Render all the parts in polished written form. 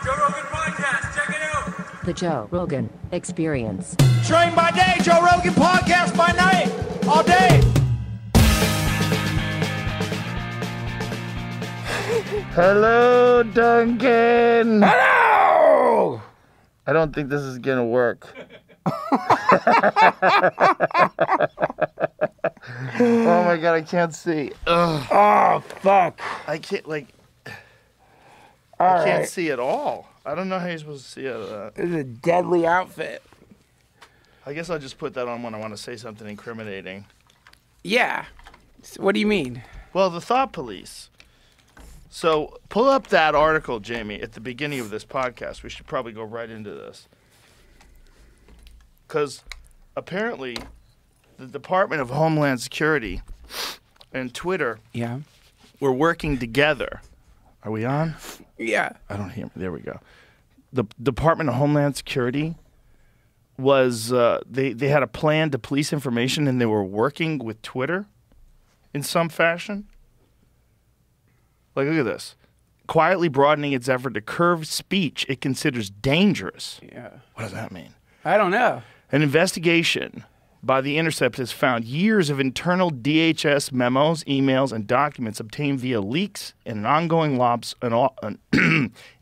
Joe Rogan Podcast, check it out. The Joe Rogan Experience. Train by day, Joe Rogan Podcast by night, all day. Hello, Duncan. Hello! I don't think this is gonna work. Oh my god, I can't see. Ugh. Oh, fuck. I can't, like, All I can't right. see at all. I don't know how you're supposed to see out of that. This is a deadly outfit. I guess I'll just put that on when I want to say something incriminating. Yeah. So what do you mean? Well, the thought police. So pull up that article, Jamie, at the beginning of this podcast. We should probably go right into this. Because apparently the Department of Homeland Security and Twitter Yeah. were working together. Are we on? Yeah. I don't hear me. There we go. The Department of Homeland Security was, they had a plan to police information, and they were working with Twitter in some fashion. Like, look at this. Quietly broadening its effort to curb speech it considers dangerous. Yeah. What does that mean? I don't know. An investigation by The Intercept has found years of internal DHS memos, emails, and documents obtained via leaks and an ongoing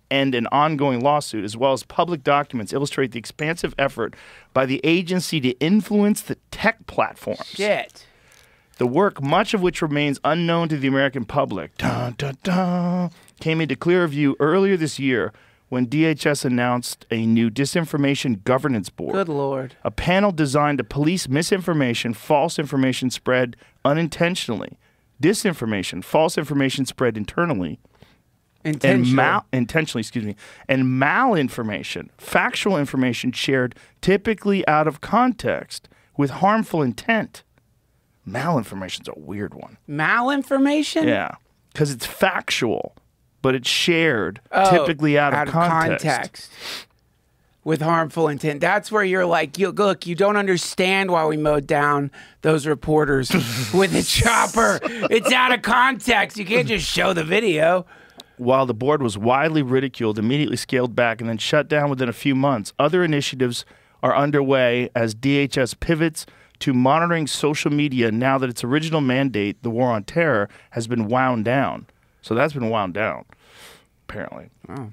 and an ongoing lawsuit, as well as public documents, illustrate the expansive effort by the agency to influence the tech platforms. Shit. The work, much of which remains unknown to the American public, came into clear view earlier this year when DHS announced a new disinformation governance board. Good Lord. A panel designed to police misinformation, false information spread unintentionally, disinformation, false information spread internally, Intentionally. and malinformation, factual information shared typically out of context with harmful intent. Malinformation's a weird one. Malinformation? Yeah, because it's factual, but it's shared typically out of context. With harmful intent. That's where you're like, look, you don't understand why we mowed down those reporters with a chopper. It's out of context. You can't just show the video. While the board was widely ridiculed, immediately scaled back, and then shut down within a few months, other initiatives are underway as DHS pivots to monitoring social media now that its original mandate, the war on terror, has been wound down. So that's been wound down, apparently. Oh.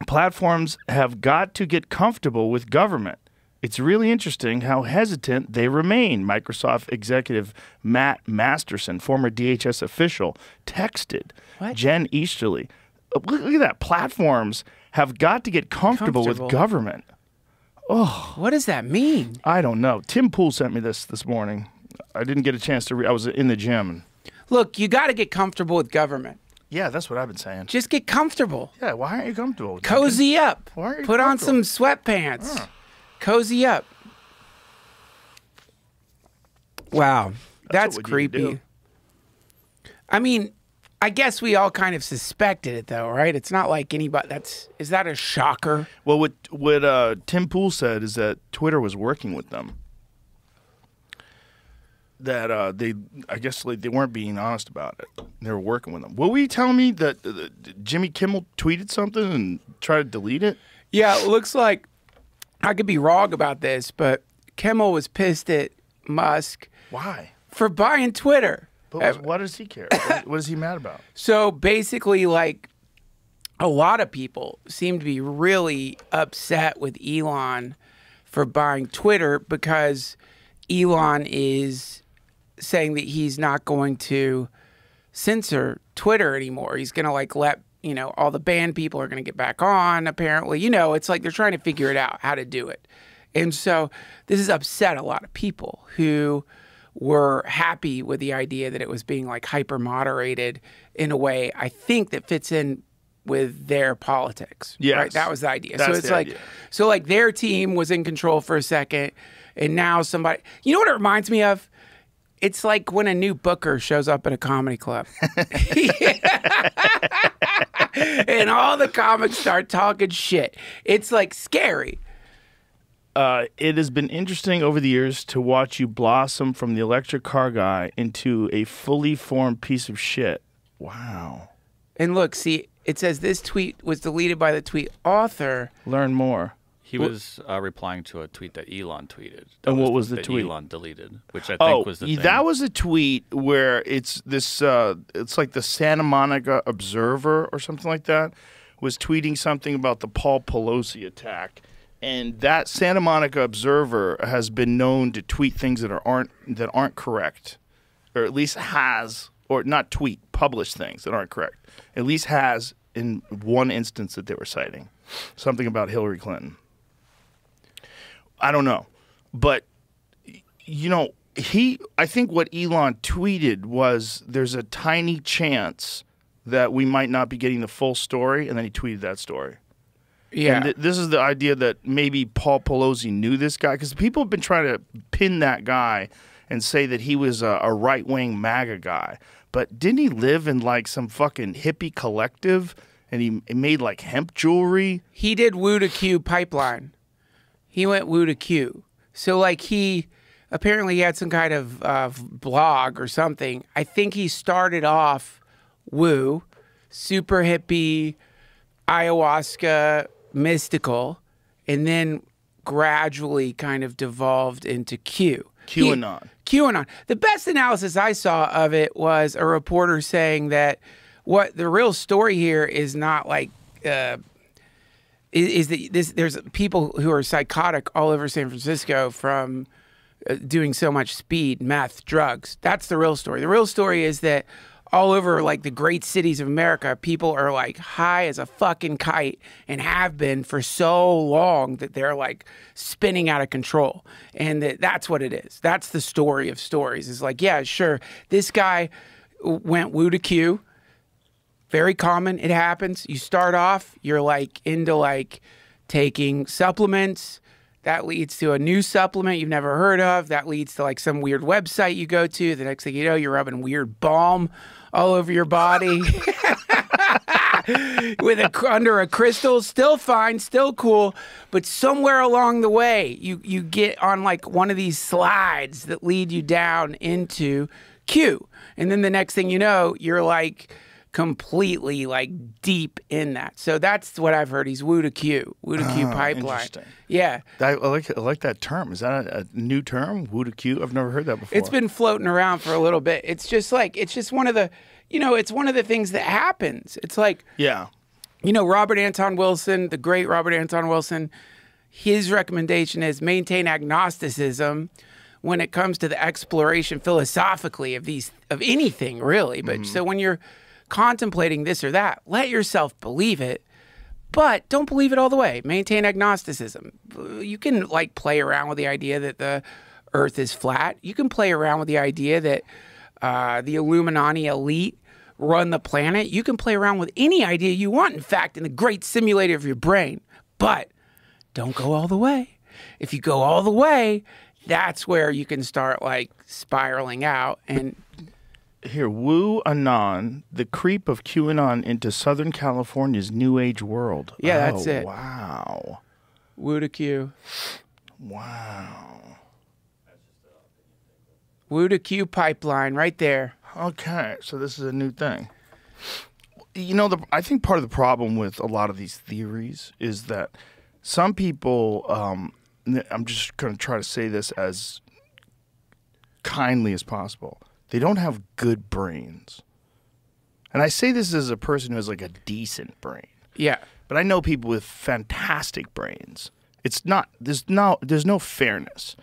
Platforms have got to get comfortable with government. It's really interesting how hesitant they remain. Microsoft executive Matt Masterson, former DHS official, texted Jen Easterly. Look at that. Platforms have got to get comfortable with government. Oh, what does that mean? I don't know. Tim Pool sent me this morning. I didn't get a chance to read. I was in the gym. Look, you got to get comfortable with government. Yeah, that's what I've been saying. Just get comfortable. Yeah, why aren't you comfortable? Cozy up. Why aren't you Put on some sweatpants. Cozy up. Wow, that's creepy. I mean, I guess we all kind of suspected it, though, right? It's not like anybody. Is that a shocker? Well, what Tim Pool said is that Twitter was working with them. That I guess they weren't being honest about it. They were working with them. Were you telling me that Jimmy Kimmel tweeted something and tried to delete it? Yeah, it looks like I could be wrong about this, but Kimmel was pissed at Musk. Why? For buying Twitter. But what does he care? What is he mad about? So basically, like, a lot of people seem to be really upset with Elon for buying Twitter because Elon is saying that he's not going to censor Twitter anymore. He's going to, like, let, all the banned people are going to get back on, apparently. It's like they're trying to figure it out, how to do it. And so this has upset a lot of people who were happy with the idea that it was being, like, hyper moderated in a way I think that fits in with their politics. Yes. Right? That was the idea. That's so it's the like, idea. Their team was in control for a second, and now somebody, you know what it reminds me of? It's like when a new booker shows up at a comedy club. And all the comics start talking shit. It's like scary. It has been interesting over the years to watch you blossom from the electric car guy into a fully formed piece of shit. Wow. And look, see, it says this tweet was deleted by the tweet author. Learn more. He was replying to a tweet that Elon tweeted. And what was the tweet? Elon deleted, which I think was the thing. That was a tweet where it's this. It's like the Santa Monica Observer or something like that was tweeting something about the Paul Pelosi attack, and that Santa Monica Observer has been known to tweet things that aren't correct, or at least has, or not tweet, publish things that aren't correct. At least has in one instance that they were citing something about Hillary Clinton. I don't know, but I think what Elon tweeted was there's a tiny chance that we might not be getting the full story, and then he tweeted that story. Yeah. And this is the idea that maybe Paul Pelosi knew this guy, because people have been trying to pin that guy and say that he was a right-wing MAGA guy. But didn't he live in like some fucking hippie collective, and he made like hemp jewelry? He did Woo to Q pipeline. He went Woo to Q. So like he apparently had some kind of blog or something. I think he started off Woo, super hippie, ayahuasca, mystical, and then gradually kind of devolved into Q. QAnon. QAnon. The best analysis I saw of it was a reporter saying that what the real story here is not like is that there's people who are psychotic all over San Francisco from doing so much speed, meth, drugs. That's the real story. The real story is that all over like the great cities of America, people are like high as a fucking kite and have been for so long that they're like spinning out of control. And that's what it is. That's the story of stories. It's like, yeah, sure, this guy went Woo to Q. Very common. It happens. You start off, you're like into like taking supplements. That leads to a new supplement you've never heard of. That leads to like some weird website you go to. The next thing you know, you're rubbing weird balm all over your body under a crystal. Still fine, still cool. But somewhere along the way, you get on like one of these slides that lead you down into Q. And then the next thing you know, you're like completely like deep in that. So that's what I've heard. He's Woo to Q pipeline. Interesting. Yeah. I like that term. Is that a new term? Woo to Q? I've never heard that before. It's been floating around for a little bit. It's just one of the, it's one of the things that happens. It's like, yeah. Robert Anton Wilson, the great Robert Anton Wilson, his recommendation is maintain agnosticism when it comes to the exploration philosophically of anything really. But so when you're contemplating this or that, let yourself believe it, but don't believe it all the way. Maintain agnosticism. You can like play around with the idea that the earth is flat. You can play around with the idea that the Illuminati elite run the planet. You can play around with any idea you want, in fact, in the great simulator of your brain, but don't go all the way. If you go all the way, that's where you can start like spiraling out. And here, Woo Anon, the creep of QAnon into Southern California's New Age world. Yeah, that's it. Wow. Woo to Q. Wow. Woo to Q pipeline right there. Okay, so this is a new thing. I think part of the problem with a lot of these theories is that some people, I'm just going to try to say this as kindly as possible, they don't have good brains. And I say this as a person who has like a decent brain. Yeah. But I know people with fantastic brains. It's not, there's no fairness.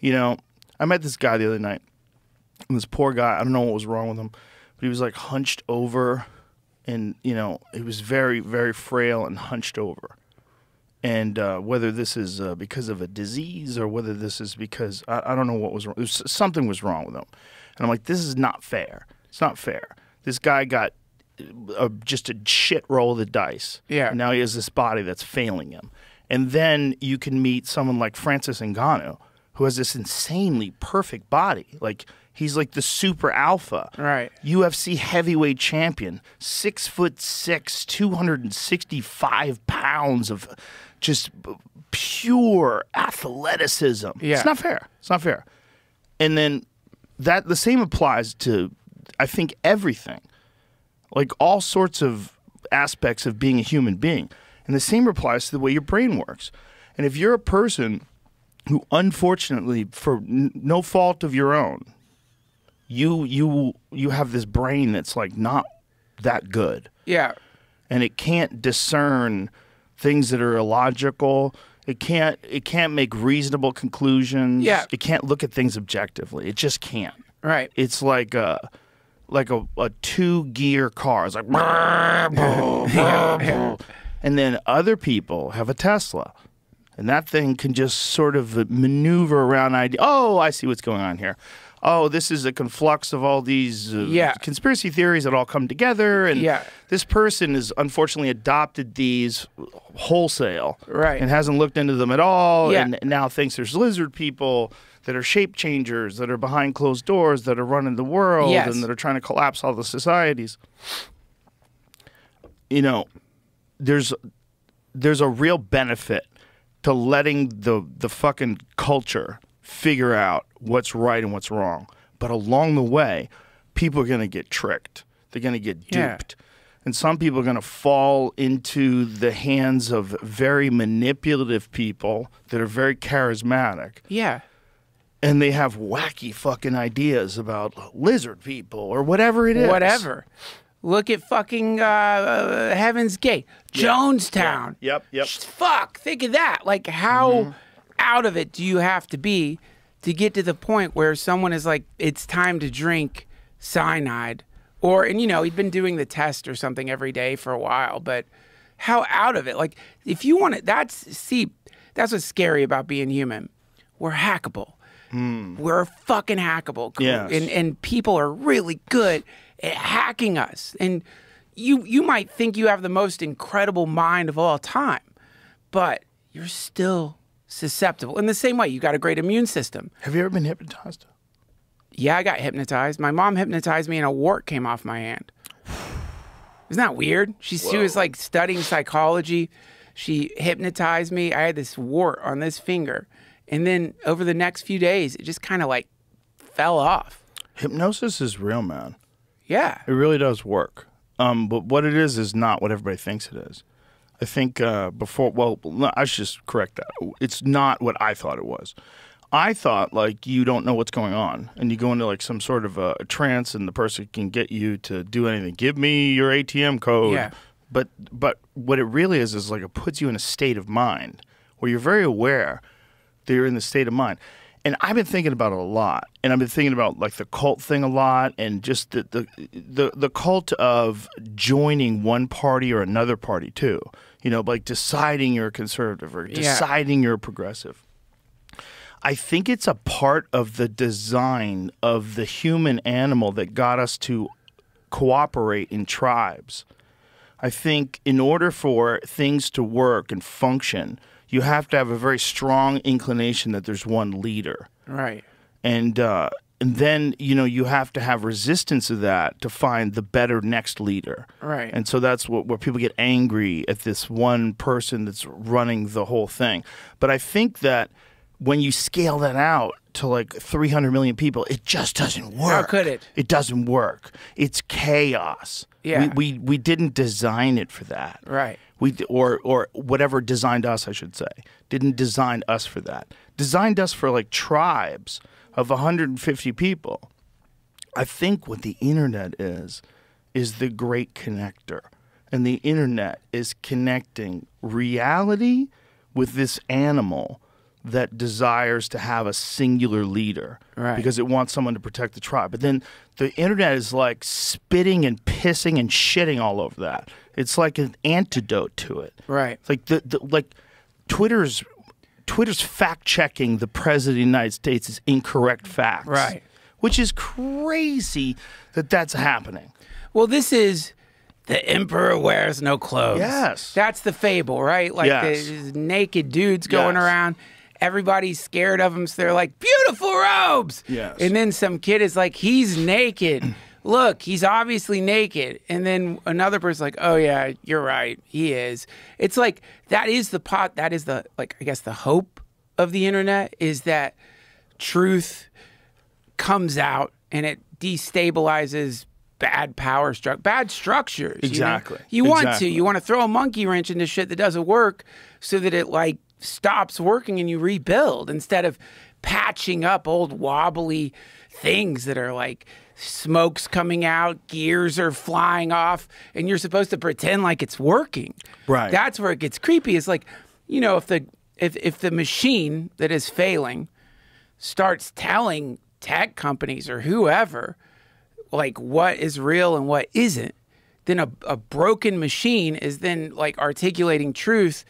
I met this guy the other night. And this poor guy, I don't know what was wrong with him, but he was like hunched over and, he was very, very frail and hunched over. And whether this is because of a disease or whether this is because, I don't know what was wrong. Something was wrong with him. And I'm like, this is not fair. It's not fair. This guy got just a shit roll of the dice. Yeah. And now he has this body that's failing him. And then you can meet someone like Francis Ngannou, who has this insanely perfect body. Like, he's like the super alpha. Right. UFC heavyweight champion, 6'6", 265 pounds of just pure athleticism. Yeah. It's not fair. It's not fair. And then the same applies to, I think, everything. Like all sorts of aspects of being a human being. And the same applies to the way your brain works. And if you're a person who, unfortunately, for no fault of your own, you have this brain that's like not that good. Yeah. And it can't discern things that are illogical. It can't make reasonable conclusions. Yeah. It can't look at things objectively. It just can't. Right. It's like a 2-gear car. It's like and then other people have a Tesla. And that thing can just sort of maneuver around ideas. Oh, I see what's going on here. Oh, this is a conflux of all these conspiracy theories that all come together. And this person has unfortunately adopted these wholesale. Right. And hasn't looked into them at all. Yeah. And now thinks there's lizard people that are shape changers, that are behind closed doors, that are running the world, and that are trying to collapse all the societies. You know, there's a real benefit to letting the fucking culture figure out what's right and what's wrong. But along the way, people are going to get tricked. They're going to get duped. And some people are going to fall into the hands of very manipulative people that are very charismatic. Yeah. And they have wacky fucking ideas about lizard people or whatever it is. Whatever. Look at fucking Heaven's Gate. Jonestown. Yep. Fuck. Think of that. Like, how out of it do you have to be to get to the point where someone is like, it's time to drink cyanide? Or, and you know, he'd been doing the test or something every day for a while, but how out of it? Like, if you want to, that's what's scary about being human. We're hackable. We're fucking hackable. Yes. And people are really good at hacking us. And you might think you have the most incredible mind of all time, but you're still susceptible. In the same way, you got a great immune system. Have you ever been hypnotized? Yeah, I got hypnotized. My mom hypnotized me and a wart came off my hand. Isn't that weird? She was like studying psychology. She hypnotized me. I had this wart on this finger. And then over the next few days, it just kind of like fell off. Hypnosis is real, man. Yeah. It really does work. But what it is not what everybody thinks it is. I think I should just correct that. It's not what I thought it was. I thought like you don't know what's going on and you go into like some sort of a trance and the person can get you to do anything. Give me your ATM code. Yeah. But what it really is like it puts you in a state of mind where you're very aware that you're in the state of mind. And I've been thinking about it a lot. And I've been thinking about like the cult thing a lot and just the cult of joining one party or another party too. You know, like deciding you're a conservative or deciding you're a progressive. I think it's a part of the design of the human animal that got us to cooperate in tribes. I think in order for things to work and function, you have to have a very strong inclination that there's one leader. Right. And then, you know, you have to have resistance to that to find the better next leader. Right. And so that's where people get angry at this one person that's running the whole thing. But I think that when you scale that out to like 300 million people, it just doesn't work. How could it? It doesn't work. It's chaos. Yeah. We didn't design it for that. Right. Or whatever designed us, I should say, didn't design us for that. Designed us for like tribes of 150 people. I think what the internet is the great connector. And the internet is connecting reality with this animal that desires to have a singular leader. Right. Because it wants someone to protect the tribe. But then the internet is like spitting and pissing and shitting all over that. It's like an antidote to it. Right. It's like Twitter's fact checking the president of the United States' incorrect facts. Right. Which is crazy that that's happening. Well, this is the emperor wears no clothes. Yes. That's the fable, right? Like the naked dudes going around. Everybody's scared of him, so they're like, beautiful robes. Yes. And then some kid is like, he's naked. Look, he's obviously naked. And then another person's like, oh yeah, you're right, he is. It's like, that is the, like, I guess the hope of the internet is that truth comes out and it destabilizes bad bad structures. Exactly. You want to throw a monkey wrench into shit that doesn't work so that it like stops working and you rebuild instead of patching up old wobbly things that are like smoke's coming out, gears are flying off, and you're supposed to pretend like it's working. Right. That's where it gets creepy. It's like, if the machine that is failing starts telling tech companies or whoever like what is real and what isn't, then a broken machine is then like articulating truth,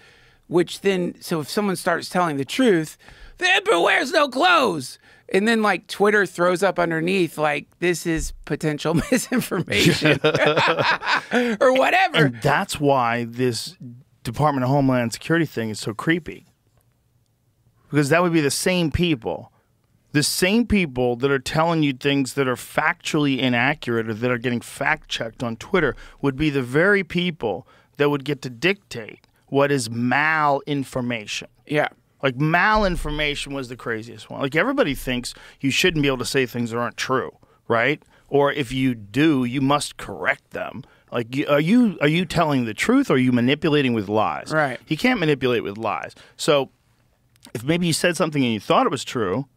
which then, so if someone starts telling the truth, the emperor wears no clothes. And then like Twitter throws up underneath like this is potential misinformation or whatever. And that's why this Department of Homeland Security thing is so creepy. Because that would be the same people that are telling you things that are factually inaccurate or that are getting fact-checked on Twitter would be the very people that would get to dictate what is malinformation. Yeah. Like, malinformation was the craziest one. Like, everybody thinks you shouldn't be able to say things that aren't true, right? Or if you do, you must correct them. Like, are you telling the truth or are you manipulating with lies? Right. You can't manipulate with lies. So if maybe you said something and you thought it was true,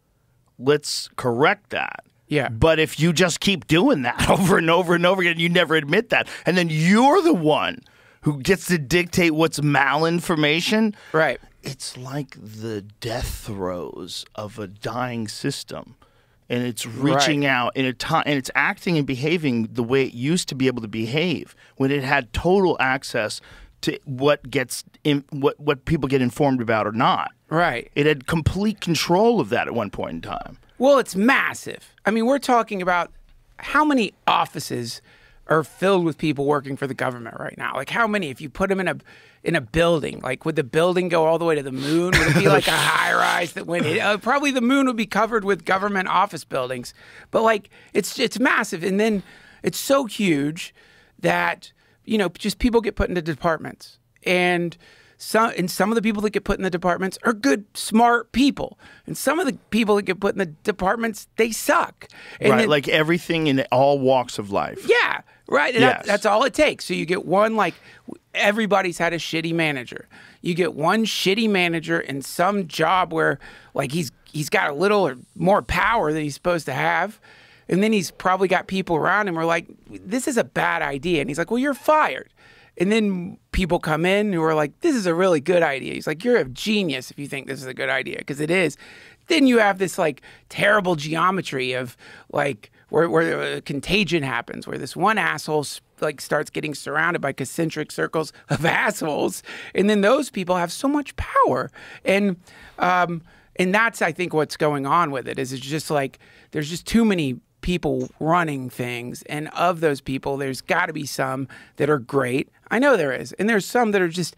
let's correct that. Yeah. But if you just keep doing that over and over and over again, you never admit that, and then you're the one who gets to dictate what's malinformation. Right. It's like the death throes of a dying system, and it's reaching out in a time, and it's acting and behaving the way it used to be able to behave when it had total access to what people get informed about or not. Right. It had complete control of that at one point in time. Well, it's massive. I mean, we're talking about how many offices are filled with people working for the government right now. Like, how many? If you put them in a building, like, would the building go all the way to the moon? Would it be like a high rise that went? Probably the moon would be covered with government office buildings. But like, it's massive, and then it's so huge that just people get put into departments, and some of the people that get put in the departments are good, smart people, and some of the people that get put in the departments, they suck. And right, like everything in all walks of life. Yeah, right. And Yes. that's all it takes. So you get one, like, everybody's had a shitty manager. You get one shitty manager in some job where, like, he's got a little or more power than he's supposed to have. And then he's probably got people around him who are like, this is a bad idea. And he's like, well, you're fired. And then people come in who are like, this is a really good idea. He's like, you're a genius if you think this is a good idea, because it is. Then you have this like terrible geometry of like where contagion happens, where this one asshole like starts getting surrounded by concentric circles of assholes, and then those people have so much power, and that's, I think, what's going on with it. Is it's just like there's just too many people running things, and of those people there's got to be some that are great. I know there is, and there's some that are just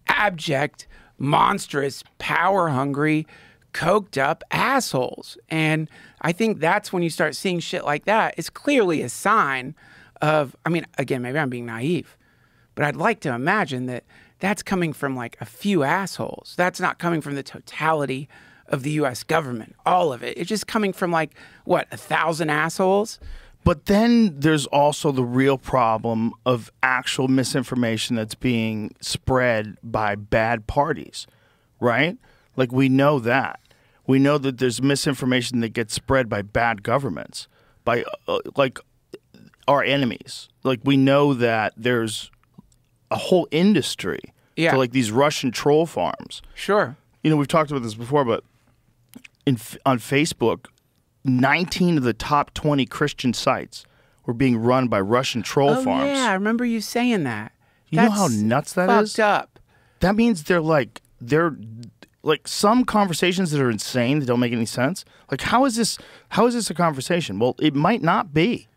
abject, monstrous, power hungry, coked up assholes. And I think that's when you start seeing shit like that. It's clearly a sign of, I mean, again, maybe I'm being naive, but I'd like to imagine that that's coming from like a few assholes. That's not coming from the totality of the U.S. government, all of it. It's just coming from like, what, 1,000 assholes? But then there's also the real problem of actual misinformation that's being spread by bad parties, right? Like, we know that. We know that there's misinformation that gets spread by bad governments, by like our enemies. Like, we know that there's a whole industry to like these Russian troll farms. Sure. We've talked about this before, but on Facebook, 19 of the top 20 Christian sites were being run by Russian troll farms. Yeah, I remember you saying that. You know how nuts that is? Fucked up. That means they're like some conversations that are insane that don't make any sense. Like, how is this a conversation? Well, it might not be.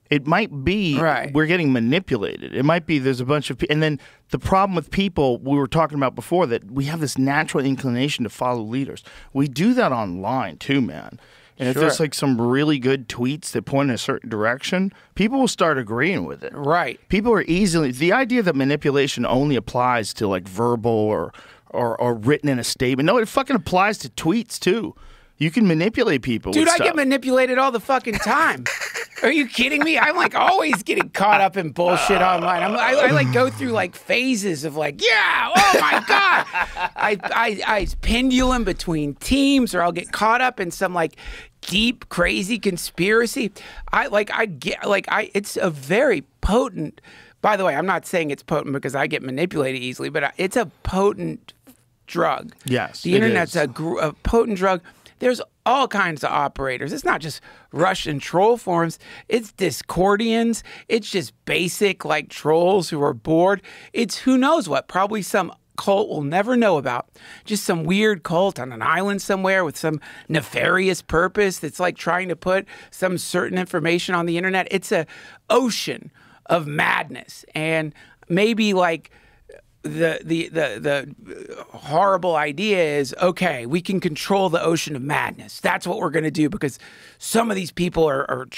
It might be we're getting manipulated. It might be there's a bunch of people. And then the problem with people we were talking about before, that we have this natural inclination to follow leaders. We do that online too, man. And if there's like some really good tweets that point in a certain direction, people will start agreeing with it. Right. People are easily, the idea that manipulation only applies to like verbal or written in a statement. No, it fucking applies to tweets too. You can manipulate people. Dude, with I stuff. get manipulated all the fucking time. Are you kidding me? I'm like always getting caught up in bullshit online. I like go through like phases of like, yeah, oh my God. I pendulum between teams, or I'll get caught up in some like deep, crazy conspiracy. It's a very potent, by the way, I'm not saying it's potent because I get manipulated easily, but it's a potent drug. Yes, the internet's a potent drug. There's all kinds of operators. It's not just Russian troll forums. It's Discordians. It's just basic like trolls who are bored. It's who knows what. Probably some cult we'll never know about. Just some weird cult on an island somewhere with some nefarious purpose that's like trying to put some certain information on the internet. It's a ocean of madness. And maybe like the horrible idea is, okay, we can control the ocean of madness. That's what we're going to do because some of these people are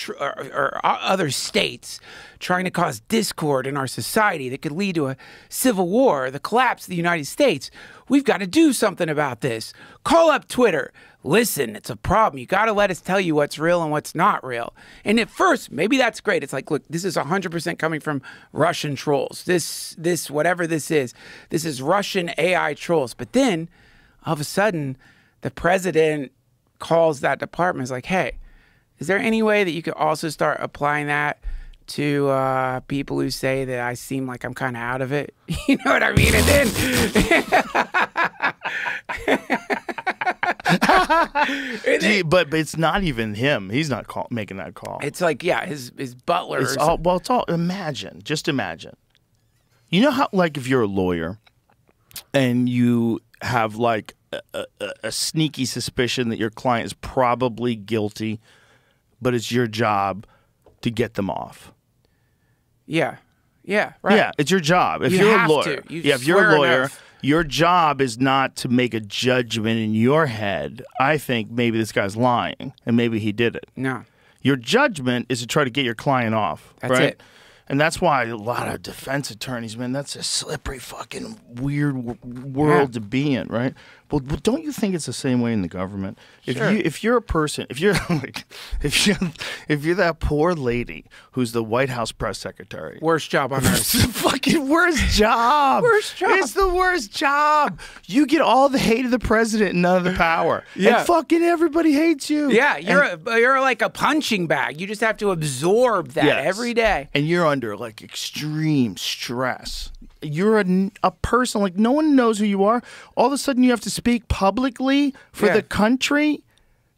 other states trying to cause discord in our society that could lead to a civil war, the collapse of the United States. We've got to do something about this. Call up Twitter. Listen, it's a problem. You got to let us tell you what's real and what's not real. And at first, maybe that's great. It's like, look, this is 100% coming from Russian trolls. This, whatever this is Russian AI trolls. But then, all of a sudden, the president calls that department. Is like, hey, is there any way that you could also start applying that to people who say that I seem like I'm kind of out of it? You know what I mean? And then... but it's not even him. He's not making that call. It's like, yeah, his butler. It's all. Imagine, just imagine. You know how, like, if you're a lawyer and you have like a sneaky suspicion that your client is probably guilty, but it's your job to get them off. Yeah. Yeah. Right. Yeah, it's your job. If you're a lawyer, if you're a lawyer. Your job is not to make a judgment in your head. I think maybe this guy's lying, and maybe he did it. No. Your judgment is to try to get your client off. That's right? it. And that's why a lot of defense attorneys, man, that's a slippery fucking weird world to be in, right? But don't you think it's the same way in the government? If you're a person, if you're that poor lady who's the White House press secretary, worst job on earth. It's the fucking worst job. Worst job. It's the worst job. You get all the hate of the president and none of the power. Yeah. And fucking everybody hates you. Yeah, you're like a punching bag. You just have to absorb that every day. And you're under like extreme stress. You're a person, like no one knows who you are. All of a sudden you have to speak publicly for the country.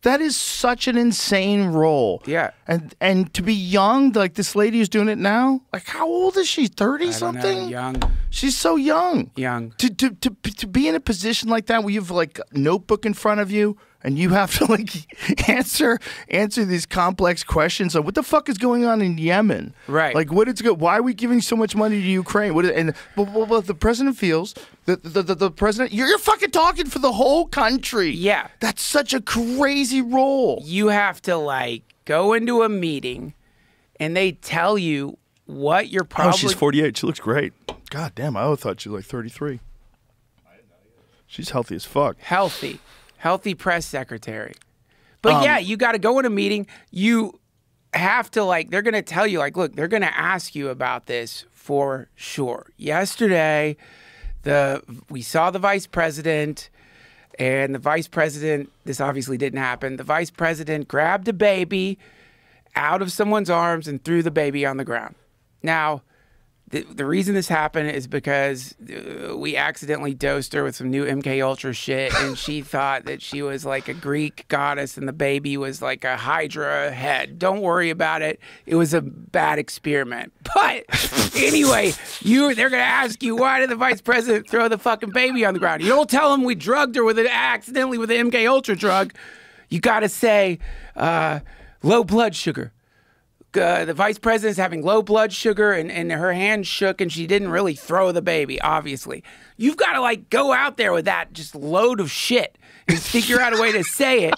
That is such an insane role. Yeah. And to be young, like this lady who's doing it now, like how old is she? 30 something? Young. She's so young. Young. To be in a position like that where you have like a notebook in front of you and you have to like answer these complex questions. Like, what the fuck is going on in Yemen? Right. Like, why are we giving so much money to Ukraine? But the president feels the president. You're fucking talking for the whole country. Yeah. That's such a crazy role. You have to like go into a meeting, and they tell you what you're probably. Oh, she's 48. She looks great. God damn, I always thought she was like 33. She's healthy as fuck. Healthy press secretary. But yeah, you got to go in a meeting. You have to like, they're going to tell you like, look, they're going to ask you about this for sure. Yesterday, we saw the vice president, and the vice president, this obviously didn't happen. The vice president grabbed a baby out of someone's arms and threw the baby on the ground. Now, the reason this happened is because we accidentally dosed her with some new MK Ultra shit, and she thought that she was like a Greek goddess and the baby was like a Hydra head. Don't worry about it. It was a bad experiment. But anyway, they're going to ask you, why did the vice president throw the fucking baby on the ground? You don't tell them we drugged her accidentally with an MK Ultra drug. You got to say low blood sugar, the vice president's having low blood sugar and her hand shook and she didn't really throw the baby, obviously. You've got to like go out there with that just load of shit and figure out a way to say it.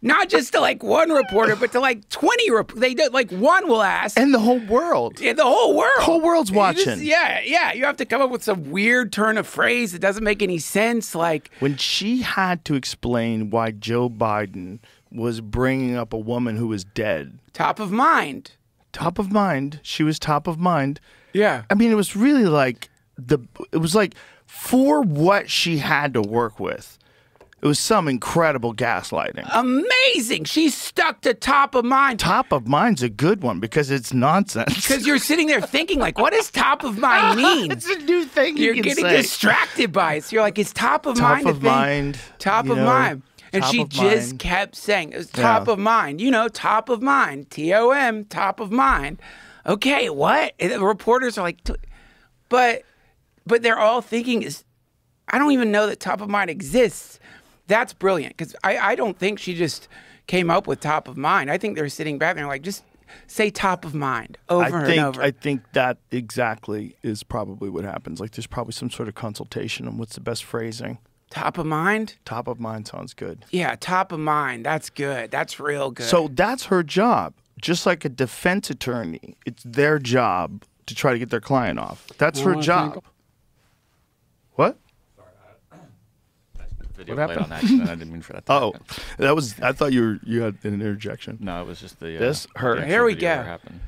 Not just to like one reporter, but to like 20 they do, like one will ask. And the whole world. Yeah, the whole world. The whole world's watching. Yeah. You have to come up with some weird turn of phrase that doesn't make any sense. Like when she had to explain why Joe Biden was bringing up a woman who was dead. Top of mind. Top of mind. She was top of mind. Yeah. I mean, it was really like it was like for what she had to work with. It was some incredible gaslighting. Amazing. She's stuck to top of mind. Top of mind's a good one because it's nonsense. Because you're sitting there thinking, like, what does top of mind mean? It's a new thing You're you can getting say. distracted by it. So you're like, is top of mind Top of mind. Top of mind. And top she of just mind. kept saying, it was top of mind. You know, top of mind. T-O-M, top of mind. Okay, what? And the reporters are like, but they're all thinking, I don't even know that top of mind exists. That's brilliant because I don't think she just came up with top of mind. I think they're sitting back and they're like, just say top of mind over and over. I think that exactly is probably what happens. Like there's probably some sort of consultation on what's the best phrasing. Top of mind? Top of mind sounds good. Yeah, top of mind. That's good. That's real good. So that's her job. Just like a defense attorney, it's their job to try to get their client off. That's her job. What? Video What played happened? on accident. I didn't mean for that to happen. that was. I thought you had an interjection. No, it was just the This hurt. the actual Here we video go. where it happened.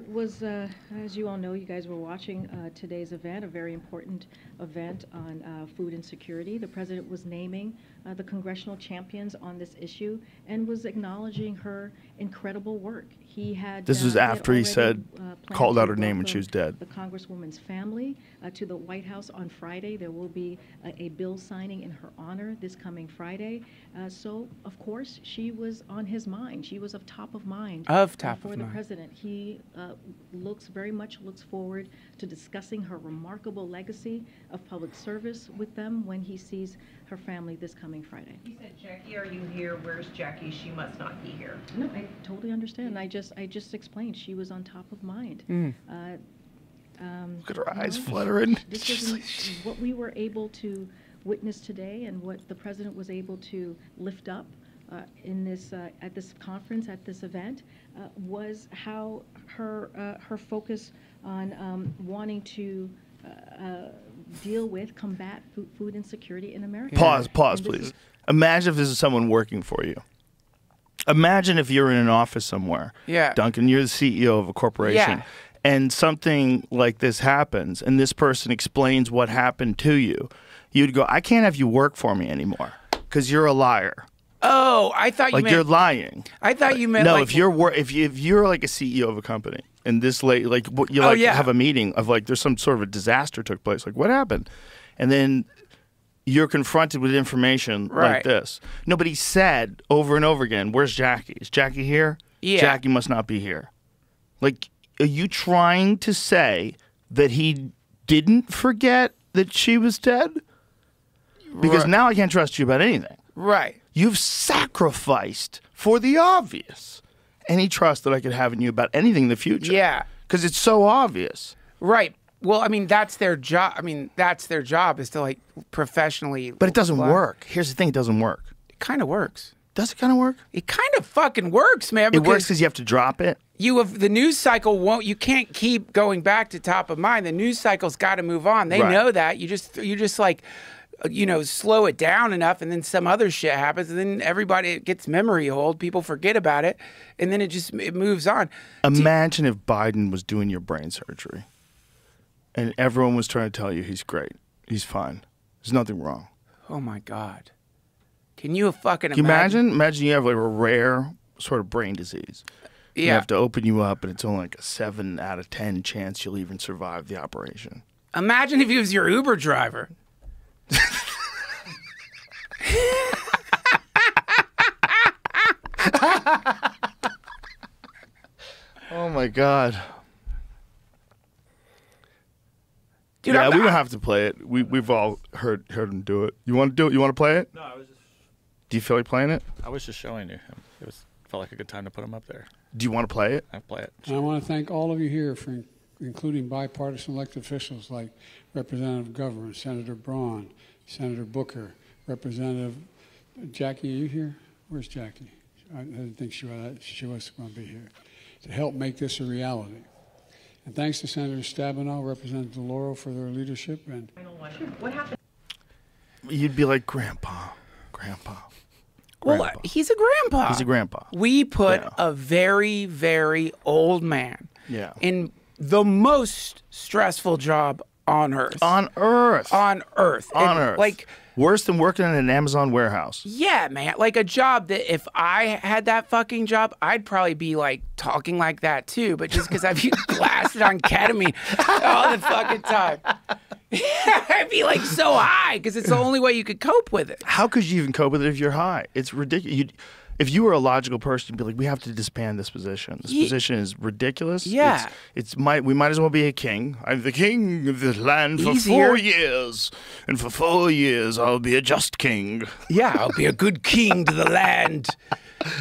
Was, as you all know, you guys were watching today's event, a very important event on food insecurity. The president was naming the congressional champions on this issue and was acknowledging her incredible work. He had. This was he had after he already, said, planned called to out her name when she was welcome dead. The Congresswoman's family to the White House on Friday. There will be a bill signing in her honor this coming Friday. So, of course, she was on his mind. She was of top of mind of for top of the mind. president. He very much looks forward to discussing her remarkable legacy of public service with them when he sees her family this coming Friday. He said, Jackie, are you here? Where's Jackie? She must not be here. No, I totally understand. I just explained she was on top of mind. Look at her you eyes know, fluttering. This isn't what we were able to witness today, and what the president was able to lift up in this at this conference, at this event, was how her focus on wanting to deal with, combat food insecurity in America. Pause, And this please. is- Imagine if this is someone working for you. Imagine if you're in an office somewhere. Yeah. Duncan, you're the CEO of a corporation. Yeah. And something like this happens, and this person explains what happened to you. You'd go, I can't have you work for me anymore because you're a liar. Oh, I thought you Like meant. you're lying. I thought you meant. No, like, if you're like a CEO of a company, and this late like you Oh, like yeah. have a meeting of like there's some sort of a disaster took place. Like what happened? And then you're confronted with information like Right. this. Nobody said over and over again, "Where's Jackie? Is Jackie here? Yeah. Jackie must not be here." Like, are you trying to say that he didn't forget that she was dead? Because Right. now I can't trust you about anything. Right. You've sacrificed for the obvious any trust that I could have in you about anything in the future. Yeah. Because it's so obvious. Right. Well, I mean, that's their job. I mean, that's their job is to like professionally. But it doesn't lie. work. Here's the thing, it doesn't work. It kind of works. Does it kind of work? It kind of fucking works, man. It works Because because you have to drop it. the news cycle won't. You can't keep going back to top of mind. The news cycle's got to move on. They Right. know that. You just like, slow it down enough, and then some other shit happens, and then everybody gets memory hold. People forget about it, and then it moves on. Imagine if Biden was doing your brain surgery and everyone was trying to tell you he's great. He's fine. There's nothing wrong. Oh my God. Can you fucking Can you imagine? Imagine you have like a rare sort of brain disease. They Yeah. have to open you up, and it's only like a 7 out of 10 chance you'll even survive the operation. Imagine if he was your Uber driver. Oh my God. Dude, yeah, I'm we not- don't have to play it. We've all heard him do it. You want to do it? You want to play it? No, I was just Do you feel like playing it? showing you. It felt like a good time to put him up there. Do you want to play it? I play it. And I want to thank all of you here for including bipartisan elected officials like Representative Governor, Senator Braun, Senator Booker, Representative Jackie. Are you here? Where's Jackie? I didn't think she was going to be here to help make this a reality. And thanks to Senator Stabenow, Representative DeLauro for their leadership. And What happened? You'd be like, Grandpa. Well, he's a grandpa. He's a grandpa. We put a very, very old man in the most stressful job on earth. On Earth. On Earth. On And, Earth. Like, worse than working in an Amazon warehouse. yeah, man. Like a job that if I had that fucking job, I'd probably be like talking like that too. But just because I've been blasted on ketamine all the fucking time. I'd be like so high because it's the only way you could cope with it. How could you even cope with it if you're high? It's ridiculous. If you were a logical person, you'd be like, we have to disband this position. This position is ridiculous. Yeah. We might as well be a king. I'm the king of this land for Easier. 4 years. And for 4 years, I'll be a just king. Yeah, I'll be a good king to the land.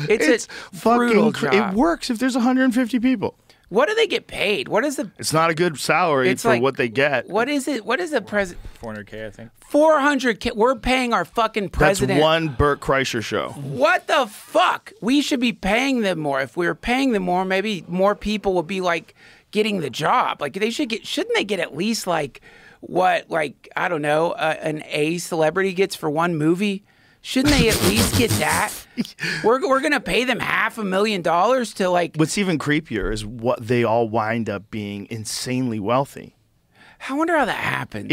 It's a brutal job. It works if there's 150 people. What do they get paid? What is the? It's not a good salary It's for like- what they get. What is it? What is the president? 400K, I think. 400K. We're paying our fucking president. That's one Burt Kreischer show. What the fuck? We should be paying them more. If we were paying them more, maybe more people would be like getting the job. Like they should get. Shouldn't they get at least like what? Like I don't know, an A celebrity gets for one movie. Shouldn't they at least get that? We're gonna pay them $500,000 to like. What's even creepier is what they all wind up being insanely wealthy. I wonder how that happens.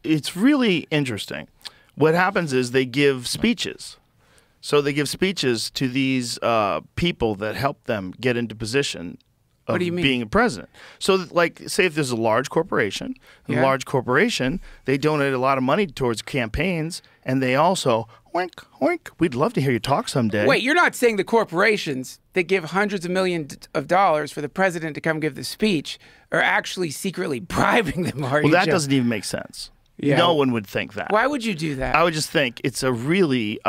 It's really interesting. What happens is they give speeches. So they give speeches to these people that help them get into position of What do you mean? being a president. So like say if there's a large corporation, they donate a lot of money towards campaigns, and they also wink, wink. We'd love to hear you talk someday. Wait, you're not saying the corporations that give hundreds of millions of dollars for the president to come give the speech are actually secretly bribing them, are you? Well, that Joe? doesn't even make sense. Yeah. No one would think that. Why would you do that? I would just think it's a really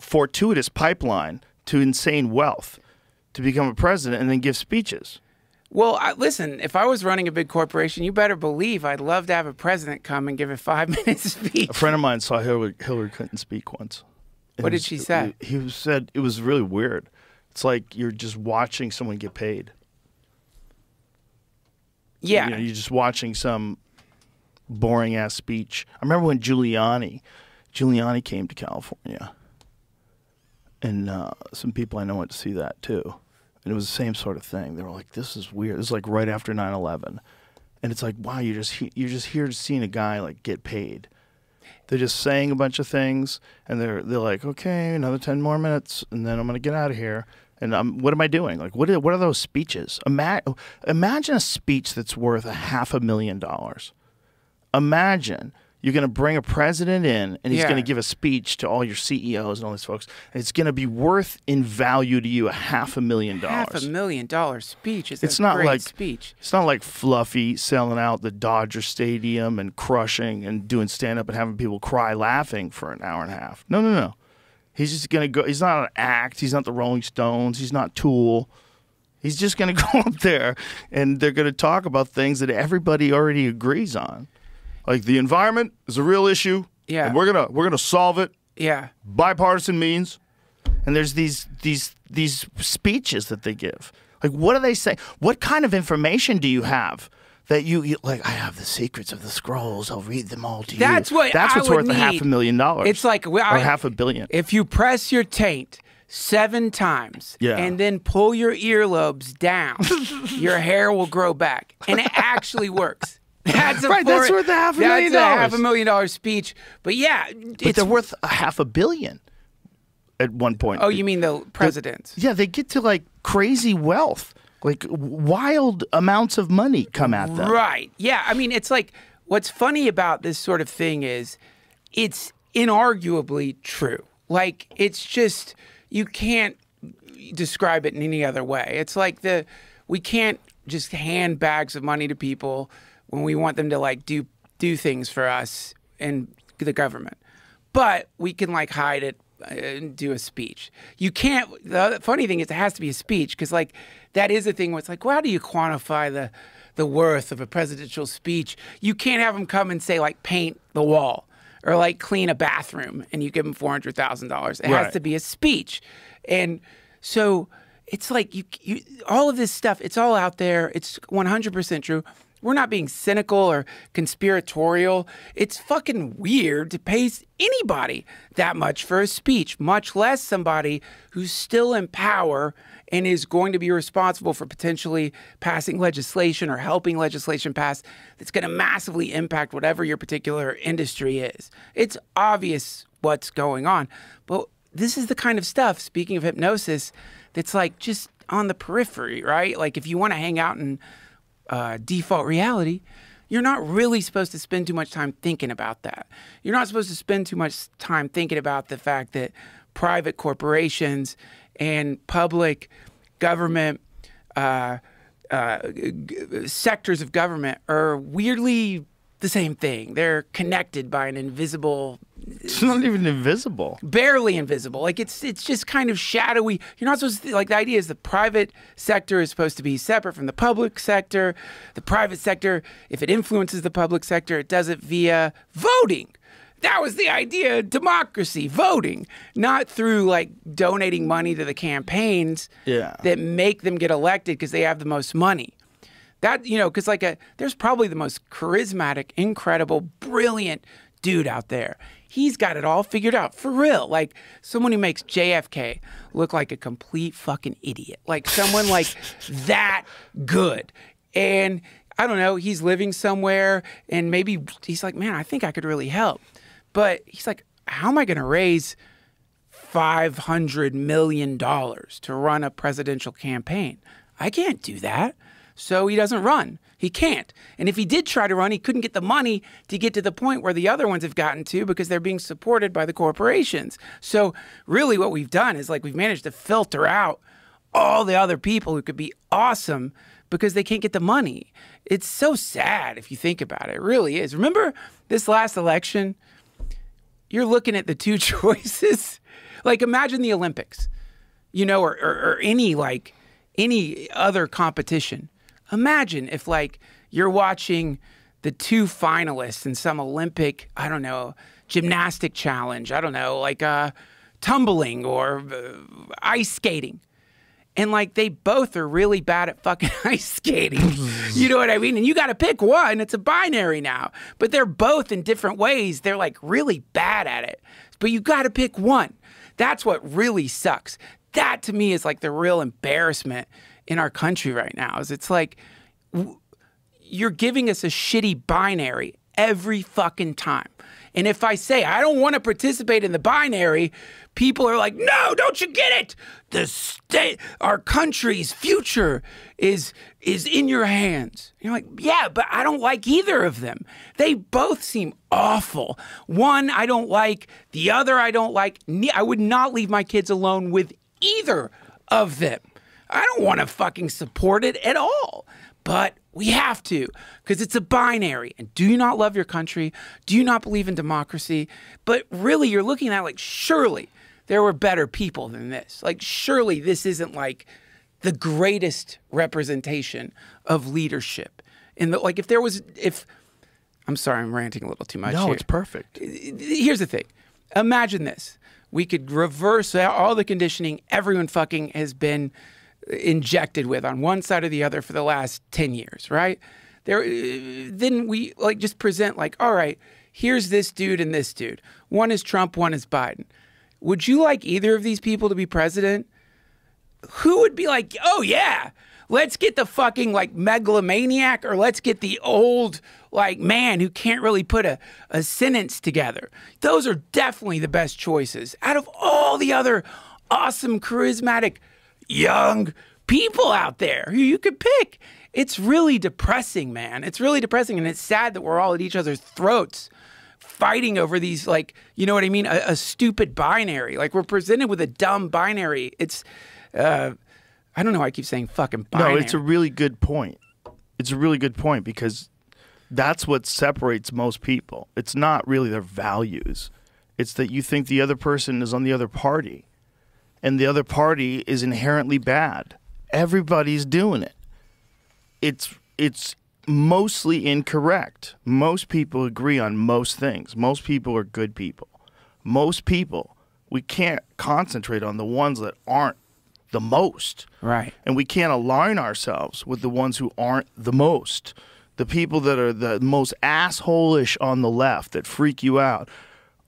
fortuitous pipeline to insane wealth to become a president and then give speeches. Well, listen, if I was running a big corporation, you better believe I'd love to have a president come and give a 5-minute speech. A friend of mine saw Hillary Clinton speak once. What did she say? He said it was really weird. It's like you're just watching someone get paid. Yeah. You know, you're just watching some boring ass speech. I remember when Giuliani came to California, and some people I know went to see that too. And it was the same sort of thing. They were like, "This is weird." This is like right after 9/11, and it's like, wow, you're just here seeing a guy like get paid. They're just saying a bunch of things, and they're like, "Okay, another 10 more minutes, and then I'm gonna get out of here." And what am I doing? Like, what are those speeches? Imagine a speech that's worth $500,000. Imagine you're going to bring a president in, and he's going to give a speech to all your CEOs and all these folks. And it's going to be worth in value to you $500,000. $500,000 speech is It's a not great like speech. It's not like Fluffy selling out the Dodger Stadium and crushing and doing stand up and having people cry laughing for an hour and a half. No. He's just going to go. He's not an act. He's not the Rolling Stones. He's not Tool. He's just going to go up there, and they're going to talk about things that everybody already agrees on. Like the environment is a real issue. Yeah. And we're gonna solve it. Yeah. Bipartisan means. And there's these speeches that they give. Like, what do they say? What kind of information do you have that you like? I have the secrets of the scrolls. I'll read them all to That's you. what That's I what's would worth need. $500,000. It's like or $500 million. If you press your taint 7 times and then pull your earlobes down, your hair will grow back, and it actually works. That's right. That's worth $500,000. That's a $500,000 speech. But yeah, but they're worth $500 million at one point. Oh, you mean the presidents? Yeah, they get to like crazy wealth. Like wild amounts of money come at them. Right. Yeah. I mean, it's like what's funny about this sort of thing is it's inarguably true. Like it's just you can't describe it in any other way. It's like we can't just hand bags of money to people when we want them to like do things for us and the government. But we can like hide it do a speech. You can't. The funny thing is, it has to be a speech because, like, that is a thing where it's like, well, how do you quantify the worth of a presidential speech? You can't have them come and say, like, paint the wall or like clean a bathroom, and you give them $400,000. It has to be a speech, and so it's like you all of this stuff. It's all out there. It's 100% true. We're not being cynical or conspiratorial. It's fucking weird to pay anybody that much for a speech, much less somebody who's still in power and is going to be responsible for potentially passing legislation or helping legislation pass that's going to massively impact whatever your particular industry is. It's obvious what's going on. But this is the kind of stuff, speaking of hypnosis, that's like just on the periphery, right? Like if you want to hang out in default reality, you're not really supposed to spend too much time thinking about that. You're not supposed to spend too much time thinking about the fact that private corporations and public government sectors of government are weirdly the same thing. They're connected by an invisible... It's not even invisible. Barely invisible. Like it's just kind of shadowy. You're not supposed to, like, the idea is the private sector is supposed to be separate from the public sector. The private sector, if it influences the public sector, it does it via voting. That was the idea, democracy, voting, not through like donating money to the campaigns that make them get elected because they have the most money. That, you know, because like there's probably the most charismatic, incredible, brilliant dude out there. He's got it all figured out, for real. Like someone who makes JFK look like a complete fucking idiot. Like someone like that good. And I don't know, he's living somewhere and maybe he's like, man, I think I could really help. But he's like, how am I going to raise $500 million to run a presidential campaign? I can't do that. So he doesn't run. He can't. And if he did try to run, he couldn't get the money to get to the point where the other ones have gotten to because they're being supported by the corporations. So really what we've done is like we've managed to filter out all the other people who could be awesome because they can't get the money. It's so sad if you think about it. It really is. Remember this last election? You're looking at the two choices. Like imagine the Olympics, you know, or any other competition. Imagine if like you're watching the two finalists in some Olympic, I don't know, gymnastic challenge, I don't know, like tumbling or ice skating. And like they both are really bad at fucking ice skating. You know what I mean? And you got to pick one. It's a binary now. But they're both in different ways. They're like really bad at it. But you got to pick one. That's what really sucks. That to me is like the real embarrassment in our country right now. Is it's like you're giving us a shitty binary every fucking time. And if I say I don't want to participate in the binary, people are like, no, don't you get it? The state, our country's future is in your hands. You're like, yeah, but I don't like either of them. They both seem awful. One I don't like, the other I don't like. I would not leave my kids alone with either of them. I don't want to fucking support it at all. But we have to, because it's a binary. And do you not love your country? Do you not believe in democracy? But really, you're looking at like, surely there were better people than this. Like, surely this isn't like the greatest representation of leadership. In the, like, I'm sorry, I'm ranting a little too much. No, it's perfect. Here's the thing. Imagine this. We could reverse all the conditioning everyone fucking has been injected with on one side or the other for the last 10 years, right? Then we like just present like, all right, here's this dude and this dude. One is Trump, one is Biden. Would you like either of these people to be president? Who would be like, oh yeah, let's get the fucking like megalomaniac, or let's get the old like man who can't really put a sentence together. Those are definitely the best choices out of all the other awesome, charismatic, young people out there who you could pick. It's really depressing, man. It's really depressing. And it's sad that we're all at each other's throats fighting over these, like, you know what I mean? A stupid binary. Like, we're presented with a dumb binary. It's, I don't know why I keep saying fucking binary. No, it's a really good point. It's a really good point because that's what separates most people. It's not really their values. It's that you think the other person is on the other party, and the other party is inherently bad. Everybody's doing it. It's mostly incorrect. Most people agree on most things. Most people are good people. Most people, we can't concentrate on the ones that aren't the most. Right. And we can't align ourselves with the ones who aren't the most. The people that are the most asshole-ish on the left that freak you out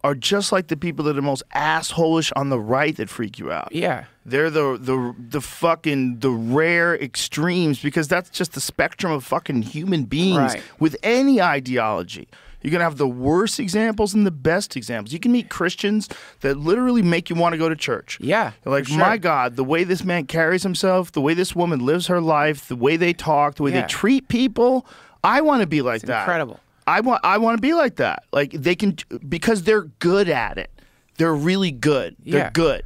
are just like the people that are most asshole-ish on the right that freak you out. Yeah. They're the fucking the rare extremes, because that's just the spectrum of fucking human beings with any ideology. You're going to have the worst examples and the best examples. You can meet Christians that literally make you want to go to church. Yeah. Like, my God, the way this man carries himself, the way this woman lives her life, the way they talk, the way they treat people, I want to be like that. Incredible. I want to be like that. Like, they can, because they're good at it. They're really good. They're good.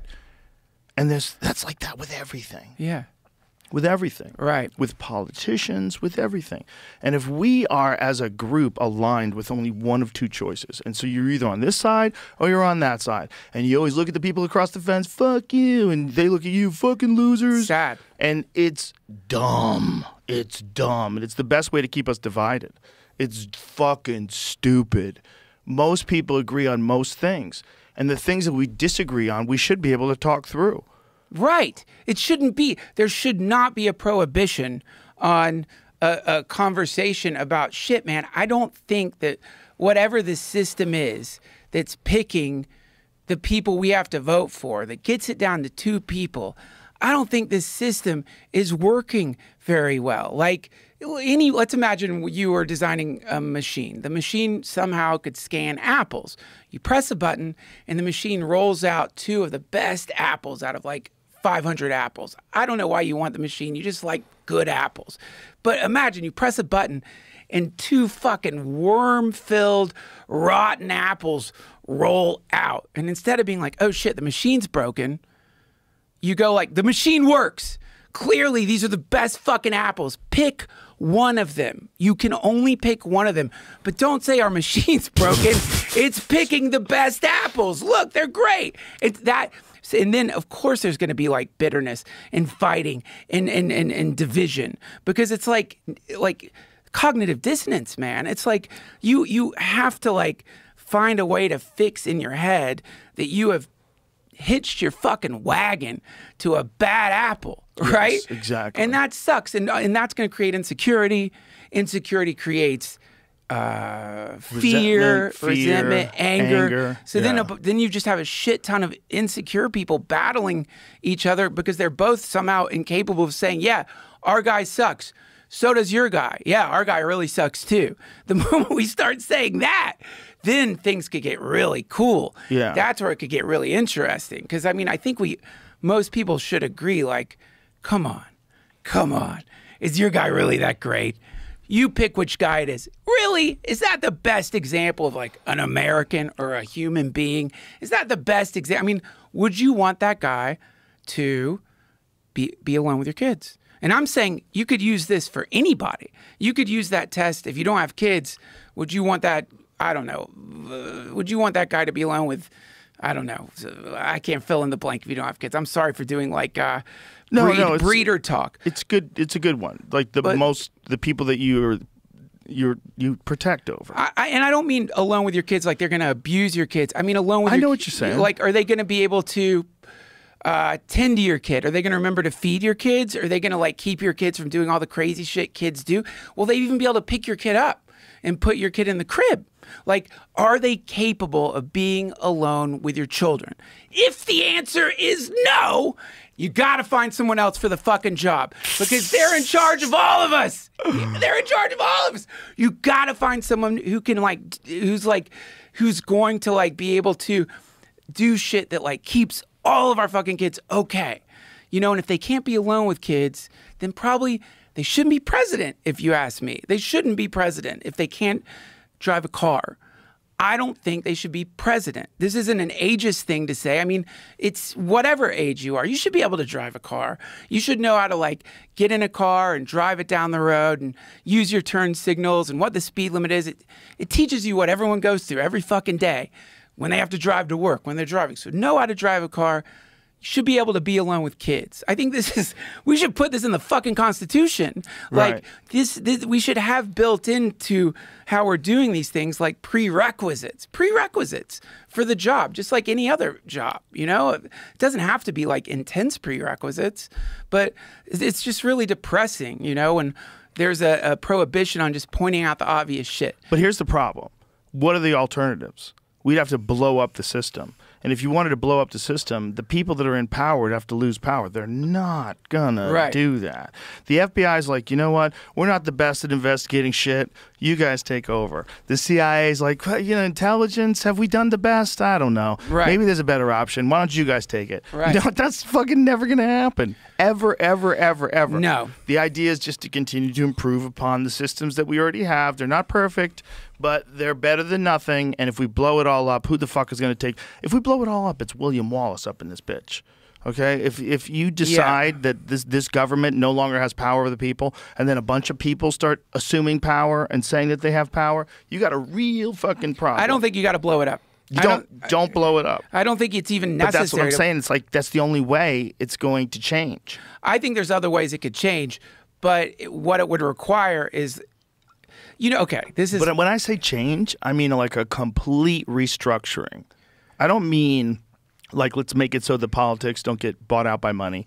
And that's like that with everything. Yeah. With everything. Right. With politicians, with everything. And if we are, as a group, aligned with only one of two choices, and so you're either on this side or you're on that side, and you always look at the people across the fence, fuck you, and they look at you, fucking losers. Sad. And it's dumb. It's dumb. And it's the best way to keep us divided. It's fucking stupid. Most people agree on most things. And the things that we disagree on, we should be able to talk through. Right. It shouldn't be. There should not be a prohibition on a conversation about shit, man. I don't think that whatever the system is that's picking the people we have to vote for, that gets it down to two people, I don't think this system is working very well. Like, let's imagine you were designing a machine. The machine somehow could scan apples. You press a button and the machine rolls out two of the best apples out of like 500 apples. I don't know why you want the machine. You just like good apples. But imagine you press a button and two fucking worm-filled, rotten apples roll out. And instead of being like, oh shit, the machine's broken, you go like, the machine works. Clearly, these are the best fucking apples. Pick one of them. You can only pick one of them. But don't say our machine's broken. It's picking the best apples. Look, they're great. It's that. And then, of course, there's going to be like bitterness and fighting and division, because it's like cognitive dissonance, man. It's like you have to like find a way to fix in your head that you have hitched your fucking wagon to a bad apple, right? Yes, exactly. And that sucks. And that's going to create insecurity. Insecurity creates fear, resentment, anger. So then you just have a shit ton of insecure people battling each other because they're both somehow incapable of saying, yeah, our guy sucks. So does your guy. Yeah, our guy really sucks too. The moment we start saying that, then things could get really cool. Yeah. That's where it could get really interesting. Because, I mean, I think most people should agree, like, come on. Is your guy really that great? You pick which guy it is. Really? Is that the best example of like an American or a human being? Is that the best example? I mean, would you want that guy to be alone with your kids? And I'm saying you could use this for anybody. You could use that test. If you don't have kids, would you want that, I don't know, would you want that guy to be alone with, I don't know, I can't fill in the blank if you don't have kids. I'm sorry for doing like breeder talk. It's good. It's a good one. Like the people that you protect over. And I don't mean alone with your kids like they're going to abuse your kids. I mean alone with I know what you're saying. Like, are they going to be able to tend to your kid? Are they going to remember to feed your kids? Are they going to like keep your kids from doing all the crazy shit kids do? Will they even be able to pick your kid up and put your kid in the crib? Like, are they capable of being alone with your children? If the answer is no, you got to find someone else for the fucking job, because they're in charge of all of us. They're in charge of all of us. You got to find someone who can who's going to like be able to do shit that like keeps all of our fucking kids okay. You know, and if they can't be alone with kids, then probably they shouldn't be president, if you ask me. They shouldn't be president if they can't drive a car. I don't think they should be president. This isn't an ageist thing to say. I mean, it's whatever age you are. You should be able to drive a car. You should know how to like get in a car and drive it down the road and use your turn signals and what the speed limit is. It teaches you what everyone goes through every fucking day. when they have to drive to work, when they're driving. So know how to drive a car. You should be able to be alone with kids. I think we should put this in the fucking Constitution. Like this, we should have built into how we're doing these things like prerequisites for the job, just like any other job, you know? It doesn't have to be like intense prerequisites, but it's just really depressing, you know, when there's a prohibition on just pointing out the obvious shit. But here's the problem. What are the alternatives? We'd have to blow up the system. And if you wanted to blow up the system, the people that are in power would have to lose power. They're not gonna do that. The FBI is like, you know what? We're not the best at investigating shit. You guys take over. The CIA is like, you know, intelligence, have we done the best? I don't know. Maybe there's a better option. Why don't you guys take it? You know, that's fucking never gonna happen. Ever, ever, ever, ever. No. The idea is just to continue to improve upon the systems that we already have. They're not perfect, but they're better than nothing. And if we blow it all up, who the fuck is going to take? If we blow it all up, it's William Wallace up in this bitch. Okay? If you decide that this government no longer has power over the people, and then a bunch of people start assuming power and saying that they have power, you got a real fucking problem. I don't think you got to blow it up. Don't blow it up. I don't think it's even necessary. But that's what I'm saying. It's like that's the only way it's going to change. I think there's other ways it could change, but what it would require is, you know, okay, this is. But when I say change, I mean like a complete restructuring. I don't mean like let's make it so that politics don't get bought out by money.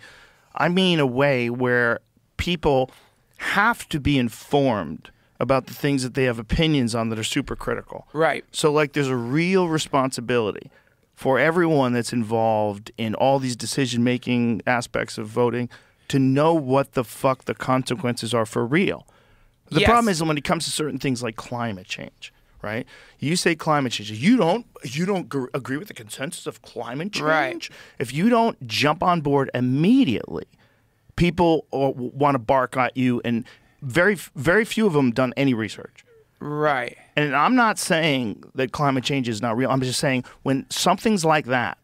I mean a way where people have to be informed about the things that they have opinions on that are super critical. Right. So like there's a real responsibility for everyone that's involved in all these decision-making aspects of voting to know what the fuck the consequences are for real. The problem is when it comes to certain things like climate change, right? You say climate change. You don't agree with the consensus of climate change? Right. If you don't jump on board immediately, people want to bark at you, and very, very few of them done any research. Right. And I'm not saying that climate change is not real. I'm just saying when something's like that,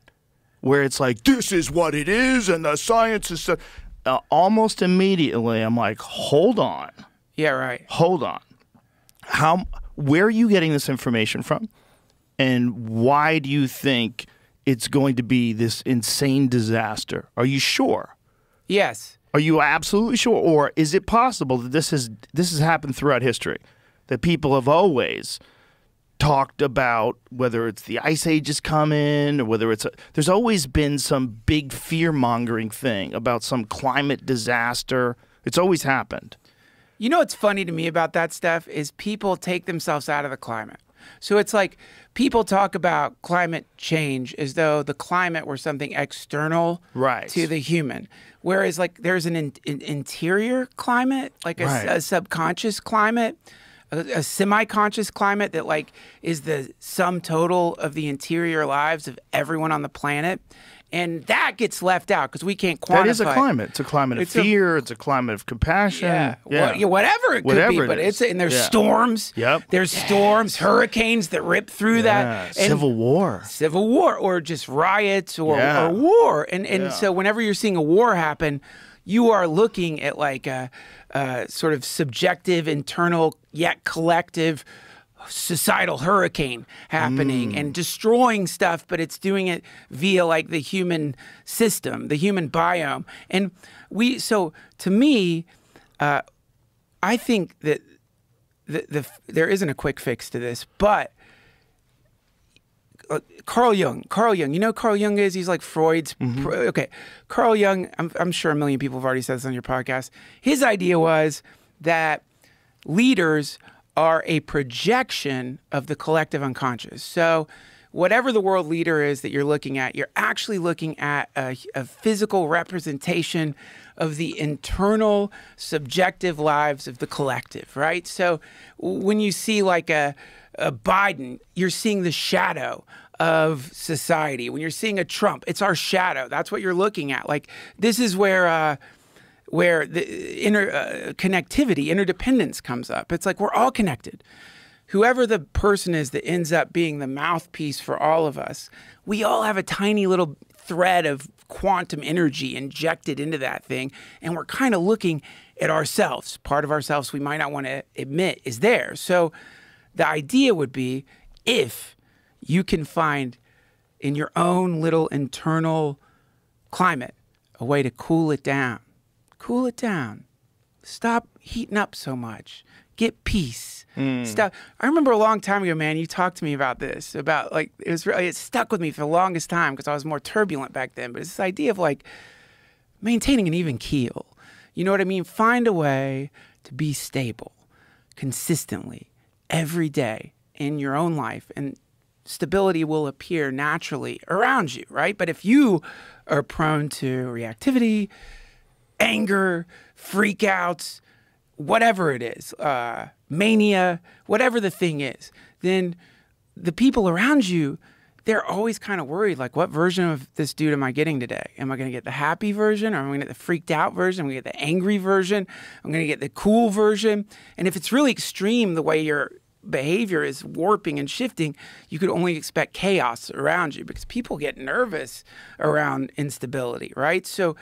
where it's like, this is what it is and the science is so, almost immediately I'm like, hold on. Yeah, right. Hold on. Where are you getting this information from? And why do you think it's going to be this insane disaster? Are you sure? Yes. Are you absolutely sure? Or is it possible that this has happened throughout history? That people have always talked about whether it's the ice age is coming or whether it's there's always been some big fear-mongering thing about some climate disaster. It's always happened. You know what's funny to me about that stuff is people take themselves out of the climate. So it's like people talk about climate change as though the climate were something external to the human. Whereas like there's an interior climate, like a subconscious climate, a semi-conscious climate that like is the sum total of the interior lives of everyone on the planet. And that gets left out because we can't quantify. That is a climate. It's a climate of fear. It's a climate of compassion. Whatever it could be. But and there's storms. Yep. There's storms, hurricanes that rip through that. And Civil war, or just riots or war. And so whenever you're seeing a war happen, you are looking at like a sort of subjective, internal, yet collective societal hurricane happening and destroying stuff, but it's doing it via like the human system, the human biome. And so to me, I think that there isn't a quick fix to this, but Carl Jung, you know who Carl Jung is? He's like Freud's. Okay. Carl Jung, I'm sure a million people have already said this on your podcast. His idea was that leaders are a projection of the collective unconscious. So whatever the world leader is that you're looking at, you're actually looking at a physical representation of the internal subjective lives of the collective, right? So when you see like a Biden, you're seeing the shadow of society. When you're seeing a Trump, it's our shadow. That's what you're looking at. Like this is where the connectivity, interdependence comes up. It's like we're all connected. Whoever the person is that ends up being the mouthpiece for all of us, we all have a tiny little thread of quantum energy injected into that thing, and we're kind of looking at ourselves. Part of ourselves we might not want to admit is there. So the idea would be if you can find in your own little internal climate a way to cool it down. Cool it down. Stop heating up so much. Get peace. Stop. I remember a long time ago, man, you talked to me about this, about like, it stuck with me for the longest time because I was more turbulent back then. But it's this idea of like maintaining an even keel. You know what I mean? Find a way to be stable consistently every day in your own life, and stability will appear naturally around you, right? But if you are prone to reactivity, anger, freakouts, whatever it is, mania, whatever the thing is, then the people around you, they're always kind of worried, like, what version of this dude am I getting today? Am I going to get the happy version, or am I going to get the freaked out version? Am I going to get the angry version? I'm going to get the cool version. And if it's really extreme, the way your behavior is warping and shifting, you could only expect chaos around you, because people get nervous around instability, right? So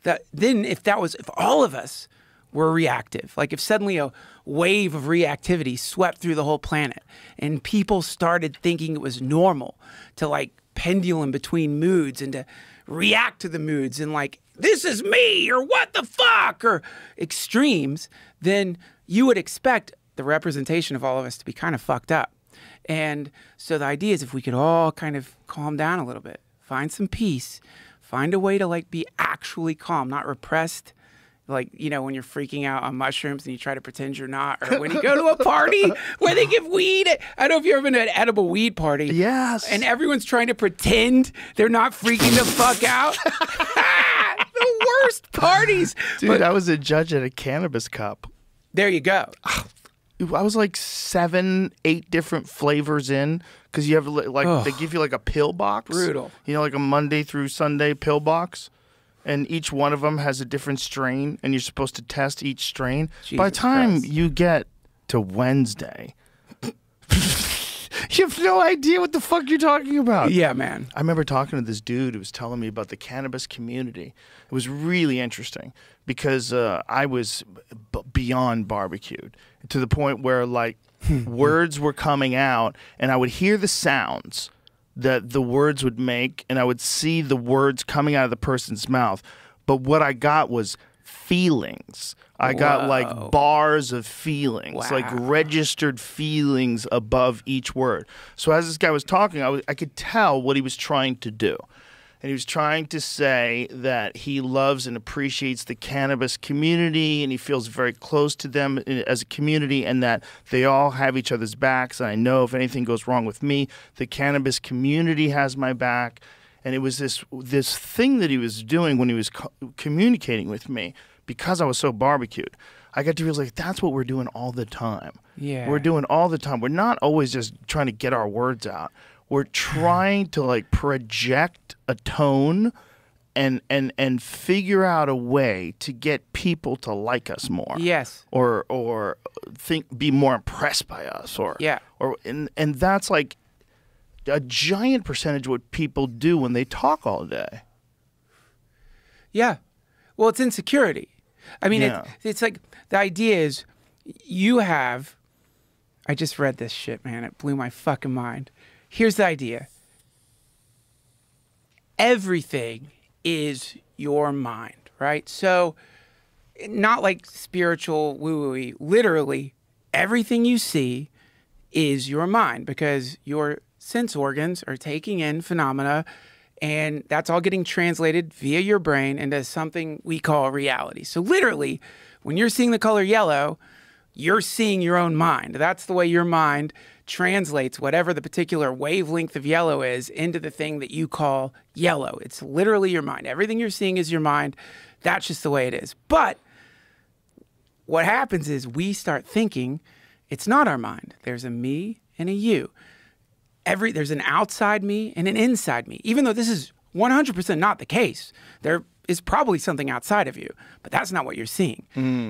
if all of us were reactive, like if suddenly a wave of reactivity swept through the whole planet and people started thinking it was normal to like pendulum between moods and to react to the moods and like, this is me, or what the fuck, or extremes, then you would expect the representation of all of us to be kind of fucked up. And so the idea is, if we could all kind of calm down a little bit, find some peace, find a way to like be actually calm, not repressed. Like, you know, when you're freaking out on mushrooms and you try to pretend you're not, or when you go to a party where they give weed. I don't know if you've ever been to an edible weed party. Yes. And everyone's trying to pretend they're not freaking the fuck out. The worst parties. Dude, I was a judge at a cannabis cup. There you go. I was like 7, 8 different flavors in, because you have like they give you like a pill box. Brutal. You know, like a Monday through Sunday pill box. And each one of them has a different strain, and you're supposed to test each strain. By the time you get to Wednesday, you have no idea what the fuck you're talking about. Yeah, man. I remember talking to this dude who was telling me about the cannabis community. It was really interesting, because I was beyond barbecued, to the point where like words were coming out, and I would hear the sounds that the words would make, and I would see the words coming out of the person's mouth. But what I got was feelings. I got like bars of feelings, like registered feelings above each word. So as this guy was talking, I could tell what he was trying to do. And he was trying to say that he loves and appreciates the cannabis community, and he feels very close to them as a community, and that they all have each other's backs. And I know if anything goes wrong with me, the cannabis community has my back. And it was this thing that he was doing when he was communicating with me, because I was so barbecued. I got to realize, like, that's what we're doing all the time. Yeah. We're doing all the time. We're not always just trying to get our words out. We're trying to like project a tone and figure out a way to get people to like us more. Yes. Or be more impressed by us, and that's like a giant percentage of what people do when they talk all day. Yeah. Well, it's insecurity. I mean, it's like, the idea is I just read this shit, man. It blew my fucking mind. Here's the idea. Everything is your mind, right? So, not like spiritual woo-woo-y. Literally, everything you see is your mind, because your sense organs are taking in phenomena, and that's all getting translated via your brain into something we call reality. So literally, when you're seeing the color yellow, you're seeing your own mind. That's the way your mind translates whatever the particular wavelength of yellow is into the thing that you call yellow. It's literally your mind. Everything you're seeing is your mind. That's just the way it is. But what happens is we start thinking it's not our mind. There's a me and a you. There's an outside me and an inside me, even though this is 100% not the case. There is probably something outside of you, but that's not what you're seeing.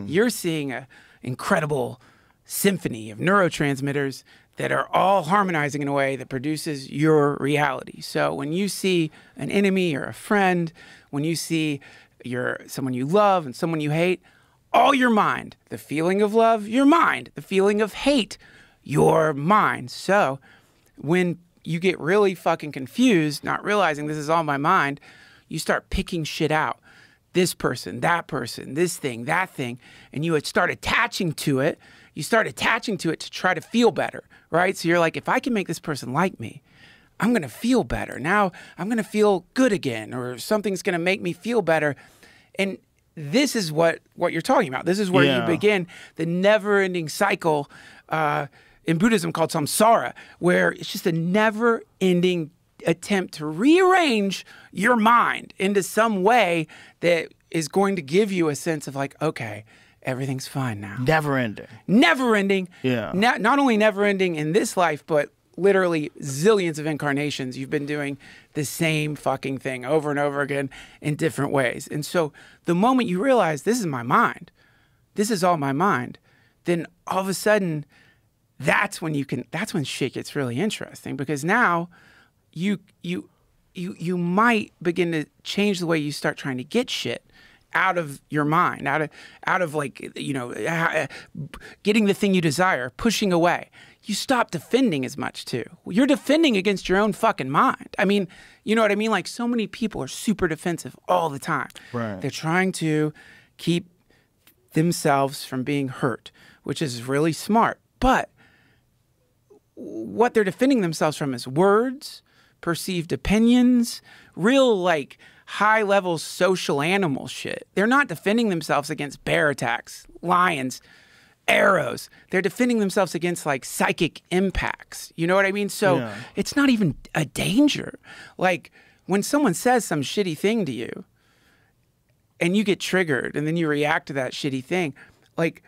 You're seeing an incredible symphony of neurotransmitters that are all harmonizing in a way that produces your reality. So when you see an enemy or a friend, when you see someone you love and someone you hate, all your mind. The feeling of love, your mind. The feeling of hate, your mind. So when you get really fucking confused, not realizing this is all my mind. You start picking shit out. This person, this thing, that thing. And you would start attaching to it. You start attaching to it to try to feel better, right? So you're like, if I can make this person like me, I'm going to feel better. Now I'm going to feel good again, or something's going to make me feel better. And this is what you're talking about. This is where you begin the never-ending cycle in Buddhism called samsara, where it's just a never-ending attempt to rearrange your mind into some way that is going to give you a sense of like, okay, everything's fine now. Never ending. Never ending. Yeah. Not only never ending in this life, but literally zillions of incarnations. You've been doing the same fucking thing over and over again in different ways. And so the moment you realize this is my mind, this is all my mind, then all of a sudden that's when shit gets really interesting, because now you might begin to change the way you start trying to get shit out of your mind, out of like, getting the thing you desire, pushing away. You stop defending as much too. You're defending against your own fucking mind. I mean, you know what I mean? Like, so many people are super defensive all the time. Right. They're trying to keep themselves from being hurt, which is really smart. But what they're defending themselves from is words, perceived opinions, real like high-level social animal shit. They're not defending themselves against bear attacks, lions, arrows. They're defending themselves against like psychic impacts. You know what I mean? So it's not even a danger. Like, when someone says some shitty thing to you and you get triggered and then you react to that shitty thing, like,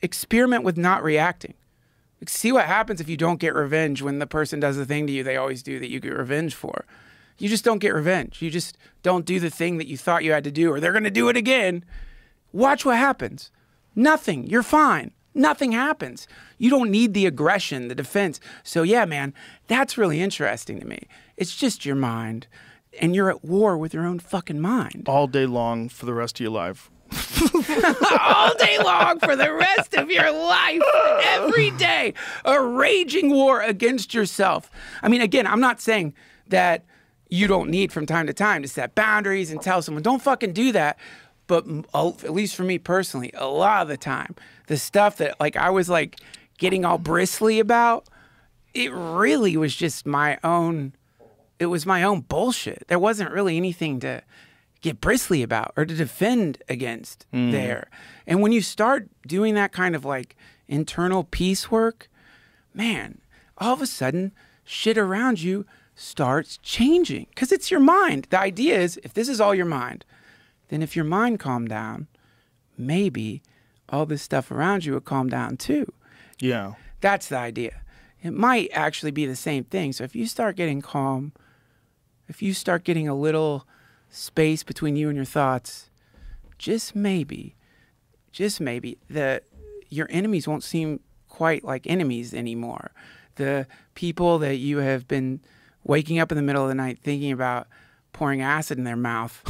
experiment with not reacting. See what happens if you don't get revenge when the person does the thing to you they always do that you get revenge for. You just don't get revenge. You just don't do the thing that you thought you had to do, or they're going to do it again. Watch what happens. Nothing. You're fine. Nothing happens. You don't need the aggression, the defense. So yeah, man, that's really interesting to me. It's just your mind, and you're at war with your own fucking mind. All day long for the rest of your life. All day long for the rest of your life, every day, a raging war against yourself. I mean, again, I'm not saying that you don't need from time to time to set boundaries and tell someone, don't fucking do that. But at least for me personally, a lot of the time, the stuff that like I was like getting all bristly about, it really was just my own, it was my own bullshit. There wasn't really anything to get bristly about or to defend against there. And when you start doing that kind of like internal peace work, man, all of a sudden shit around you starts changing because it's your mind. The idea is, if this is all your mind, then if your mind calmed down, maybe all this stuff around you would calm down too. Yeah. That's the idea. It might actually be the same thing. So if you start getting calm, if you start getting a little space between you and your thoughts, just maybe your enemies won't seem quite like enemies anymore. The people that you have been waking up in the middle of the night thinking about pouring acid in their mouth,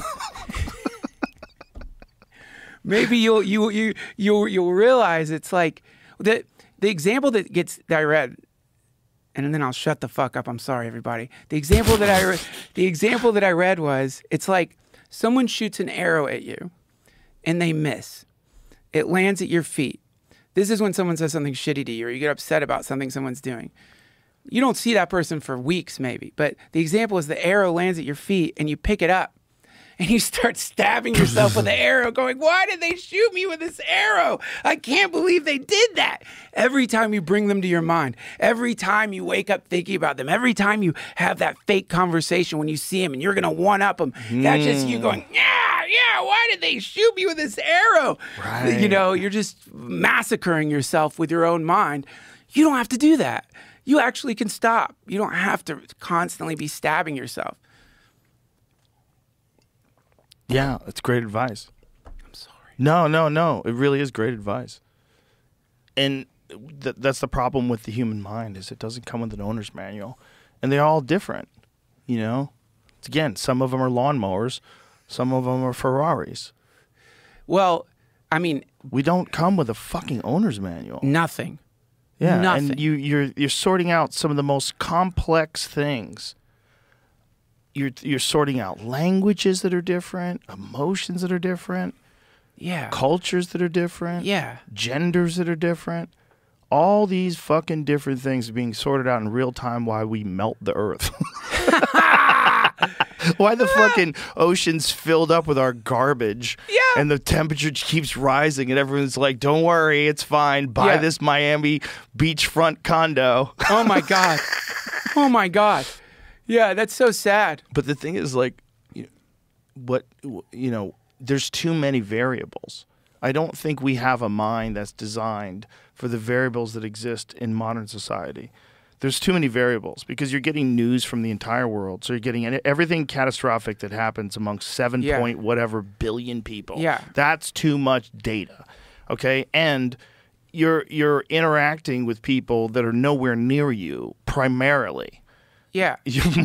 maybe you'll realize it's like the example that I read. And then I'll shut the fuck up. I'm sorry, everybody. The example that I read was, it's like someone shoots an arrow at you and they miss. It lands at your feet. This is when someone says something shitty to you or you get upset about something someone's doing. You don't see that person for weeks maybe, but the example is the arrow lands at your feet and you pick it up and you start stabbing yourself with the arrow going, why did they shoot me with this arrow? I can't believe they did that. Every time you bring them to your mind, every time you wake up thinking about them, every time you have that fake conversation when you see them and you're going to one-up them, that's just you going, yeah, why did they shoot me with this arrow? Right. You know, you're just massacring yourself with your own mind. You don't have to do that. You actually can stop. You don't have to constantly be stabbing yourself. Yeah, that's great advice. I'm sorry. No. It really is great advice. And that's the problem with the human mind, is it doesn't come with an owner's manual. And they're all different, you know? Again, some of them are lawnmowers. Some of them are Ferraris. Well, I mean, we don't come with a fucking owner's manual. Nothing. Yeah, Nothing. and you're sorting out some of the most complex things. You're sorting out languages that are different, emotions that are different, Yeah. cultures that are different, Yeah. genders that are different. All these fucking different things are being sorted out in real time while we melt the earth. Why the fucking ocean's filled up with our garbage, and the temperature keeps rising, and everyone's like, "Don't worry, it's fine. Buy this Miami beachfront condo." Oh my god. Oh my god. Yeah, that's so sad. But the thing is, like, there's too many variables. I don't think we have a mind that's designed for the variables that exist in modern society. There's too many variables because you're getting news from the entire world. So you're getting everything catastrophic that happens amongst 7 point whatever billion people. Yeah. That's too much data. Okay? And you're interacting with people that are nowhere near you primarily. Yeah.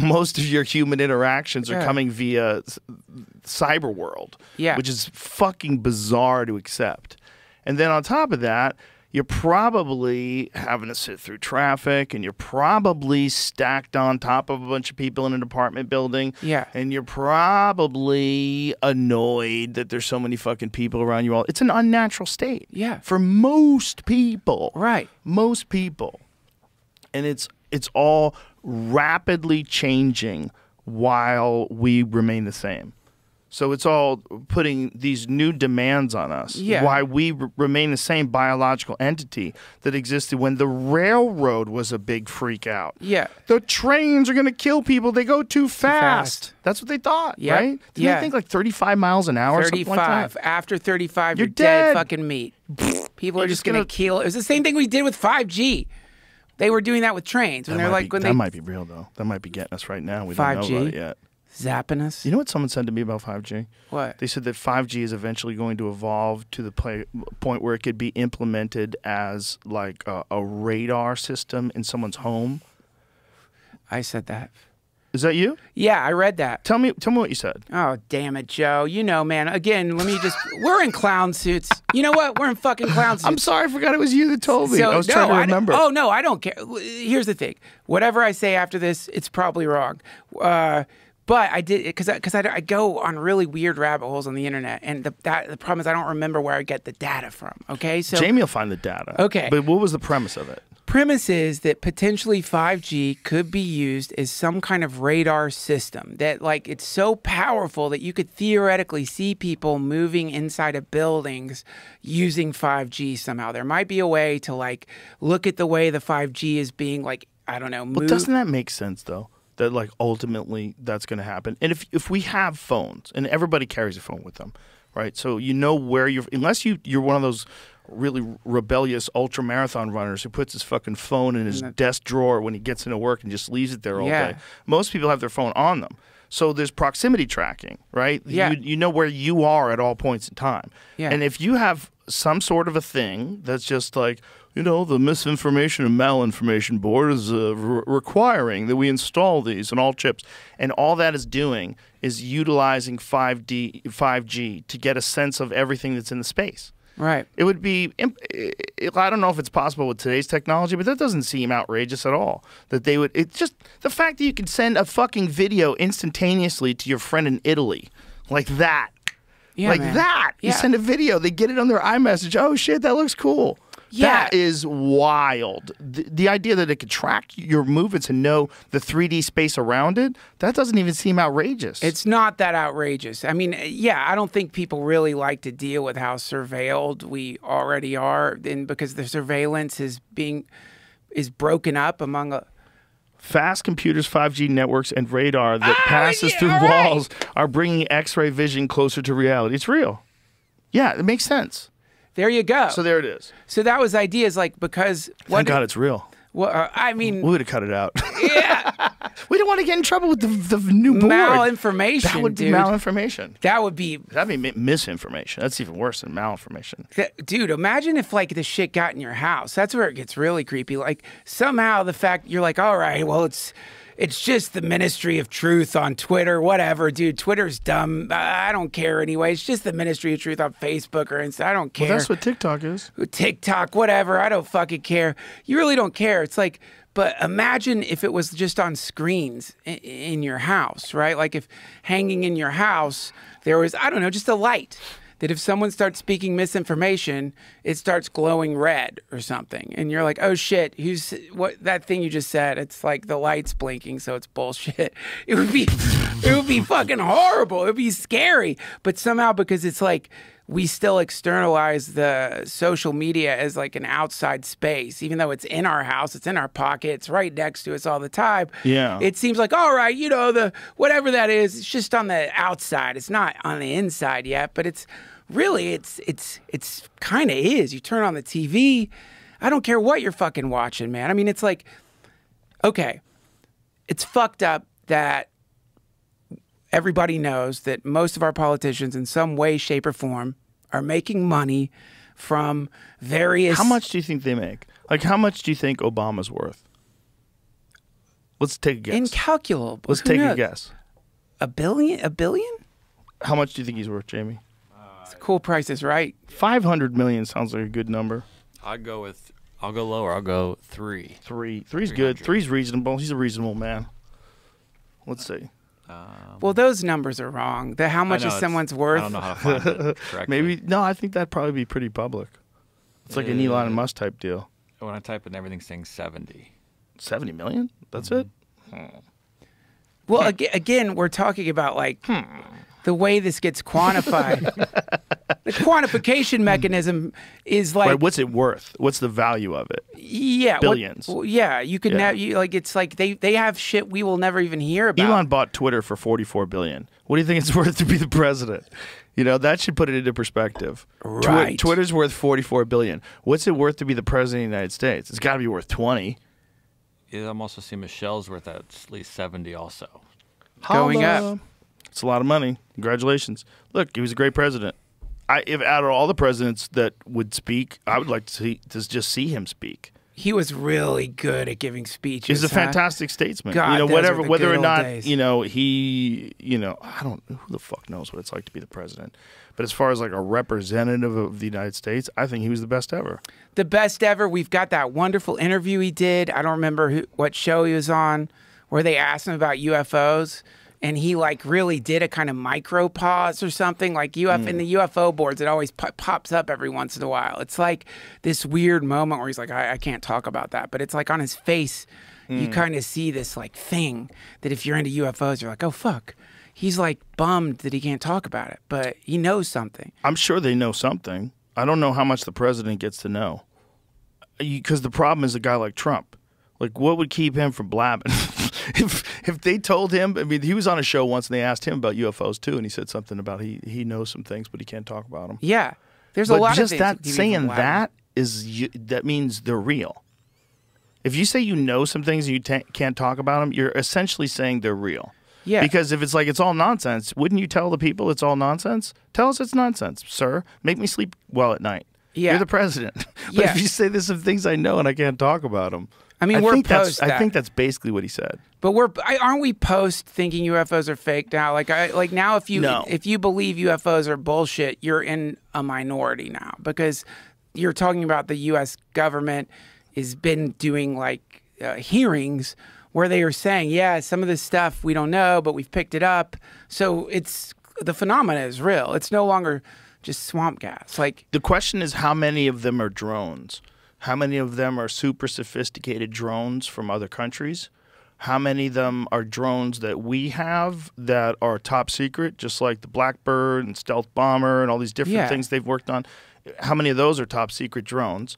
Most of your human interactions are coming via cyber world, which is fucking bizarre to accept. And then on top of that, you're probably having to sit through traffic, and you're probably stacked on top of a bunch of people in an apartment building. Yeah. And you're probably annoyed that there's so many fucking people around you all. It's an unnatural state. Yeah. For most people. Right. Most people. And it's all rapidly changing while we remain the same. So it's all putting these new demands on us. Yeah. Why we remain the same biological entity that existed when the railroad was a big freak out. Yeah. The trains are going to kill people. They go too fast. That's what they thought, Yep. right? Didn't they think like 35 miles an hour or something like 35. that? After 35, You're you're dead dead. fucking meat. People are You're just just going to gonna- kill. It was the same thing we did with 5G. They were doing that with trains. When they're like, when that they might be real, though. That might be getting us right now. We don't know 5G? about it yet. zapping us. You know what someone said to me about 5G? What? They said that 5G is eventually going to evolve to the point where it could be implemented as like a radar system in someone's home. I said that. Is that you? Yeah, I read that. Tell me what you said. Oh, damn it, Joe. You know, man. Again, let me just... We're in clown suits. You know what? We're in fucking clown suits. I'm sorry, I forgot it was you that told me. I was trying to remember. Oh, no, I don't care. Here's the thing. Whatever I say after this, it's probably wrong. But I did... Because I go on really weird rabbit holes on the internet. And the problem is I don't remember where I get the data from. Okay? So Jamie will find the data. Okay. But what was the premise of it? Premise is that potentially 5G could be used as some kind of radar system that, like, it's so powerful that you could theoretically see people moving inside of buildings using 5G somehow. There might be a way to, like, look at the way the 5G is being, like, I don't know, moved. But doesn't that make sense, though? That, like, ultimately that's going to happen. And if we have phones, and everybody carries a phone with them, right? So you know where you're, unless you're one of those really rebellious ultra marathon runners who puts his fucking phone in his desk drawer when he gets into work and just leaves it there all day. Most people have their phone on them. So there's proximity tracking, right? Yeah. You know where you are at all points in time. Yeah. And if you have some sort of a thing that's just like, you know, the Misinformation and Malinformation Board is requiring that we install these on all chips. And all that is doing is utilizing 5G to get a sense of everything that's in the space. Right. It would be, I don't know if it's possible with today's technology, but that doesn't seem outrageous at all. That they would, it's just the fact that you can send a fucking video instantaneously to your friend in Italy, like that. Yeah, like man. that. Yeah. You send a video, they get it on their iMessage. Oh shit, that looks cool. Yeah. That is wild. The idea that it could track your movements and know the 3D space around it, that doesn't even seem outrageous. It's not that outrageous. I mean, yeah, I don't think people really like to deal with how surveilled we already are, and because the surveillance is broken up among a... Fast computers, 5G networks, and radar that passes through walls are bringing X-ray vision closer to reality. It's real. Yeah, it makes sense. There you go. So there it is. So that was ideas like because... Thank God it's real. Well, I mean... We would have cut it out. Yeah. We don't want to get in trouble with the new board. Malinformation, That would be dude. malinformation. That'd be misinformation. That's even worse than malinformation. Dude, imagine if, like, this shit got in your house. That's where it gets really creepy. Like, somehow the fact you're like, all right, well, it's it's just the Ministry of Truth on Twitter, whatever, dude. Twitter's dumb. I don't care anyway. It's just the Ministry of Truth on Facebook or Insta. I don't care. Well, that's what TikTok is. TikTok, whatever. I don't fucking care. You really don't care. It's like, but imagine if it was just on screens in your house, right? Like if hanging in your house, there was, I don't know, just a light. That if someone starts speaking misinformation, it starts glowing red or something. And you're like, oh shit, what that thing you just said, it's like the light's blinking, so it's bullshit. It would be fucking horrible. It would be scary. But somehow, because it's like we still externalize the social media as like an outside space, even though it's in our house, it's in our pocket, it's right next to us all the time. Yeah. It seems like, all right, you know, the whatever that is, it's just on the outside. It's not on the inside yet, but it's really, it's kind of is. You turn on the TV, I don't care what you're fucking watching, man. I mean, it's like, okay, it's fucked up that everybody knows that most of our politicians in some way, shape, or form are making money from various... How much do you think they make? Like, how much do you think Obama's worth? Let's take a guess. Incalculable. Let's Who take knows? a guess. $1 billion? $1 billion? How much do you think he's worth, Jamie? It's a cool price is right. 500 million sounds like a good number. I'll go lower. I'll go 3. Three's good. 3's reasonable. He's a reasonable man. Let's see. Well, those numbers are wrong. How much is someone's worth? I don't know how to find it correctly. Maybe no. I think that'd probably be pretty public. It's like an Elon Musk type deal. When I type in, everything's saying 70. 70 million? That's it? Well, again, we're talking about like the way this gets quantified. The quantification mechanism is like, Right, what's it worth? What's the value of it? yeah, Billions. yeah, you could Yeah. like it's like they have shit we will never even hear about. Elon bought Twitter for 44 billion. What do you think it's worth to be the president? You know, that should put it into perspective. Right. Twitter's worth 44 billion. What's it worth to be the president of the United States? It's got to be worth 20. Yeah, I'm also seeing Michelle's worth at least 70 also. Going Holla. up. It's a lot of money. Congratulations. Look, he was a great president. If out of all the presidents that would speak, I would like to just see him speak. He was really good at giving speeches. He's a huh? fantastic statesman. God, you know, those are the whether good or old not, days. you know, I don't who the fuck knows what it's like to be the president. But as far as like a representative of the United States, I think he was the best ever. The best ever. We've got that wonderful interview he did. I don't remember what show he was on, where they asked him about UFOs. And he like really did a kind of micro pause or something like in the UFO boards. It always pops up every once in a while. It's like this weird moment where he's like, I can't talk about that. But it's like on his face, you kind of see this like thing that if you're into UFOs, you're like, oh, fuck. He's like bummed that he can't talk about it, but he knows something. I'm sure they know something. I don't know how much the president gets to know. Because the problem is a guy like Trump. Like, what would keep him from blabbing? If they told him, I mean, he was on a show once and they asked him about UFOs too, and he said something about he knows some things, but he can't talk about them. Yeah, there's But a lot just of things that keep him saying from blabbing. that means they're real. If you say you know some things and you can't talk about them, you're essentially saying they're real. Yeah. Because if it's like it's all nonsense, wouldn't you tell the people it's all nonsense? Tell us it's nonsense, sir. Make me sleep well at night. Yeah. You're the president. But Yeah. if you say there's some things I know and I can't talk about them, I mean, I that. think that's basically what he said. But aren't we post thinking UFOs are fake now? Like now, if you believe UFOs are bullshit, you're in a minority now because you're talking about the U.S. government has been doing like hearings where they are saying, yeah, some of this stuff we don't know, but we've picked it up. So the phenomena is real. It's no longer just swamp gas. Like The question is how many of them are drones? How many of them are super sophisticated drones from other countries? How many of them are drones that we have that are top secret, just like the Blackbird and Stealth Bomber and all these different things they've worked on? How many of those are top secret drones?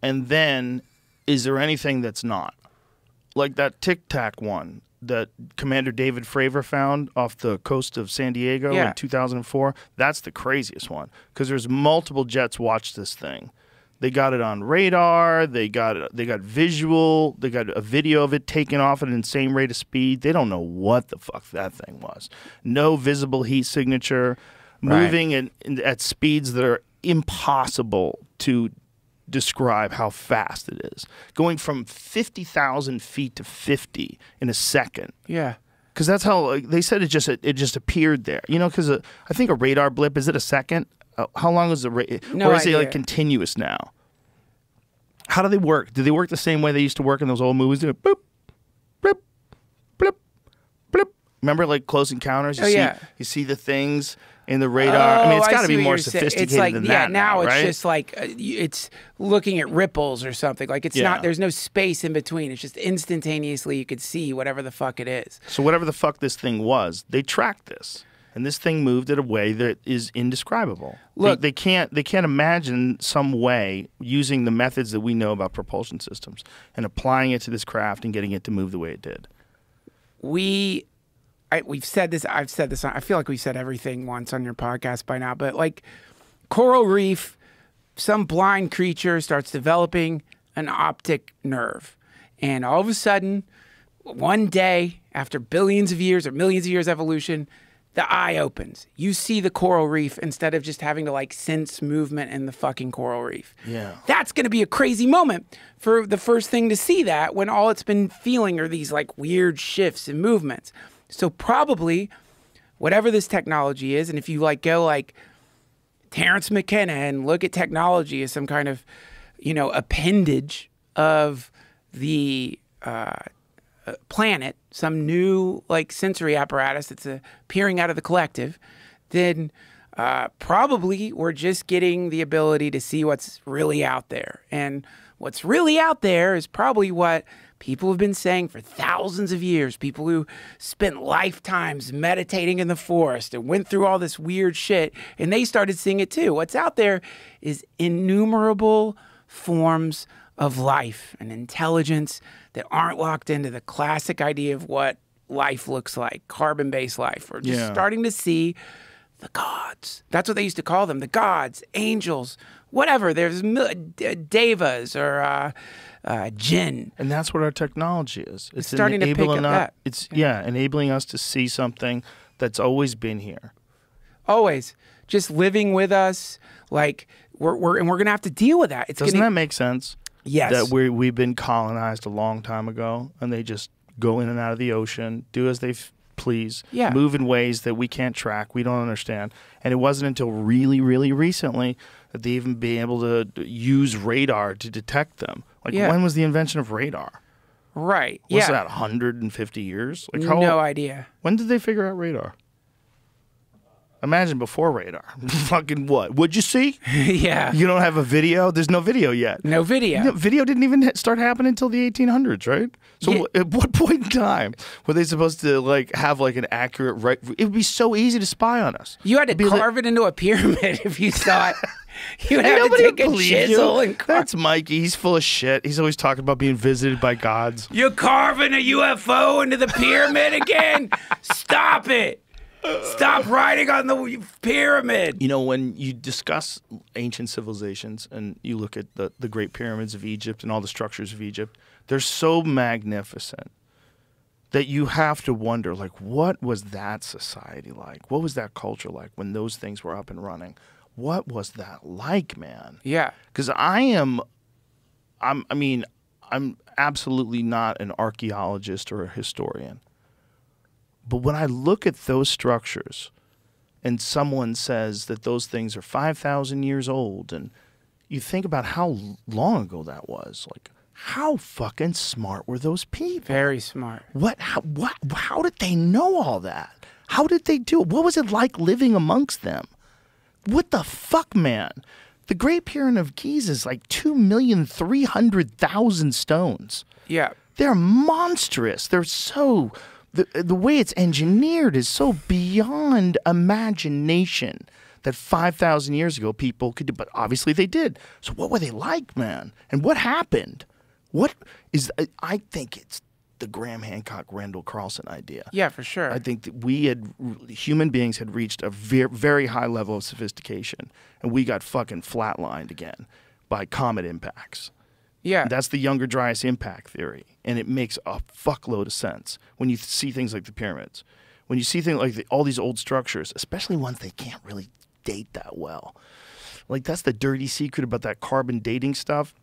And then is there anything that's not? Like that Tic Tac one that Commander David Fravor found off the coast of San Diego in 2004. That's the craziest one because there's multiple jets watched this thing. They got it on radar. They got visual. They got a video of it taken off at an insane rate of speed. They don't know what the fuck that thing was. No visible heat signature, moving at speeds that are impossible to describe how fast it is. Going from 50,000 feet to 50 in a second. Yeah. Because that's how they said it just appeared there. You know, because I think a radar blip, is it a second? How long is the No or is idea. it like continuous now? How do they work? Do they work the same way they used to work in those old movies? Boop, blip, blip, blip. Remember, like Close Encounters? You see the things in the radar. I mean, it's got to be more sophisticated than that. Now it's right? just like it's looking at ripples or something. Like it's not. There's no space in between. It's just instantaneously you could see whatever the fuck it is. So whatever the fuck this thing was, they tracked this, and this thing moved in a way that is indescribable. Look, they can't imagine some way using the methods that we know about propulsion systems and applying it to this craft and getting it to move the way it did. We've said this. I've said this. I feel like we've said everything once on your podcast by now. But like coral reef, some blind creature starts developing an optic nerve, and all of a sudden, one day after billions of years or millions of years evolution, the eye opens. You see the coral reef instead of just having to like sense movement in the fucking coral reef. Yeah, that's going to be a crazy moment for the first thing to see that when all it's been feeling are these like weird shifts and movements. So probably whatever this technology is, and if you like go like Terrence McKenna and look at technology as some kind of, you know, appendage of the planet, some new like sensory apparatus that's appearing out of the collective, then probably we're just getting the ability to see what's really out there. And what's really out there is probably what people have been saying for thousands of years. People who spent lifetimes meditating in the forest and went through all this weird shit, and they started seeing it too. What's out there is innumerable forms of life and intelligence that aren't locked into the classic idea of what life looks like, carbon-based life. We're just starting to see the gods. That's what they used to call them, the gods, angels, whatever. There's devas or jinn. And that's what our technology is. It's starting to pick up that. It's enabling us to see something that's always been here. Always. Just living with us. Like we're going to have to deal with that. Doesn't that make sense? Yes. That we've been colonized a long time ago, and they just go in and out of the ocean, do as they please, move in ways that we can't track, we don't understand. And it wasn't until really, really recently that they even be able to use radar to detect them. Like, when was the invention of radar? Right. Was that 150 years? Like, no idea. When did they figure out radar? Imagine before radar. Fucking what? What'd you see? Yeah. You don't have a video? There's no video yet. No video. Video didn't even start happening until the 1800s, right? So at what point in time were they supposed to like have like an accurate It would be so easy to spy on us. You had to carve it into a pyramid if you saw it. You would have to take a chisel and carve. That's Mikey. He's full of shit. He's always talking about being visited by gods. You're carving a UFO into the pyramid again? Stop it. Stop writing on the pyramid. You know, when you discuss ancient civilizations and you look at the Great Pyramids of Egypt and all the structures of Egypt, they're so magnificent that you have to wonder, like, what was that society like? What was that culture like when those things were up and running? What was that like, man? Yeah. Because I'm absolutely not an archaeologist or a historian. But when I look at those structures and someone says that those things are 5,000 years old, and you think about how long ago that was, like, how fucking smart were those people? Very smart. How did they know all that? How did they do it? What was it like living amongst them? What the fuck, man? The Great Pyramid of Giza is like 2,300,000 stones. Yeah. They're monstrous. They're so... The way it's engineered is so beyond imagination that 5,000 years ago people could do, but obviously they did. So what were they like, man? And what happened? I think it's the Graham Hancock, Randall Carlson idea. Yeah, for sure. I think that human beings had reached a very high level of sophistication, and we got fucking flatlined again by comet impacts. Yeah. That's the Younger Dryas impact theory, and it makes a fuckload of sense when you see things like the pyramids. When you see things like all these old structures, especially ones they can't really date that well. Like, that's the dirty secret about that carbon dating stuff.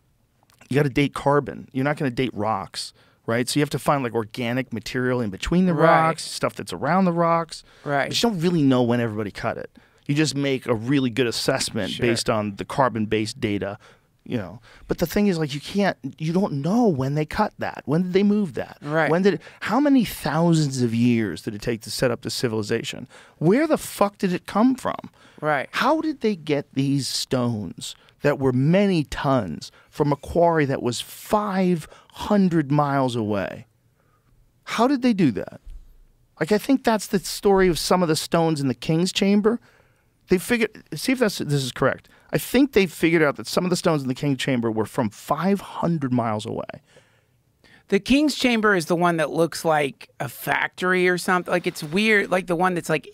You got to date carbon. You're not going to date rocks, right? So you have to find like organic material in between the rocks, stuff that's around the rocks. Right. But you don't really know when everybody cut it. You just make a really good assessment based on the carbon-based data, you know. But the thing is, like, you don't know when they cut that. When did they move that? Right. How many thousands of years did it take to set up this civilization? Where the fuck did it come from? Right. How did they get these stones that were many tons from a quarry that was 500 miles away? How did they do that? Like, I think that's the story of some of the stones in the King's Chamber. They figured, see if this is correct. I think they figured out that some of the stones in the King's Chamber were from 500 miles away. The King's Chamber is the one that looks like a factory or something. Like, it's weird. Like the one that's like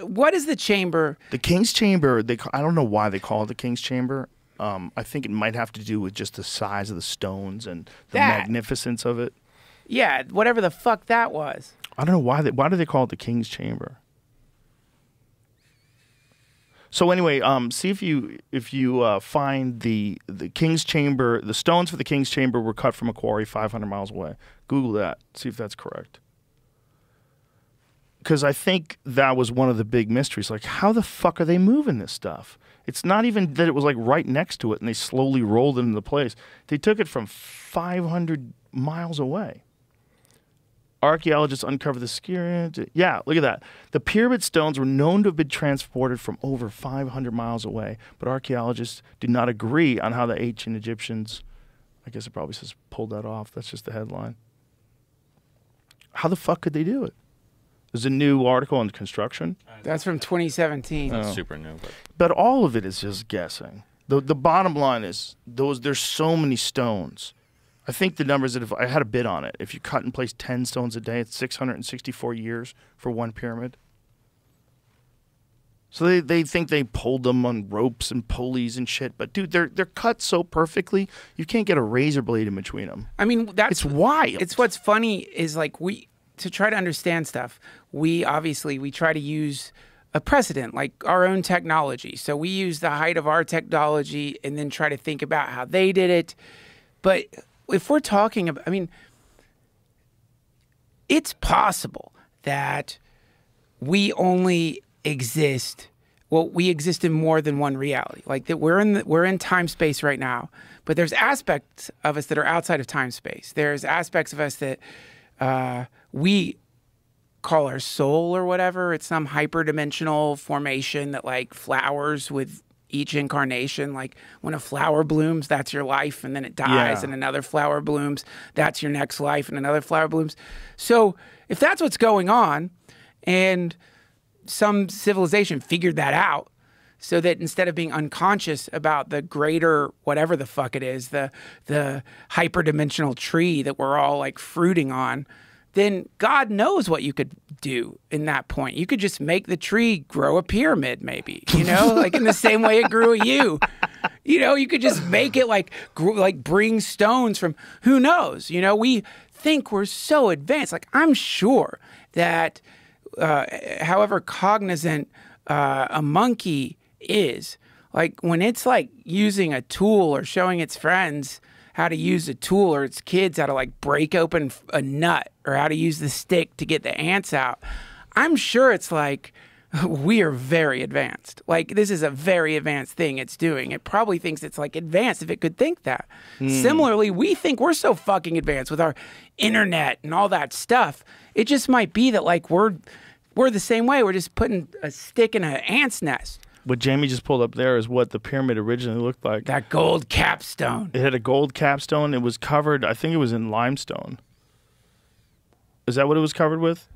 what is the chamber? The King's Chamber. I don't know why they call it the King's Chamber. I think it might have to do with just the size of the stones and the magnificence of it. Yeah, whatever the fuck that was. I don't know why do they call it the King's Chamber. So anyway, see if you find the King's Chamber. The stones for the King's Chamber were cut from a quarry 500 miles away. Google that. See if that's correct. Because I think that was one of the big mysteries. Like, how the fuck are they moving this stuff? It's not even that it was like right next to it and they slowly rolled it into place. They took it from 500 miles away. Archaeologists uncovered the skier. Yeah, look at that. The pyramid stones were known to have been transported from over 500 miles away, but archaeologists do not agree on how the ancient Egyptians, I guess it probably says pulled that off. That's just the headline. How the fuck could they do it? There's a new article on construction. That's from 2017. That's super new. But all of it is just guessing. The bottom line is there's so many stones. I think the numbers that if I had a bid on it, if you cut and place 10 stones a day, it's 664 years for one pyramid. So they think they pulled them on ropes and pulleys and shit, but dude, they're cut so perfectly you can't get a razor blade in between them. I mean, it's wild. It's what's funny is like to try to understand stuff. We try to use a precedent, like our own technology. So we use the height of our technology and then try to think about how they did it. But if we're talking about, I mean, it's possible that we only exist. Well, we exist in more than one reality. Like that, we're in time space right now, but there's aspects of us that are outside of time space. There's aspects of us that we call our soul or whatever. It's some hyperdimensional formation that like flowers with each incarnation. Like when a flower blooms, that's your life, and then it dies, and another flower blooms, that's your next life, and another flower blooms. So if that's what's going on, and some civilization figured that out, so that instead of being unconscious about the greater whatever the fuck it is, the hyperdimensional tree that we're all like fruiting on, then God knows what you could do in that point. You could just make the tree grow a pyramid, maybe, you know, like in the same way it grew a you. You know, you could just make it like bring stones from, who knows? You know, we think we're so advanced. Like, I'm sure that however cognizant a monkey is, like when it's like using a tool or showing its friends how to use a tool, or its kids how to like break open a nut, or how to use the stick to get the ants out, I'm sure it's like, we are very advanced. Like, this is a very advanced thing it's doing. It probably thinks it's like advanced if it could think that. Similarly, we think we're so fucking advanced with our internet and all that stuff. It just might be that like we're the same way. We're just putting a stick in an ant's nest. What Jamie just pulled up there is what the pyramid originally looked like. That gold capstone. It had a gold capstone. It was covered, I think it was in limestone. Is that what it was covered with?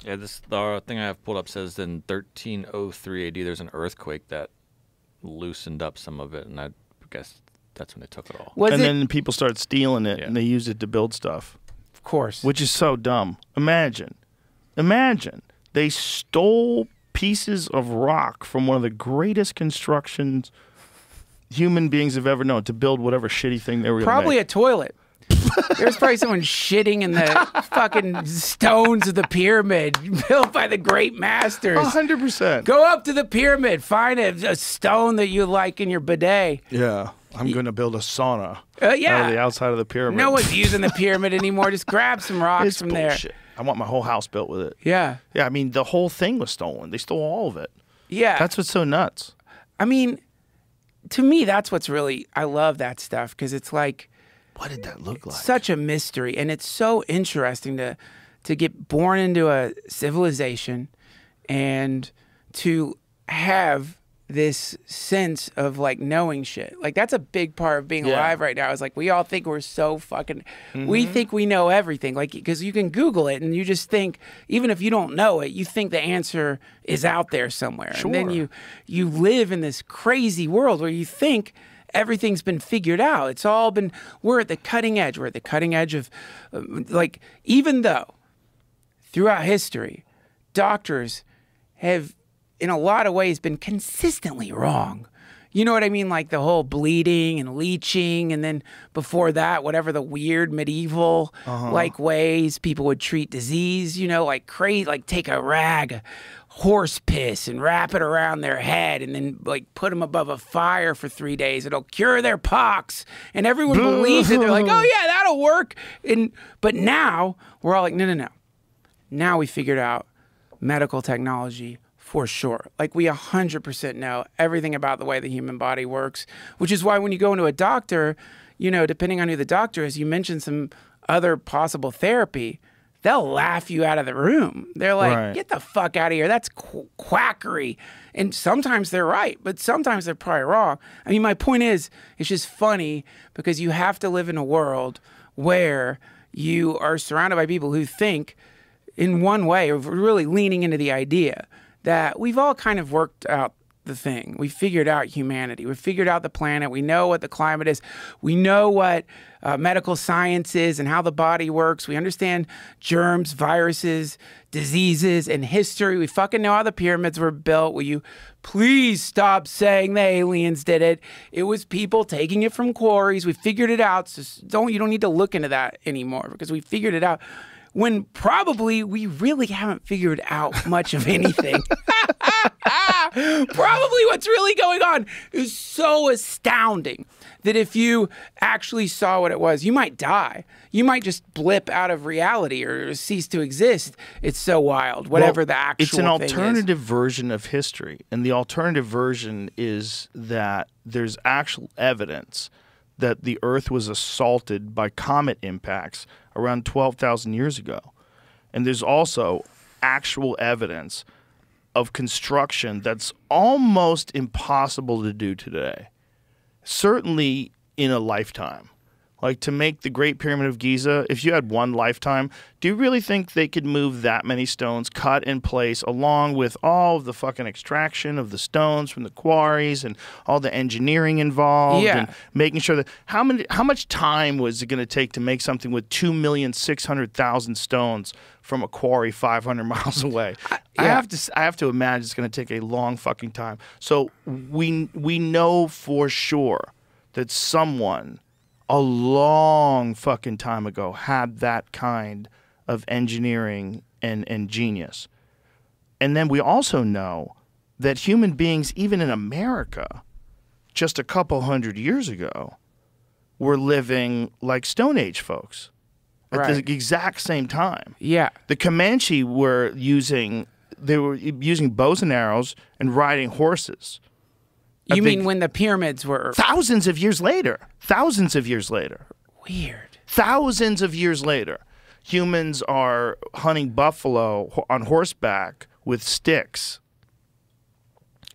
Yeah, the thing I have pulled up says in 1303 AD there's an earthquake that loosened up some of it, and I guess that's when they took it all. Then people started stealing it, and they used it to build stuff. Of course. Which is so dumb. Imagine. They stole pieces of rock from one of the greatest constructions human beings have ever known to build whatever shitty thing they were going to make. Probably a toilet. There's probably someone shitting in the fucking stones of the pyramid built by the great masters. 100%. Go up to the pyramid, find a stone that you like in your bidet. Yeah. I'm going to build a sauna yeah. out of the outside of the pyramid. No one's using the pyramid anymore. Just grab some rocks It's from bullshit. there. I want my whole house built with it. Yeah. Yeah, I mean, the whole thing was stolen. They stole all of it. Yeah. That's what's so nuts. I mean, to me, that's what's really, I love that stuff because it's like, What did that look like? such a mystery. And it's so interesting to get born into a civilization and to have this sense of like knowing shit. Like that's a big part of being alive right now. Is like we all think we're so fucking we think we know everything. Like because you can Google it and you just think even if you don't know it, you think the answer is out there somewhere. Sure. And then you live in this crazy world where you think everything's been figured out. It's all been we're at the cutting edge. We're at the cutting edge of like even though throughout history doctors have in a lot of ways been consistently wrong. You know what I mean? Like the whole bleeding and leeching, and then before that, whatever the weird medieval like ways people would treat disease, you know, like crazy, like take a rag, of horse piss and wrap it around their head and then like put them above a fire for 3 days. It'll cure their pox. And everyone believes it. They're like, oh yeah, that'll work. But now we're all like, no. Now we figured out medical technology for sure. Like we 100% know everything about the way the human body works, which is why when you go into a doctor, you know, depending on who the doctor is, you mention some other possible therapy, they'll laugh you out of the room. They're like, get the fuck out of here. That's quackery. And sometimes they're right, but sometimes they're probably wrong. I mean, my point is, it's just funny because you have to live in a world where you are surrounded by people who think in one way, or really leaning into the idea that we've all kind of worked out the thing. We figured out humanity. We figured out the planet. We know what the climate is. We know what medical science is and how the body works. We understand germs, viruses, diseases, and history. We fucking know how the pyramids were built. Will you please stop saying the aliens did it? It was people taking it from quarries. We figured it out. So you don't need to look into that anymore because we figured it out. When probably we really haven't figured out much of anything. Probably what's really going on is so astounding that if you actually saw what it was, you might die. You might just blip out of reality or cease to exist. It's so wild, whatever the actual It's an thing is. alternative version of history. And the alternative version is that there's actual evidence that the Earth was assaulted by comet impacts around 12,000 years ago. And there's also actual evidence of construction that's almost impossible to do today, certainly in a lifetime. Like to make the Great Pyramid of Giza, if you had one lifetime, do you really think they could move that many stones cut in place along with all of the fucking extraction of the stones from the quarries and all the engineering involved and making sure that how much time was it going to take to make something with 2,600,000 stones from a quarry 500 miles away? I have to imagine it's going to take a long fucking time. So we know for sure that someone a long fucking time ago had that kind of engineering and genius. And then we also know that human beings, even in America, just a couple hundred years ago, were living like Stone Age folks at the exact same time. Yeah. The Comanche were using bows and arrows and riding horses. You mean when the pyramids were... Thousands of years later. Thousands of years later. Weird. Thousands of years later. Humans are hunting buffalo on horseback with sticks.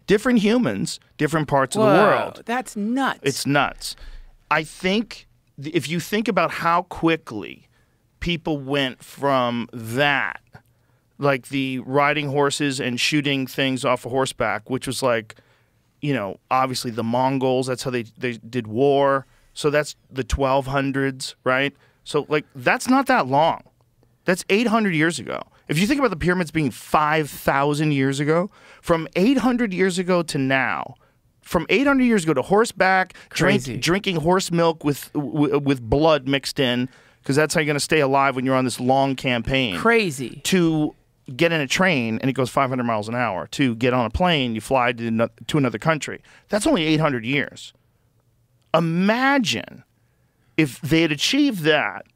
Different humans, different parts of the world. That's nuts. It's nuts. I think if you think about how quickly people went from that, like the riding horses and shooting things off a horseback, which was like... You know, obviously the Mongols, that's how they did war. So that's the 1200s, right? So, like, that's not that long. That's 800 years ago. If you think about the pyramids being 5,000 years ago, from 800 years ago to now, from 800 years ago to horseback, Crazy. drinking horse milk with blood mixed in, because that's how you're going to stay alive when you're on this long campaign. Crazy. To get in a train and it goes 500 miles an hour. To get on a plane, you fly to another country. That's only 800 years. Imagine if they had achieved that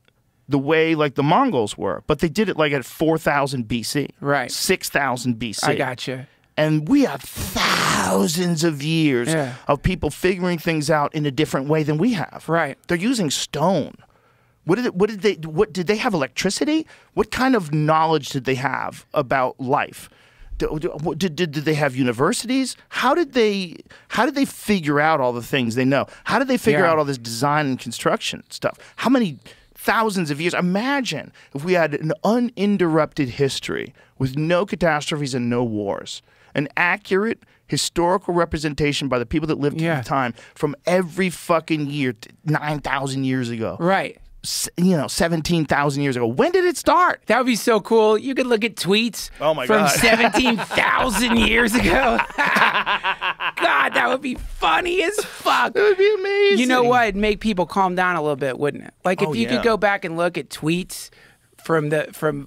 the way like the Mongols were, but they did it like at 4,000 BC. Right. 6,000 BC. I gotcha. And we have thousands of years of people figuring things out in a different way than we have. Right. They're using stone. What did they have electricity? What kind of knowledge did they have about life? Did they have universities? How did they figure out all the things they know? How did they figure out all this design and construction stuff? How many thousands of years? Imagine if we had an uninterrupted history with no catastrophes and no wars. An accurate historical representation by the people that lived at the time from every fucking year, 9,000 years ago. Right. 17,000 years ago. When did it start? That would be so cool. You could look at tweets from God. 17,000 years ago. God, that would be funny as fuck. It would be amazing. You know what? It'd make people calm down a little bit, wouldn't it? Like if you could go back and look at tweets from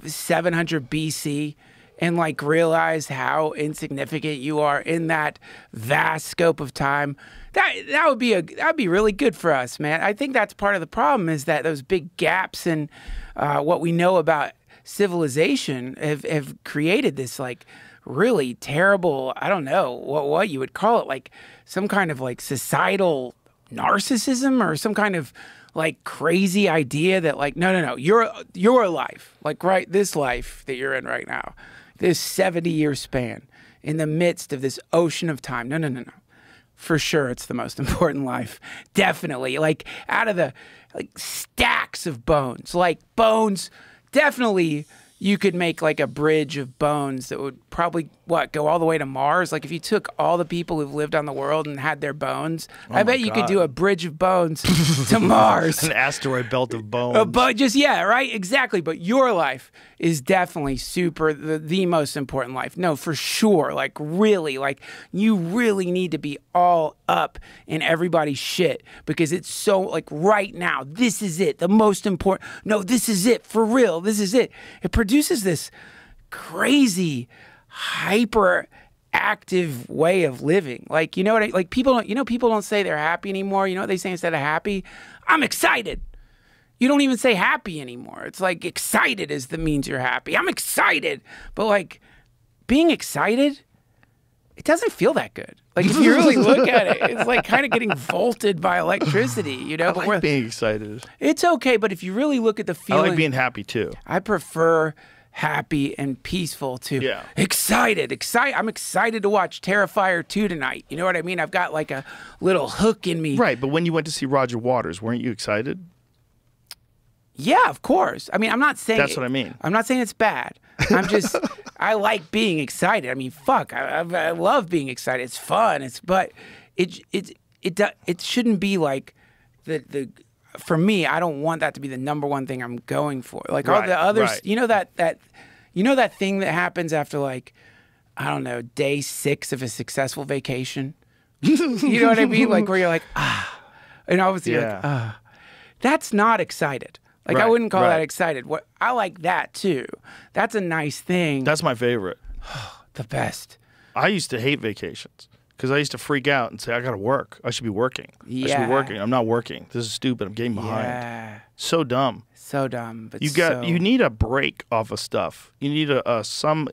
700 BC and like realize how insignificant you are in that vast scope of time. That'd be really good for us, man. I think that's part of the problem is that those big gaps in what we know about civilization have created this like really terrible, I don't know what you would call it, like some kind of like societal narcissism or some kind of like crazy idea that like no, your life, like this life that you're in right now, this 70-year span in the midst of this ocean of time. No. For sure, it's the most important life. Definitely. Like, out of the stacks of bones. Like, bones, definitely you could make, like, a bridge of bones that would probably, go all the way to Mars? Like, if you took all the people who've lived on the world and had their bones, I bet you could do a bridge of bones to Mars. An asteroid belt of bones. But right? Exactly. But your life is definitely the most important life. No, for sure. Like, really, like, you really need to be all up in everybody's shit because it's so, like, right now, this is it. The most important. No, this is it. For real. This is it. It produces this crazy, hyper active way of living. Like, you know what like people don't say they're happy anymore. You know what they say instead of happy? I'm excited. You don't even say happy anymore. It's like excited is the means you're happy. I'm excited. But like being excited, it doesn't feel that good. Like if you really look at it, it's like kind of getting volted by electricity, you know? I like being excited. It's okay, but if you really look at the feeling. I like being happy too. I prefer happy and peaceful to excited. I'm excited to watch Terrifier 2 tonight. You know what I mean? I've got like a little hook in me. Right, but when you went to see Roger Waters, weren't you excited? Yeah, of course. I mean, I'm not saying that's what I mean. I'm not saying it's bad. I'm just I like being excited. I mean, fuck, I love being excited. It's fun. But it shouldn't be like the for me. I don't want that to be the number one thing I'm going for. Like all the others, you know that thing that happens after like I don't know, day 6 of a successful vacation. You know what I mean? Like where you're like and obviously you're like that's not excited. Like I wouldn't call that excited. What I like that too. That's a nice thing. That's my favorite. The best. I used to hate vacations because I used to freak out and say, I got to work. I should be working. I should be working. I'm not working. This is stupid. I'm getting behind. Yeah. So dumb. So dumb. But you need a break off of stuff. You need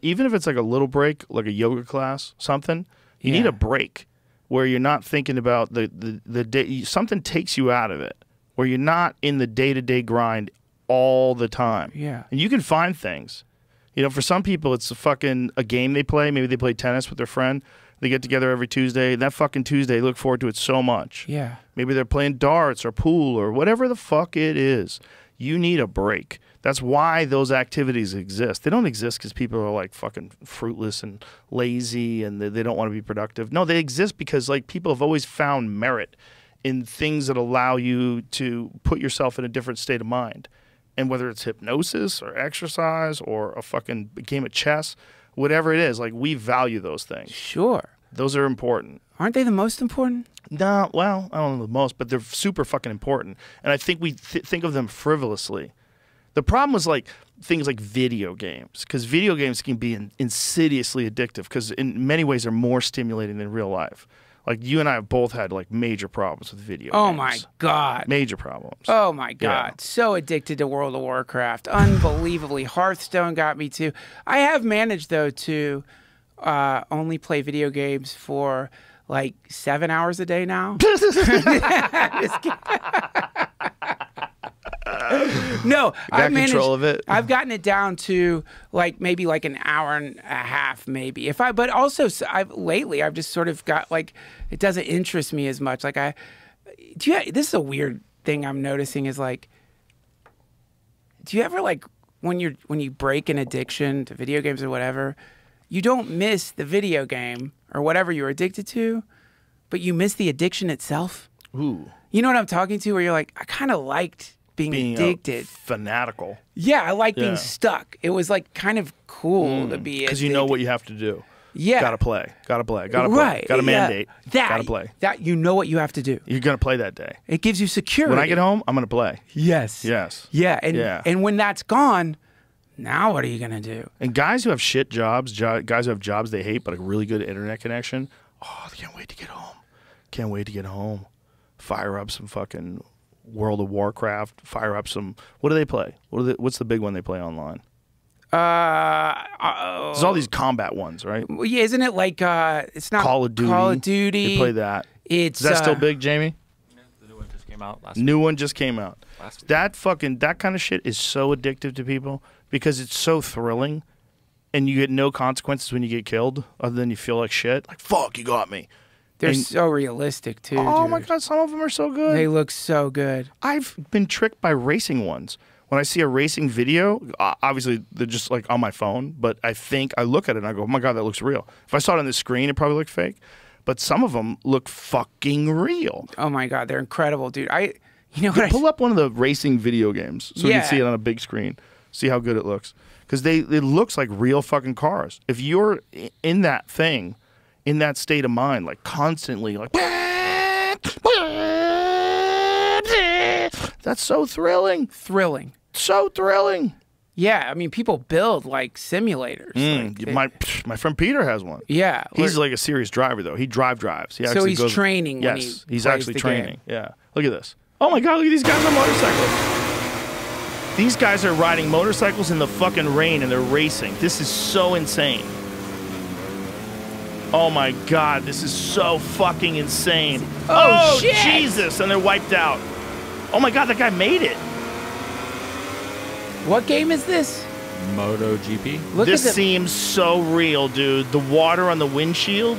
even if it's like a little break, like a yoga class, something. You need a break where you're not thinking about the day. Something takes you out of it. Where you're not in the day-to-day grind all the time. Yeah. And you can find things. You know, for some people, it's a game they play. Maybe they play tennis with their friend. They get together every Tuesday. That fucking Tuesday, they look forward to it so much. Yeah. Maybe they're playing darts or pool or whatever the fuck it is. You need a break. That's why those activities exist. They don't exist because people are like fucking fruitless and lazy and they don't want to be productive. No, they exist because like people have always found merit in things that allow you to put yourself in a different state of mind. And whether it's hypnosis or exercise or a fucking game of chess, whatever it is, like we value those things. Sure. Those are important. Aren't they the most important? No, well, I don't know the most, but they're super fucking important. And I think we think of them frivolously. The problem was like things like video games, because video games can be insidiously addictive because in many ways they're more stimulating than real life. Like you and I have both had like major problems with video games. Oh my God. Major problems. Oh my God. Yeah. So addicted to World of Warcraft. Unbelievably. Hearthstone got me too. I have managed though to only play video games for like 7 hours a day now. No, I've managed, control of it. I've gotten it down to like maybe like an hour and a half, maybe. But also lately I've just sort of got like it doesn't interest me as much. Like this is a weird thing I'm noticing is like, do you ever like when you break an addiction to video games or whatever, you don't miss the video game or whatever you're addicted to, but you miss the addiction itself. Ooh. You know what I'm talking to? Where you're like, I kind of liked being addicted. Fanatical. Yeah, I like being stuck. It was like kind of cool to be because you know what you have to do. Yeah, gotta play, gotta play, gotta play, right. gotta mandate, that, gotta play. That you know what you have to do. You're gonna play that day. It gives you security. When I get home, I'm gonna play. Yes. Yes. Yeah, and when that's gone, now what are you gonna do? And guys who have shit jobs, guys who have jobs they hate but a really good internet connection, oh, they can't wait to get home. Can't wait to get home. Fire up some fucking World of Warcraft. Fire up some. What do they play? What's the big one they play online? There's all these combat ones, right? Yeah, isn't it like it's not Call of Duty? Call of Duty. They play that. Is that still big, Jamie? Yeah, the new one just came out last New one just came out. Last week. That kind of shit is so addictive to people because it's so thrilling, and you get no consequences when you get killed, other than you feel like shit. Like fuck, you got me. They're so realistic too. Oh dude. my God, some of them are so good. They look so good. I've been tricked by racing ones. When I see a racing video, obviously they're just like on my phone, but I look at it and I go, oh my God, that looks real. If I saw it on the screen, it probably looked fake. But some of them look fucking real. Oh my God, they're incredible, dude. You know what? Pull up one of the racing video games so you can see it on a big screen. See how good it looks. Because it looks like real fucking cars. If you're in that thing, in that state of mind, like constantly, like that's so thrilling. Thrilling. So thrilling. Yeah, I mean, people build like simulators. My friend Peter has one. Yeah, he's like a serious driver though. He drives. So he's training. Yes, when he he's plays actually the training. game. Yeah, look at this. Oh my God, look at these guys on motorcycles. These guys are riding motorcycles in the fucking rain and they're racing. This is so insane. Oh my God, this is so fucking insane. Oh shit. Jesus, and they're wiped out. Oh my God, that guy made it. What game is this? MotoGP. This seems so real, dude. The water on the windshield.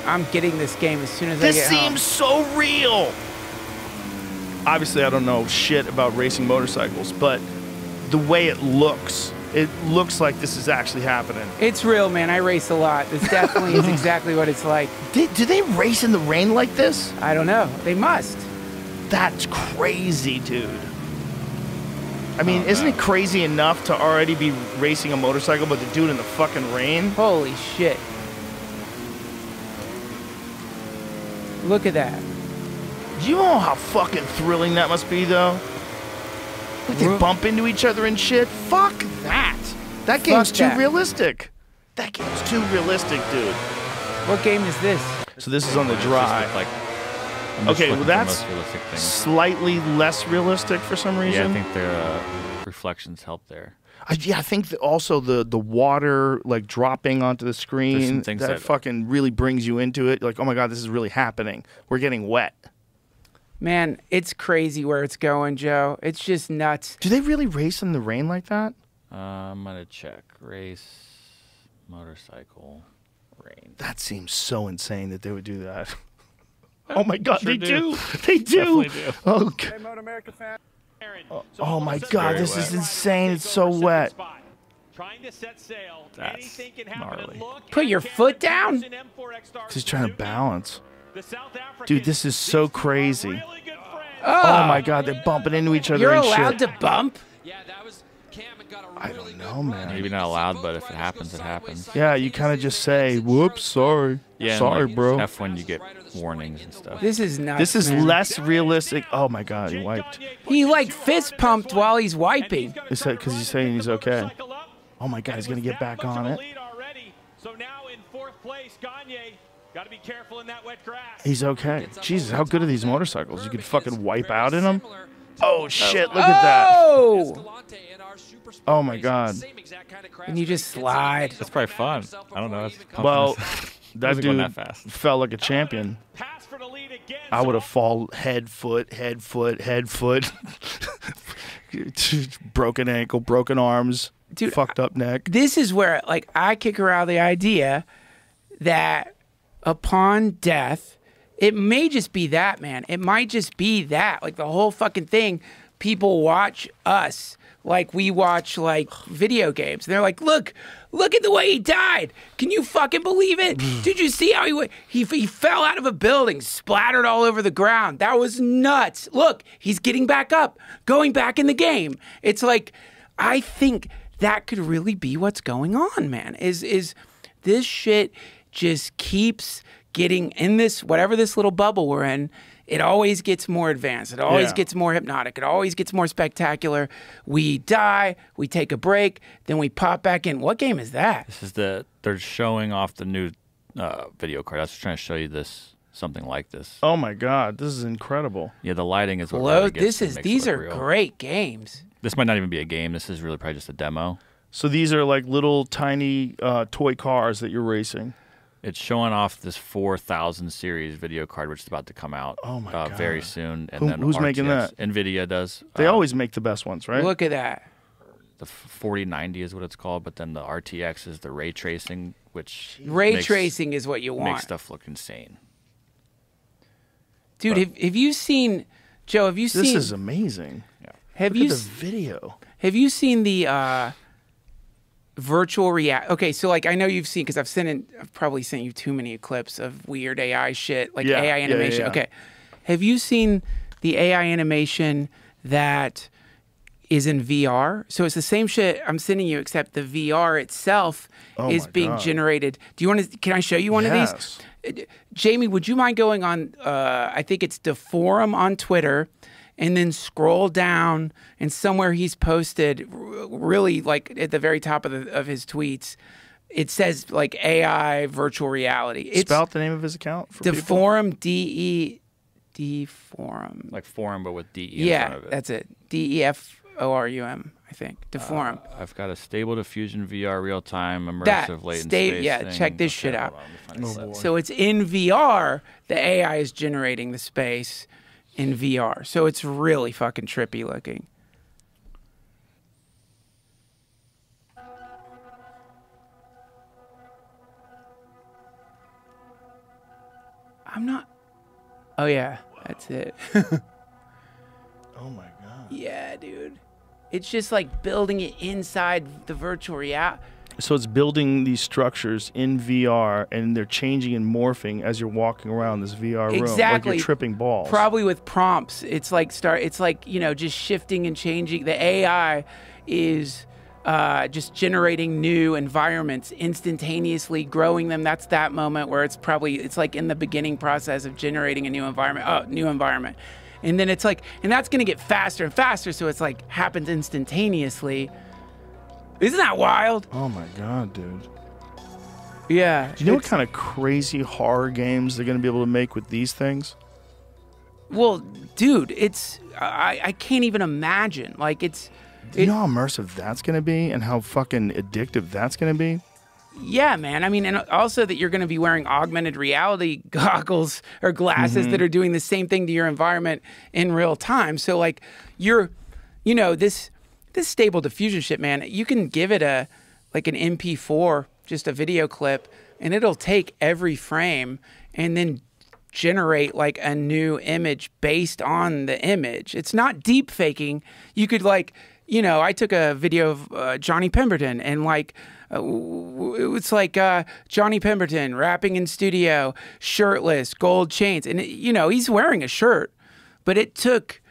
I'm getting this game as soon as I get home. This seems so real. Obviously, I don't know shit about racing motorcycles, but the way it looks like this is actually happening. It's real, man. I race a lot. This definitely is exactly what it's like. Do they race in the rain like this? I don't know. They must. That's crazy, dude. I mean, isn't it crazy enough to already be racing a motorcycle, but to do it in the fucking rain? Holy shit. Look at that. Do you know how fucking thrilling that must be, though? Like they bump into each other and shit? Fuck that. That game's too realistic. That game's too realistic, dude. What game is this? So this is on the dry. Okay, well that's slightly less realistic for some reason. Yeah, I think their reflections help there. Yeah, I think that also the water like dropping onto the screen that fucking really brings you into it. Like, oh my God, this is really happening. We're getting wet. Man, it's crazy where it's going, Joe. It's just nuts. Do they really race in the rain like that? I'm gonna check. Race, motorcycle, rain. That seems so insane that they would do that. Oh my God, Sure they do. They do. Definitely do. Oh, Hey, Moto America fan. oh my God, this is wet. insane. It's so wet. Trying to set sail. That's Anything can happen. gnarly. Look Put at your foot down? Cameron M4 X-Star. He's trying to balance. The South Africans, Dude, this is so these two are crazy. really good friends. Oh my God, they're bumping into each other You're and allowed shit. to bump? Yeah, that was Cam got a I really don't good know, run. man. Maybe not allowed, but if it happens, it happens. Yeah, you kind of just say, whoops, sorry. Yeah, and, Sorry, like, bro. F1, you get warnings and stuff. This is nuts. This is man. less realistic. Oh my God, he wiped. He like fist pumped while he's wiping. Is that because he's saying he's okay? Oh my God, he's gonna get back on it. So now in fourth place, Gagne. Got to be careful in that wet grass. He's okay. Jesus, how good are these motorcycles? You could fucking wipe out in them. Oh shit! Look at that. Oh! Oh my God. And you just slide. That's probably fun. I don't know. That's Well, confidence. that Wasn't going dude that fast. felt like a champion. Pass for the lead again. I would have fallen head, foot, broken ankle, broken arms, Dude, fucked up neck. This is where like I kick around the idea that upon death, it may just be that, man. It might just be that. Like the whole fucking thing, people watch us like we watch like video games. They're like, look at the way he died. Can you fucking believe it? Did you see how he fell out of a building, splattered all over the ground? That was nuts. Look, he's getting back up, going back in the game. It's like, I think that could really be what's going on, man. Is this shit just keeps getting in this, whatever this little bubble we're in, it always gets more advanced. It always gets more hypnotic. It always gets more spectacular. We die, we take a break, then we pop back in. What game is that? This is they're showing off the new video card. I was trying to show you this, something like this. Oh my God, this is incredible. Yeah, the lighting is what Hello, really gets it, makes it these look are real. great games. This might not even be a game. This is really probably just a demo. So these are like little tiny toy cars that you're racing. It's showing off this 4000 series video card, which is about to come out Oh my God. very soon. And then Who's making RTX that? NVIDIA does. They always make the best ones, right? Look at that. The 4090 is what it's called, but then the RTX is the ray tracing, which Ray makes, tracing is what you want. makes stuff look insane. Dude, have you seen, Joe, have you seen. This is amazing. Have Look you at the video. Have you seen the virtual reality? Okay, so like I know you've seen, because I've probably sent you too many clips of weird AI shit, like Yeah, AI yeah, animation. yeah. Okay, have you seen the AI animation that is in VR? So it's the same shit I'm sending you, except the VR itself is my being God. generated. Do you want to? Can I show you one of Yes. these? Jamie, would you mind going on? I think it's the forum on Twitter. And then scroll down, and somewhere he's posted, really like at the very top of his tweets, it says like AI virtual reality. It's Spell out the name of his account for people. Deforum, D Forum. Like forum, but with DE in Yeah, front of it. that's it. DEFORUM, I think. Deforum. I've got a stable diffusion VR real time immersive That latent stay- space yeah, thing. check this Okay, shit hold out. on, let me find this. So it's in VR. The AI is generating the space in VR. So it's really fucking trippy looking. I'm not. Oh yeah, that's it. Oh my God. Yeah, dude. It's just like building it inside the virtual reality. So it's building these structures in VR, and they're changing and morphing as you're walking around this VR room. Like Exactly. you're tripping balls. Probably with prompts. It's like just shifting and changing. The AI is just generating new environments instantaneously, growing them. That's that moment where it's like in the beginning process of generating a new environment. And then it's like, and that's going to get faster and faster. So it's like happens instantaneously. Isn't that wild? Oh my God, dude. Yeah. Do you know what kind of crazy horror games they're going to be able to make with these things? Well, dude, I can't even imagine. Like Do you know how immersive that's going to be and how fucking addictive that's going to be? Yeah, man. I mean, and also that you're going to be wearing augmented reality goggles or glasses that are doing the same thing to your environment in real time. So like this stable diffusion shit, man, you can give it an MP4, just a video clip, and it'll take every frame and then generate like a new image based on the image. It's not deep faking. You could I took a video of Johnny Pemberton, and it's like Johnny Pemberton rapping in studio, shirtless, gold chains, and he's wearing a shirt, but it took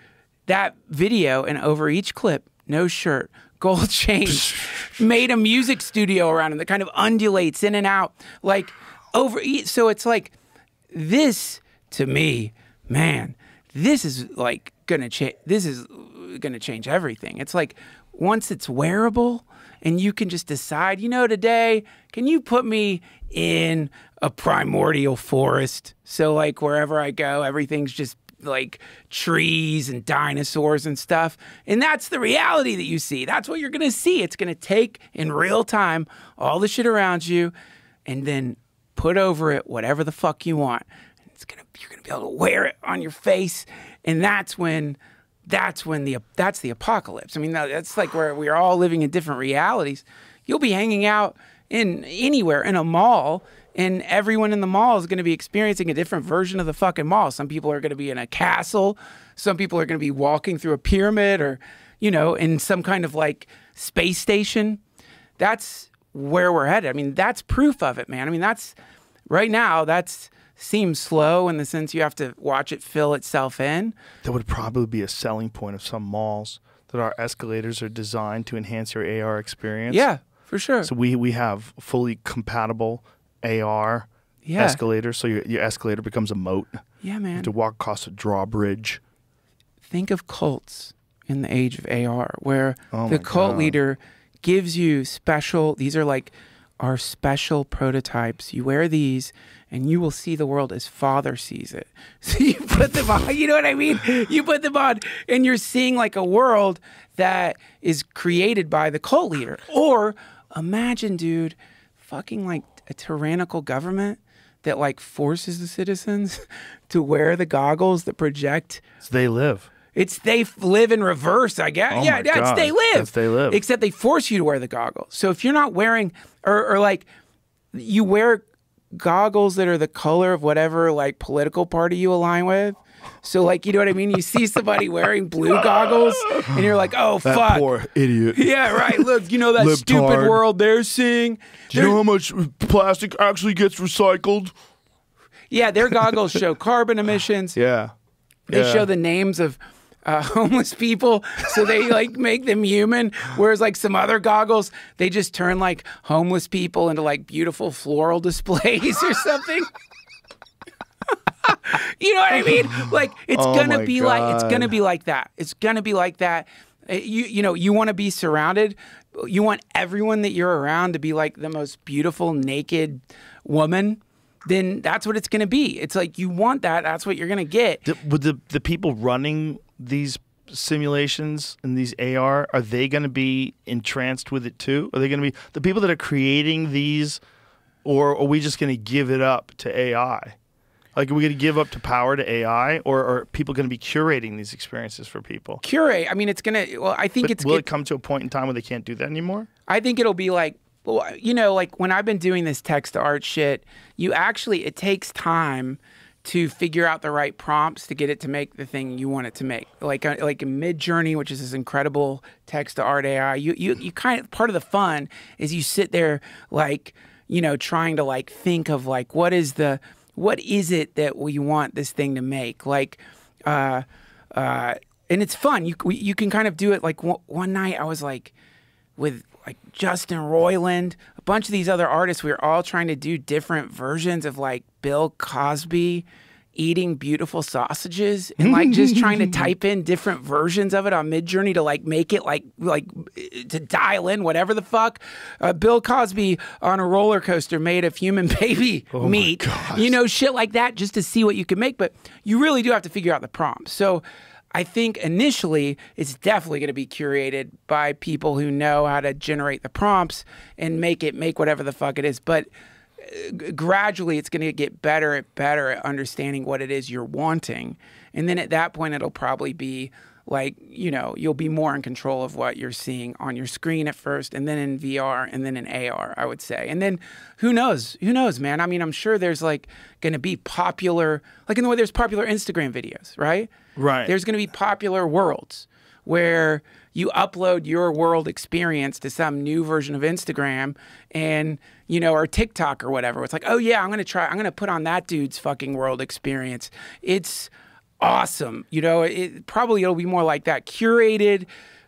that video and over each clip, no shirt, gold chains, made a music studio around him that kind of undulates in and out. Like So it's like this to me, man. This is like gonna change. This is gonna change everything. It's like once it's wearable and you can just decide, today, can you put me in a primordial forest? So like wherever I go, everything's just like trees and dinosaurs and stuff. And that's the reality that you see. That's what you're going to see. It's going to take in real time all the shit around you and then put over it whatever the fuck you want. You're going to be able to wear it on your face. And that's the apocalypse. I mean, that's like where we're all living in different realities. You'll be hanging out anywhere in a mall, and everyone in the mall is going to be experiencing a different version of the fucking mall. Some people are going to be in a castle. Some people are going to be walking through a pyramid or, in some kind of like space station. That's where we're headed. I mean, that's proof of it, man. I mean, right now, seems slow in the sense you have to watch it fill itself in. That would probably be a selling point of some malls, that our escalators are designed to enhance your AR experience. Yeah, for sure. So we have fully compatible AR escalators, so your escalator becomes a moat. Yeah, man. You have to walk across a drawbridge. Think of cults in the age of AR, where the cult leader gives you these are like our special prototypes. You wear these and you will see the world as Father sees it. So you put them on, you know what I mean? You put them on and you're seeing like a world that is created by the cult leader. Or imagine, dude, fucking like a tyrannical government that like forces the citizens to wear the goggles that project. So they live. They live in reverse, I guess. Oh yeah, that's they live. That's they live. Except they force you to wear the goggles. So if you're not wearing, or like you wear goggles that are the color of whatever like political party you align with. So like, you know what I mean? You see somebody wearing blue goggles and you're like, oh, that fuck. poor idiot. Yeah, right. Look, that Libtard. stupid world they're seeing. Do you know how much plastic actually gets recycled? Yeah, their goggles show carbon emissions. Yeah. They show the names of homeless people, so they like make them human. Whereas like some other goggles, they just turn like homeless people into like beautiful floral displays or something. You know what I mean? Like it's gonna be like that. It's gonna be like that. You want to be surrounded. You want everyone that you're around to be like the most beautiful naked woman. Then that's what it's going to be. It's like you want that. That's what you're going to get. Would the people running these simulations and these AR, are they going to be entranced with it too? Are they going to be the people that are creating these, or are we just going to give it up to AI? Like, are we going to give up to power to AI, or are people going to be curating these experiences for people? Curate. I mean, it's going to. Well, I think will it come to a point in time where they can't do that anymore? I think it'll be like. Well, like when I've been doing this text to art shit, it takes time to figure out the right prompts to get it to make the thing you want it to make. Like a Midjourney, which is this incredible text to art AI. You kind of, part of the fun is you sit there like, trying to like think of like what is it that we want this thing to make? Like, and it's fun. You can kind of do it. Like one night I was like with like Justin Roiland, a bunch of these other artists, we were all trying to do different versions of like Bill Cosby eating beautiful sausages and like just trying to type in different versions of it on Midjourney to like make it like to dial in whatever the fuck. Bill Cosby on a roller coaster made of human baby meat, shit like that, just to see what you can make. But you really do have to figure out the prompts. So I think initially it's definitely going to be curated by people who know how to generate the prompts and make whatever the fuck it is. But gradually it's going to get better at understanding what it is you're wanting. And then at that point, it'll probably be like, you'll be more in control of what you're seeing on your screen at first, and then in VR, and then in AR, I would say. And then who knows, man? I mean, I'm sure there's like going to be popular, like in the way there's popular Instagram videos, right? Right. There's going to be popular worlds where you upload your world experience to some new version of Instagram and, or TikTok or whatever. It's like, oh yeah, I'm going to put on that dude's fucking world experience. It's awesome. It'll be more like that, curated,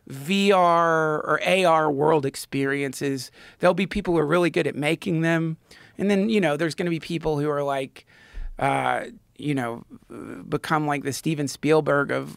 VR or AR world experiences. There'll be people who are really good at making them. And then, you know, there's going to be people who are like, you know, become like the Steven Spielberg of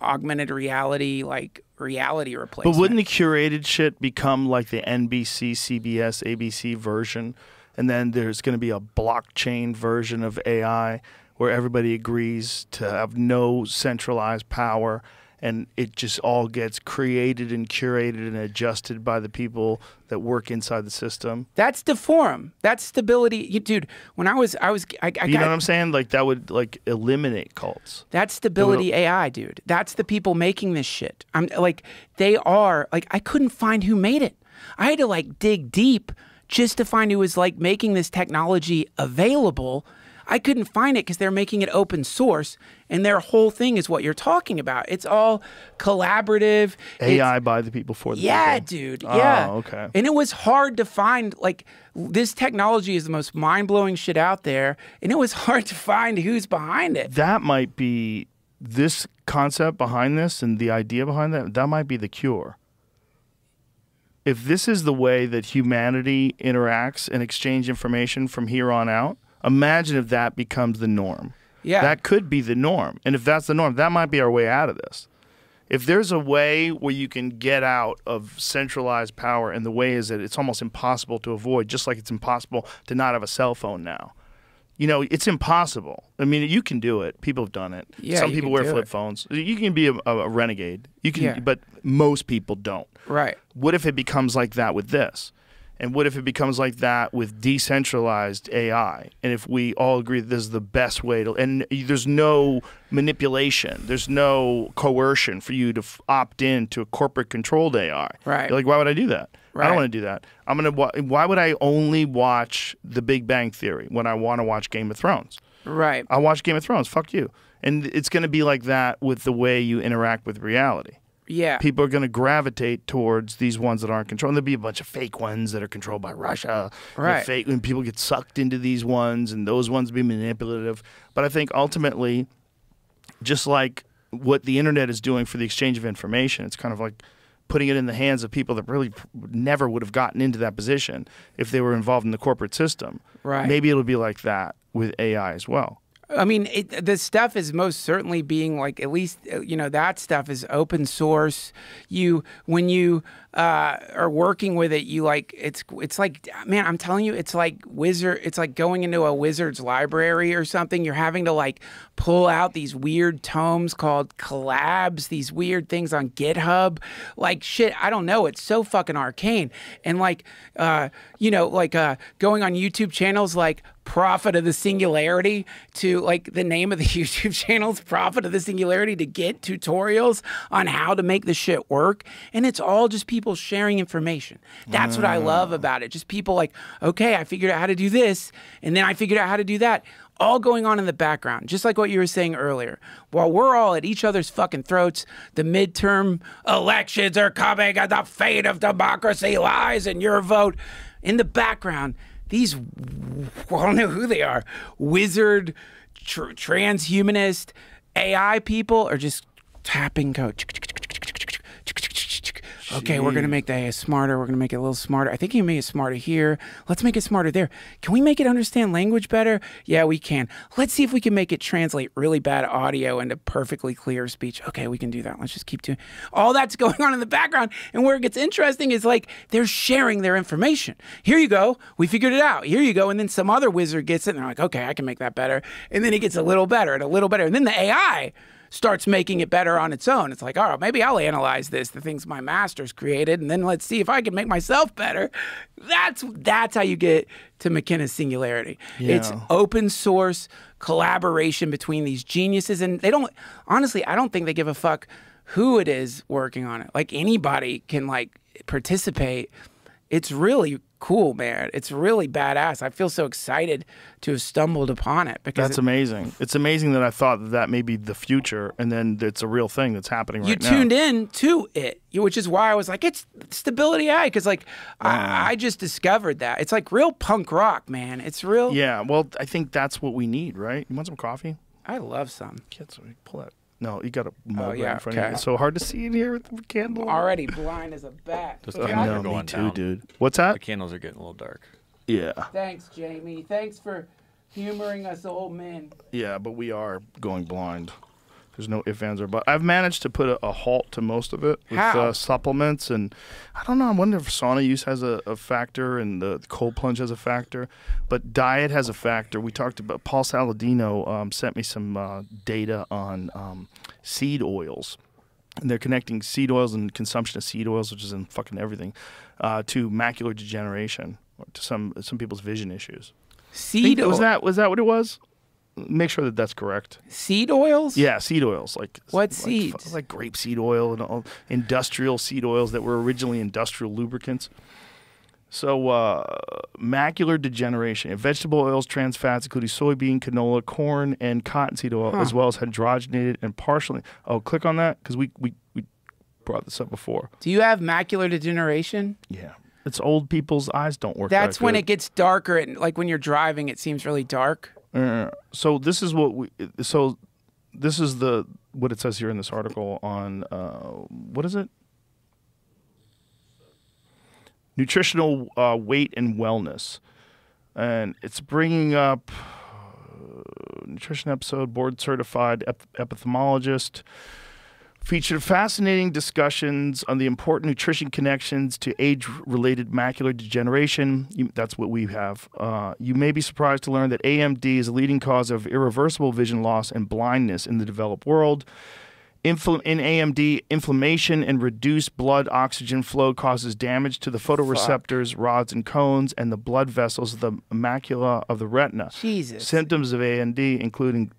augmented reality, like reality replacement. But wouldn't the curated shit become like the NBC, CBS, ABC version? And then there's going to be a blockchain version of AI where everybody agrees to have no centralized power, and it just all gets created and curated and adjusted by the people that work inside the system. That's decorum. That's stability. Dude, when I was, you know what I'm saying? Like that would like eliminate cults. That's stability AI, dude. That's the people making this shit. I'm like, they are like, I couldn't find who made it. I had to like dig deep just to find who was like making this technology available. I couldn't find it because they're making it open source, and their whole thing is what you're talking about. It's all collaborative. AI by the people for the people. Yeah, dude. Yeah. Oh, okay. And it was hard to find, like, this technology is the most mind-blowing shit out there, and it was hard to find who's behind it. That might be this concept behind this and the idea behind that. That might be the cure. If this is the way that humanity interacts and exchange information from here on out, imagine if that becomes the norm. Yeah. That could be the norm. And if that's the norm, that might be our way out of this. If there's a way where you can get out of centralized power, and the way is that it's almost impossible to avoid, just like it's impossible to not have a cell phone now. You know, it's impossible. I mean, you can do it. People have done it. Yeah, some you people can wear do flip it. phones. You can be a renegade. You can, Yeah. but most people don't. Right. What if it becomes like that with this? And what if it becomes like that with decentralized AI? And if we all agree that this is the best way to, and there's no manipulation, there's no coercion for you to opt in to a corporate controlled AI. Right. You're like, why would I do that? I Right. don't want to do that. Why would I only watch The Big Bang Theory when I want to watch Game of Thrones? Right. I watch Game of Thrones. Fuck you. And it's going to be like that with the way you interact with reality. Yeah. People are going to gravitate towards these ones that aren't controlled. There'll be a bunch of fake ones that are controlled by Russia. Right. Fake, and people get sucked into these ones, and those ones be manipulative. But I think ultimately, just like what the internet is doing for the exchange of information, it's kind of like putting it in the hands of people that really never would have gotten into that position if they were involved in the corporate system. Right. Maybe it'll be like that with AI as well. I mean, the stuff is most certainly being like, at least, you know, that stuff is open source. When you are working with it, you like, it's like, man, I'm telling you, it's like it's like going into a wizard's library or something. You're having to like pull out these weird tomes called collabs, these weird things on GitHub. Like shit, I don't know. It's so fucking arcane. And like, you know, like going on YouTube channels like Prophet of the Singularity to like the name of the YouTube channel is Prophet of the Singularity to get tutorials on how to make the shit work. And it's all just people sharing information. That's what I love about it. Just people like, okay, I figured out how to do this. And then I figured out how to do that. All going on in the background, just like what you were saying earlier. While we're all at each other's fucking throats, the midterm elections are coming and the fate of democracy lies in your vote. In the background, these, I don't know who they are, wizard, transhumanist, AI people are just tapping code. Okay, we're going to make the AI smarter. We're going to make it a little smarter. I think you can make it smarter here. Let's make it smarter there. Can we make it understand language better? Yeah, we can. Let's see if we can make it translate really bad audio into perfectly clear speech. Okay, we can do that. Let's just keep doing all that's going on in the background. And where it gets interesting is like they're sharing their information. Here you go. We figured it out. Here you go. And then some other wizard gets it and they're like, okay, I can make that better. And then it gets a little better and a little better. And then the AI starts making it better on its own. It's like, all right, maybe I'll analyze the things my master's created, and then let's see if I can make myself better. That's how you get to McKenna's singularity. Yeah. It's open source collaboration between these geniuses, and they don't, honestly, I don't think they give a fuck who it is working on it. Like anybody can like participate. It's really cool, man. It's really badass. I feel so excited to have stumbled upon it because That's amazing. It's amazing that I thought that may be the future, and then it's a real thing that's happening right now. You tuned in to it, which is why I was like, it's stability AI, because like I just discovered that. It's like real punk rock, man. It's real. Yeah, well, I think that's what we need, right? You want some coffee? I love some. Kids, pull that. No, you got a mug yeah, right in front of you. okay. It's so hard to see in here with the candle. Already blind as a bat. Those I candles know, are me going too, down. dude. What's The that? candles are getting a little dark. Yeah. Thanks, Jamie. Thanks for humoring us old men. Yeah, but we are going blind. There's no ifs, ands, or buts. I've managed to put a halt to most of it with How? supplements, and I don't know. I wonder if sauna use has a factor and the cold plunge has a factor, but diet has a factor. We talked about Paul Saladino sent me some data on seed oils, and they're connecting seed oils and consumption of seed oils, which is in fucking everything, to macular degeneration, or to some people's vision issues. Seed Was that what it was? Make sure that that's correct. Seed oils? Yeah, seed oils. What seeds? Like grapeseed oil and all industrial seed oils that were originally industrial lubricants. So macular degeneration. Vegetable oils, trans fats, including soybean, canola, corn, and cottonseed oil, as well as hydrogenated and partially. Oh, click on that because we brought this up before. Do you have macular degeneration? Yeah. It's old people's eyes don't work. That's that when good. it gets darker, and like when you're driving, it seems really dark. So this is what what it says here in this article on what is it? Nutritional weight and wellness, and it's bringing up nutrition episode. Board certified epidemiologist featured fascinating discussions on the important nutrition connections to age-related macular degeneration. That's what we have. You may be surprised to learn that AMD is a leading cause of irreversible vision loss and blindness in the developed world. In AMD, inflammation and reduced blood oxygen flow causes damage to the photoreceptors, rods and cones, and the blood vessels of the macula of the retina. Jesus. Symptoms of AMD include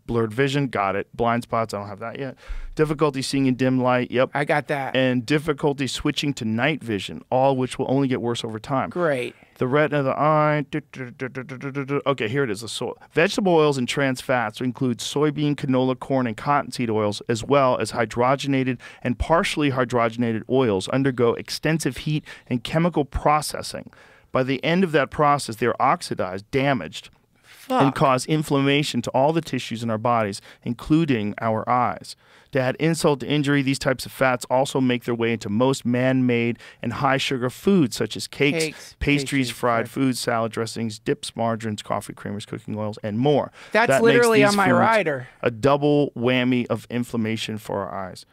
blurred vision, got it. Blind spots, I don't have that yet. Difficulty seeing in dim light, yep. I got that. And difficulty switching to night vision, all which will only get worse over time. Great. The retina of the eye. Okay, here it is. Vegetable oils and trans fats include soybean, canola, corn, and cottonseed oils, as well as hydrogenated and partially hydrogenated oils undergo extensive heat and chemical processing. By the end of that process, they are oxidized, damaged, and cause inflammation to all the tissues in our bodies, including our eyes. To add insult to injury, these types of fats also make their way into most man-made and high-sugar foods, such as cakes, pastries, fried foods, salad dressings, dips, margarines, coffee creamers, cooking oils, and more. That's literally on my rider. A double whammy of inflammation for our eyes.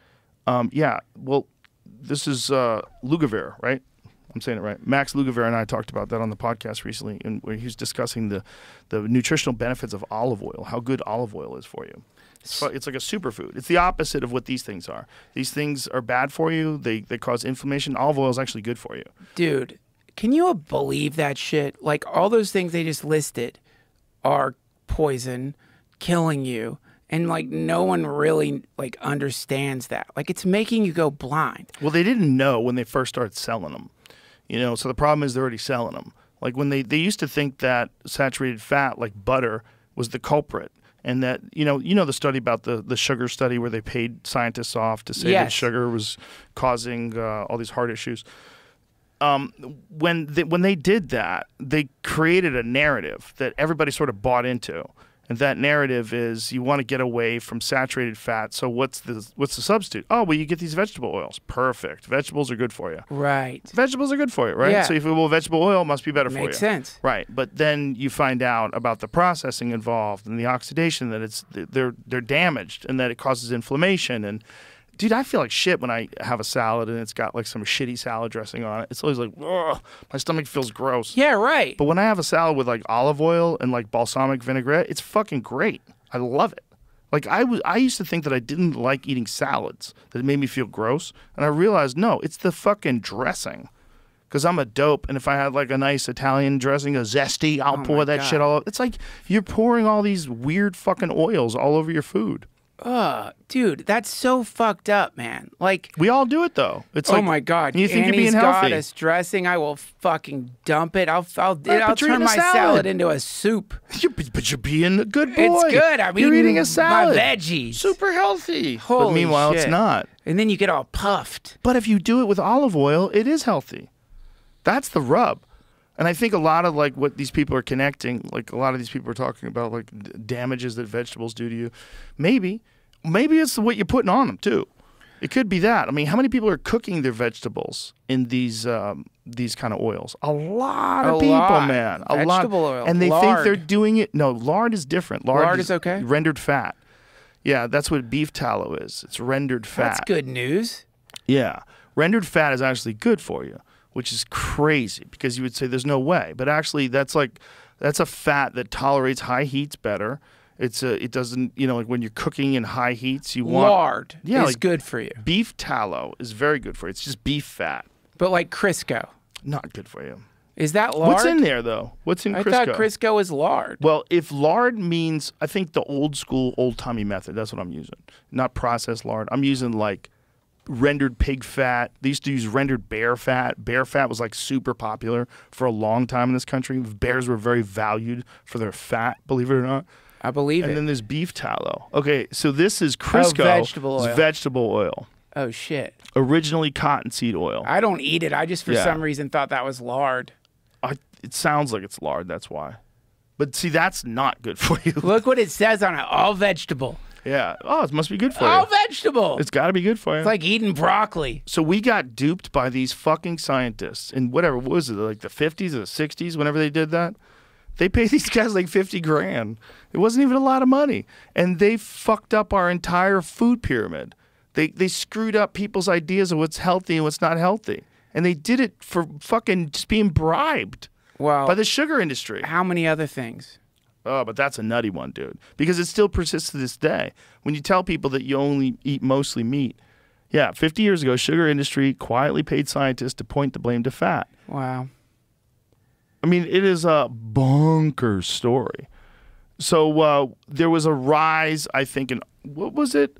Yeah, well, this is Lugavere, right? I'm saying it right. Max Lugavere and I talked about that on the podcast recently, and where he was discussing the nutritional benefits of olive oil, how good olive oil is for you. It's like a superfood. It's the opposite of what these things are. These things are bad for you. They cause inflammation. Olive oil is actually good for you. Dude, can you believe that shit? Like, all those things they just listed are poison, killing you, and like no one really like understands that. Like, it's making you go blind. Well, they didn't know when they first started selling them. You know, so the problem is they're already selling them. Like when they used to think that saturated fat, like butter, was the culprit. And that, you know the study about the sugar study where they paid scientists off to say that sugar was causing all these heart issues. When they did that, they created a narrative that everybody sort of bought into. And that narrative is you want to get away from saturated fat. So what's the substitute? Oh, well, you get these vegetable oils. Perfect. Vegetables are good for you. Right. Vegetables are good for you, right? Yeah. So if vegetable oil must be better for you. Makes sense. Right. But then you find out about the processing involved and the oxidation, that they're damaged and that it causes inflammation. And dude, I feel like shit when I have a salad and it's got like some shitty salad dressing on it. It's always like, ugh, my stomach feels gross. Yeah, right. But when I have a salad with like olive oil and like balsamic vinaigrette, it's fucking great. I love it. Like I used to think that I didn't like eating salads, that it made me feel gross. And I realized, no, it's the fucking dressing. Because I'm a dope, and if I had like a nice Italian dressing, a zesty, I'll pour that shit all over. It's like you're pouring all these weird fucking oils all over your food. Dude, that's so fucked up, man. Like, we all do it though. It's like, my god, you think Annie's you're being healthy? goddess dressing. I will fucking dump it. I'll but you're turn eating a my salad into a soup. But you're being a good boy. It's good. I'm you're eating a salad. My veggies. Super healthy. Holy but meanwhile, shit. it's not. And then you get all puffed. But if you do it with olive oil, it is healthy. That's the rub. And I think a lot of like what these people are connecting, like a lot of these people are talking about like damages that vegetables do to you. Maybe it's what you're putting on them too. It could be that. I mean, how many people are cooking their vegetables in these kind of oils? A lot of people, man. A lot. Vegetable oil. And they think Lard. they're doing it. No, lard is different. Lard is okay? Rendered fat. Yeah, that's what beef tallow is. It's rendered fat. That's good news. Yeah. Rendered fat is actually good for you, which is crazy because you would say there's no way. But actually, that's a fat that tolerates high heats better. It doesn't, like when you're cooking in high heats, you want Lard is like good for you. Beef tallow is very good for you. It's just beef fat. But like Crisco. Not good for you. Is that lard? What's in there though? What's in Crisco? I thought Crisco is lard. Well, if lard means, I think the old school, old timey method, that's what I'm using. Not processed lard. I'm using like rendered pig fat. They used to use rendered bear fat. Bear fat was like super popular for a long time in this country. Bears were very valued for their fat, believe it or not. I believe it. And then there's beef tallow. Okay, so this is Crisco. Vegetable oil. It's vegetable oil. Oh, shit. Originally cottonseed oil. I don't eat it. I just, for some reason, thought that was lard. It sounds like it's lard, that's why. But see, that's not good for you. Look what it says on it. All vegetable. Yeah. Oh, it must be good for you. All vegetable. It's got to be good for you. It's like eating broccoli. So we got duped by these fucking scientists in whatever, what was it, like the 50s or the 60s, whenever they did that? They paid these guys like $50,000. It wasn't even a lot of money. And they fucked up our entire food pyramid. They screwed up people's ideas of what's healthy and what's not healthy. And they did it for fucking just being bribed by the sugar industry. How many other things? Oh, but that's a nutty one, dude. Because it still persists to this day. When you tell people that you only eat mostly meat. Yeah, 50 years ago, sugar industry quietly paid scientists to point the blame to fat. Wow. I mean, it is a bonkers story. So there was a rise, I think, in, what was it?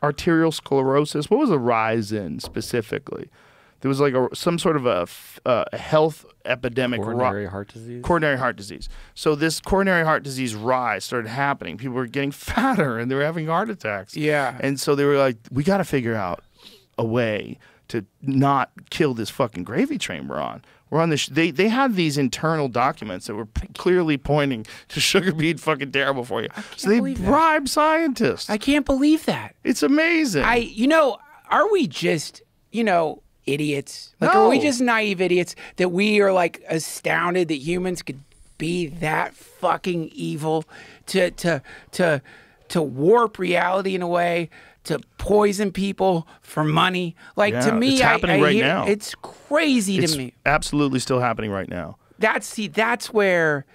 Arterial sclerosis. What was the rise in specifically? There was like some sort of a health epidemic. Coronary heart disease? Coronary heart disease. So this coronary heart disease rise started happening. People were getting fatter and they were having heart attacks. Yeah. And so they were like, we got to figure out a way to not kill this fucking gravy train we're on. We're on this. They had these internal documents that were clearly pointing to sugar being fucking terrible for you. So they bribed scientists. I can't believe that. It's amazing. Are we just, idiots? Like, No. are we just naive idiots that we are like astounded that humans could be that fucking evil to warp reality in a way, to poison people for money? Like, to me, it's happening right now. It's crazy It's to me. absolutely still happening right now. That's where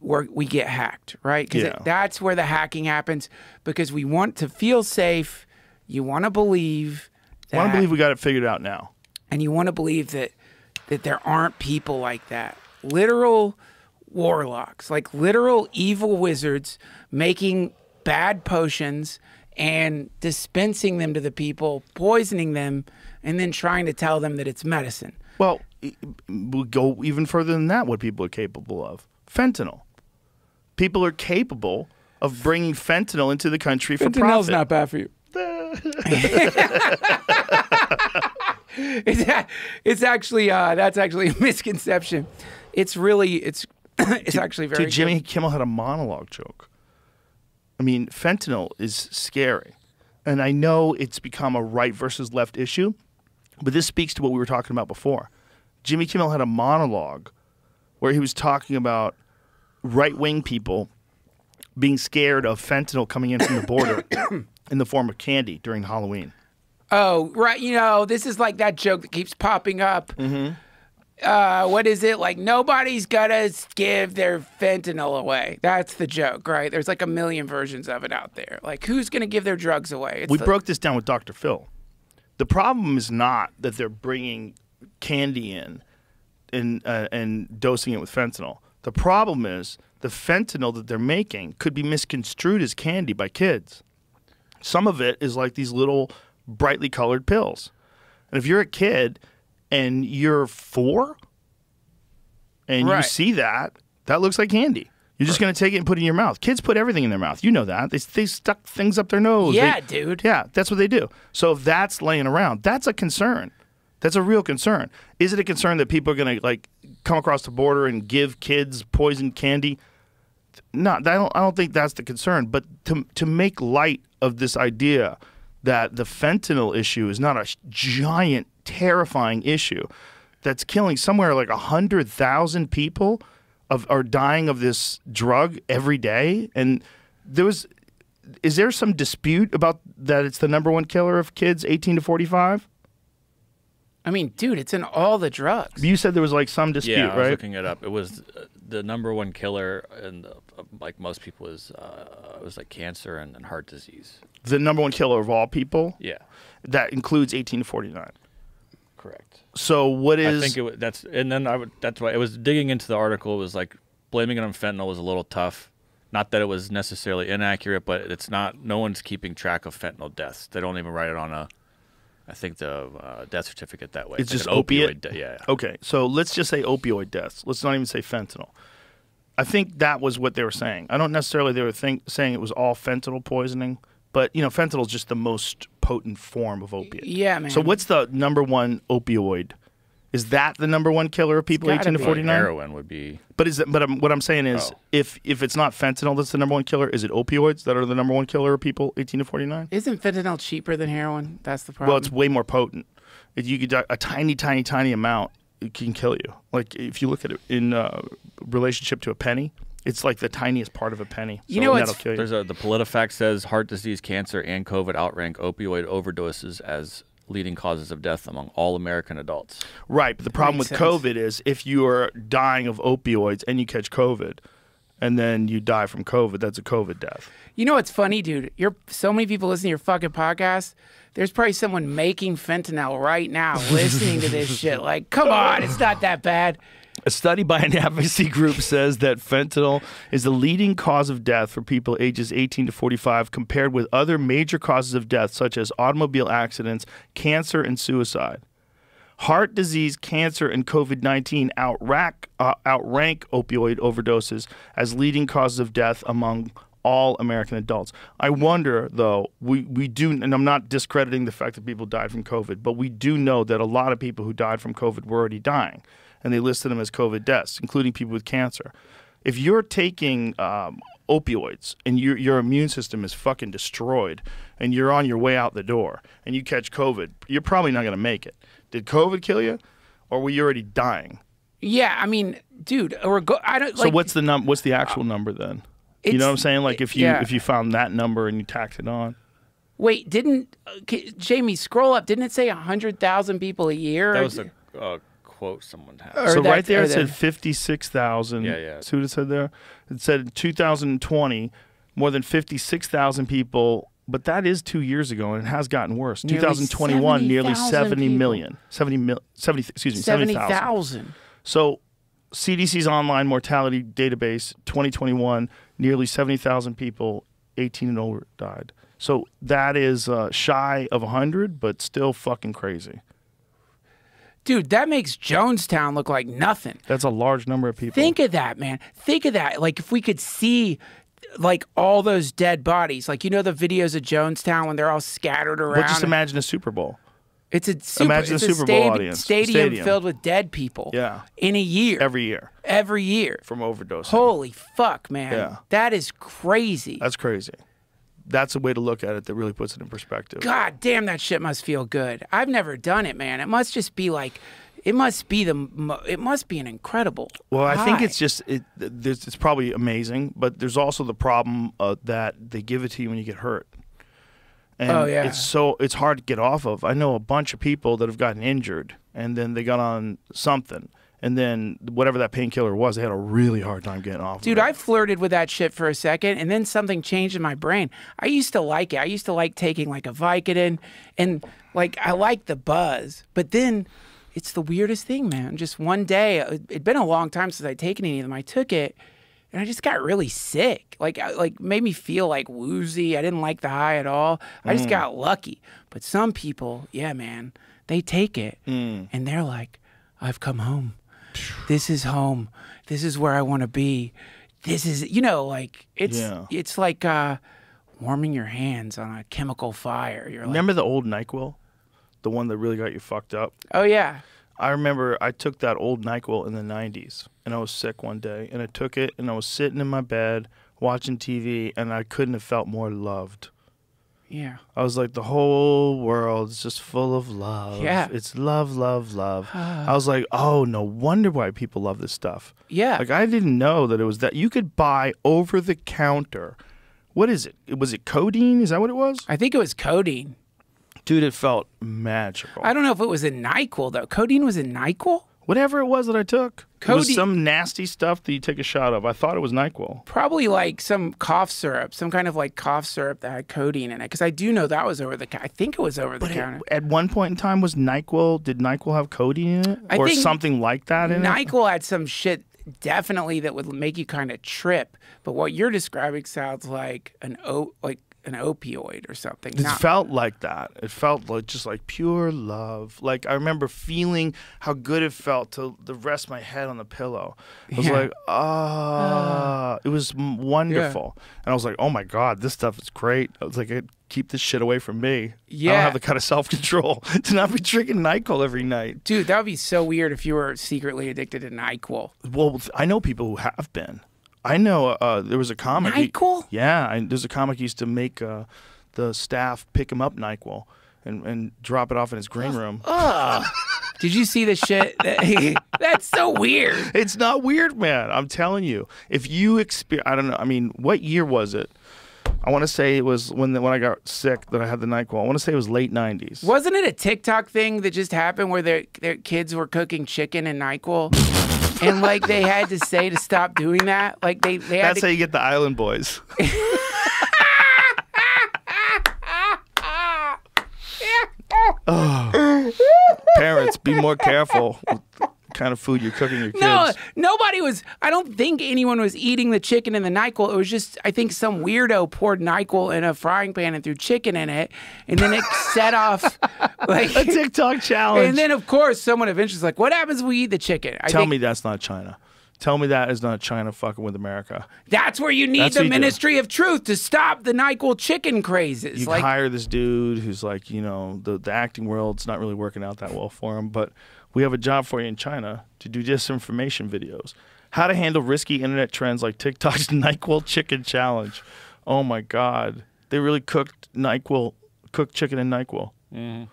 we get hacked, right? Because that's where the hacking happens, because we want to feel safe. You want to believe that. I want to believe we got it figured out now. And you want to believe that there aren't people like that. Literal warlocks, like literal evil wizards making bad potions and dispensing them to the people, poisoning them, and then trying to tell them that it's medicine. Well, we'll go even further than that, what people are capable of. Fentanyl. People are capable of bringing fentanyl into the country for profit. Fentanyl's not bad for you. It's actually that's actually a misconception. It's actually very Dude, Jimmy Kimmel had a monologue joke. I mean, fentanyl is scary. And I know it's become a right versus left issue, but this speaks to what we were talking about before. Jimmy Kimmel had a monologue where he was talking about right-wing people being scared of fentanyl coming in from the border in the form of candy during Halloween. Oh, right. This is like that joke that keeps popping up. Mm-hmm. What is it? Like, nobody's gonna give their fentanyl away. That's the joke, right? There's like a million versions of it out there. Like, who's gonna give their drugs away? We broke this down with Dr. Phil. The problem is not that they're bringing candy in and dosing it with fentanyl. The problem is the fentanyl that they're making could be misconstrued as candy by kids. Some of it is like these little brightly colored pills. And if you're a kid and you're 4 and you see that looks like candy. You're just going to take it and put it in your mouth. Kids put everything in their mouth. You know that. They stuck things up their nose. Yeah, dude. Yeah, that's what they do. So if that's laying around, that's a concern. That's a real concern. Is it a concern that people are going to like come across the border and give kids poison candy. No, I don't think that's the concern. But to make light of this idea that the fentanyl issue is not a giant, terrifying issue that's killing somewhere like 100,000 people are dying of this drug every day, and is there some dispute about that it's the #1 killer of kids 18 to 45? I mean, dude, it's in all the drugs. You said there was like some dispute, yeah, right? I was looking it up. It was the #1 killer, and like most people, it was like cancer and heart disease. The #1 killer of all people? Yeah. That includes 18 to 49. Correct. So what is... I think that's why it was digging into the article. It was like blaming it on fentanyl was a little tough. Not that it was necessarily inaccurate, but it's not. No one's keeping track of fentanyl deaths. They don't even write it on I think the death certificate that way. It's just like opiate? Yeah. Okay, so let's just say opioid deaths. Let's not even say fentanyl. I think that was what they were saying. I don't necessarily they were saying it was all fentanyl poisoning, but fentanyl is just the most potent form of opiate. Yeah, man. So what's the #1 opioid? Is that the #1 killer of people 18 to 49? Heroin would be. But what I'm saying is, if it's not fentanyl that's the #1 killer, is it opioids that are the #1 killer of people 18 to 49? Isn't fentanyl cheaper than heroin? That's the problem. Well, it's way more potent. If you could a tiny amount, it can kill you. Like if you look at it in relationship to a penny, it's like the tiniest part of a penny. So that'll kill you. The PolitiFact says heart disease, cancer, and COVID outrank opioid overdoses as leading causes of death among all American adults. Right, but the problem with COVID is if you are dying of opioids and you catch COVID, and then you die from COVID, that's a COVID death. You know what's funny, dude? So many people listening to your fucking podcast. There's probably someone making fentanyl right now listening to this shit. Like, come on, it's not that bad. A study by an advocacy group says that fentanyl is the leading cause of death for people ages 18 to 45 compared with other major causes of death such as automobile accidents, cancer, and suicide. Heart disease, cancer, and COVID-19 outrank opioid overdoses as leading causes of death among all American adults. I wonder, though, we do, and I'm not discrediting the fact that people died from COVID, but we do know that a lot of people who died from COVID were already dying, and they listed them as COVID deaths, including people with cancer. If you're taking opioids and your immune system is fucking destroyed and you're on your way out the door and you catch COVID, you're probably not going to make it. Did COVID kill you, or were you already dying? Yeah, I mean, dude, I don't. So what's the actual number then? You know what I'm saying? Like if you found that number and you tacked it on. Wait, Jamie, scroll up? Didn't it say 100,000 people a year? That was a quote someone had. So right there it said 56,000. Yeah. See what it said there? It said in 2020, more than 56,000 people. But that is 2 years ago, and it has gotten worse. 2021, nearly 70,000. So CDC's online mortality database, 2021, nearly 70,000 people 18 and older died. So that is shy of 100, but still fucking crazy. Dude, that makes Jonestown look like nothing. That's a large number of people. Think of that, man. Think of that. Like if we could see like all those dead bodies, like the videos of Jonestown when they're all scattered around. Well, just imagine a Super Bowl. It's a Super Bowl audience. Stadium filled with dead people. Yeah. In a year. Every year. Every year. From overdosing. Holy fuck, man. Yeah. That is crazy. That's crazy. That's a way to look at it that really puts it in perspective. God damn, that shit must feel good. I've never done it, man. It must just be like, it must be an incredible Well, I high. think it's just, it's probably amazing, but there's also the problem that they give it to you when you get hurt. And it's hard to get off of. I know a bunch of people that have gotten injured, and then they got on something, and then whatever that painkiller was, they had a really hard time getting off Dude, of it. I flirted with that shit for a second, and then something changed in my brain. I used to like it. I used to like taking like a Vicodin, and like I like the buzz, but then it's the weirdest thing, man. Just one day, it'd been a long time since I'd taken any of them. I took it, and I just got really sick. Like made me feel like woozy. I didn't like the high at all. I just got lucky. But some people, yeah, man, they take it, and they're like, I've come home. This is home. This is where I want to be. This is, like, it's like warming your hands on a chemical fire. You're like, remember the old NyQuil? The one that really got you fucked up? Oh, yeah. I remember I took that old NyQuil in the 90s, and I was sick one day, and I took it, and I was sitting in my bed watching TV, and I couldn't have felt more loved. Yeah. I was like, the whole world is just full of love. Yeah. It's love, love, love. I was like, oh, no wonder why people love this stuff. Yeah. Like, I didn't know that it was that. You could buy over the counter. What is it? Was it codeine? Is that what it was? I think it was codeine. Dude, it felt magical. I don't know if it was in NyQuil, though. Codeine was in NyQuil? Whatever it was that I took. It was Codeine- some nasty stuff that you take a shot of. I thought it was NyQuil. Probably like some cough syrup, some kind of like cough syrup that had codeine in it. Because I do know that was over the counter. I think it was over the counter. At one point in time, did NyQuil have codeine in it? I or think something like that in it? NyQuil had some shit definitely that would make you kind of trip. But what you're describing sounds like an opioid or something. It felt like that. It felt like just like pure love. Like I remember feeling how good it felt to rest my head on the pillow. It was like, it was wonderful. And I was like, oh my God, this stuff is great. I was like, keep this shit away from me. Yeah. I don't have the kind of self-control to not be drinking NyQuil every night. Dude, that would be so weird if you were secretly addicted to NyQuil. Well, I know people who have been. I know there was a comic. NyQuil? There's a comic who used to make the staff pick him up NyQuil and drop it off in his green room. Did you see the shit? That's so weird. It's not weird, man. I'm telling you. If you I don't know. I mean, what year was it? I want to say it was when I got sick that I had the NyQuil. I want to say it was late 90s. Wasn't it a TikTok thing that just happened where their kids were cooking chicken in NyQuil? And like they had to say to stop doing that. Like they had That's how you get the Island Boys. Parents, be more careful with the kind of food you're cooking your kids. No, nobody was. I don't think anyone was eating the chicken in the NyQuil. It was just, I think some weirdo poured NyQuil in a frying pan and threw chicken in it, and then it set off like a TikTok challenge. And then, of course, someone eventually was like, "What happens when we eat the chicken?" Tell me that's not China. Tell me that is not China fucking with America. That's where you need the Ministry of Truth to stop the NyQuil chicken crazes. You hire this dude who's like, the acting world's not really working out that well for him, but we have a job for you in China to do disinformation videos. How to handle risky internet trends like TikTok's NyQuil chicken challenge. Oh my God. They really cooked chicken in NyQuil. Mm-hmm.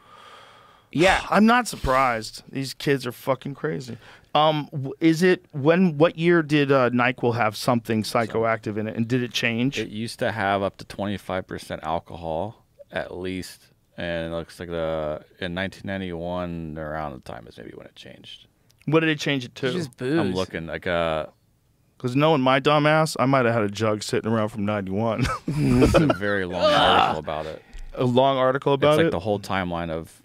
Yeah. I'm not surprised. These kids are fucking crazy. What year did NyQuil have something psychoactive in it, and did it change? It used to have up to 25% alcohol at least, and it looks like in 1991 around the time is maybe when it changed. What did it change it to? It's just booze. I'm looking like because knowing my dumb ass, I might have had a jug sitting around from 91. It's a very long article about it. A long article about it's it? Like the whole timeline of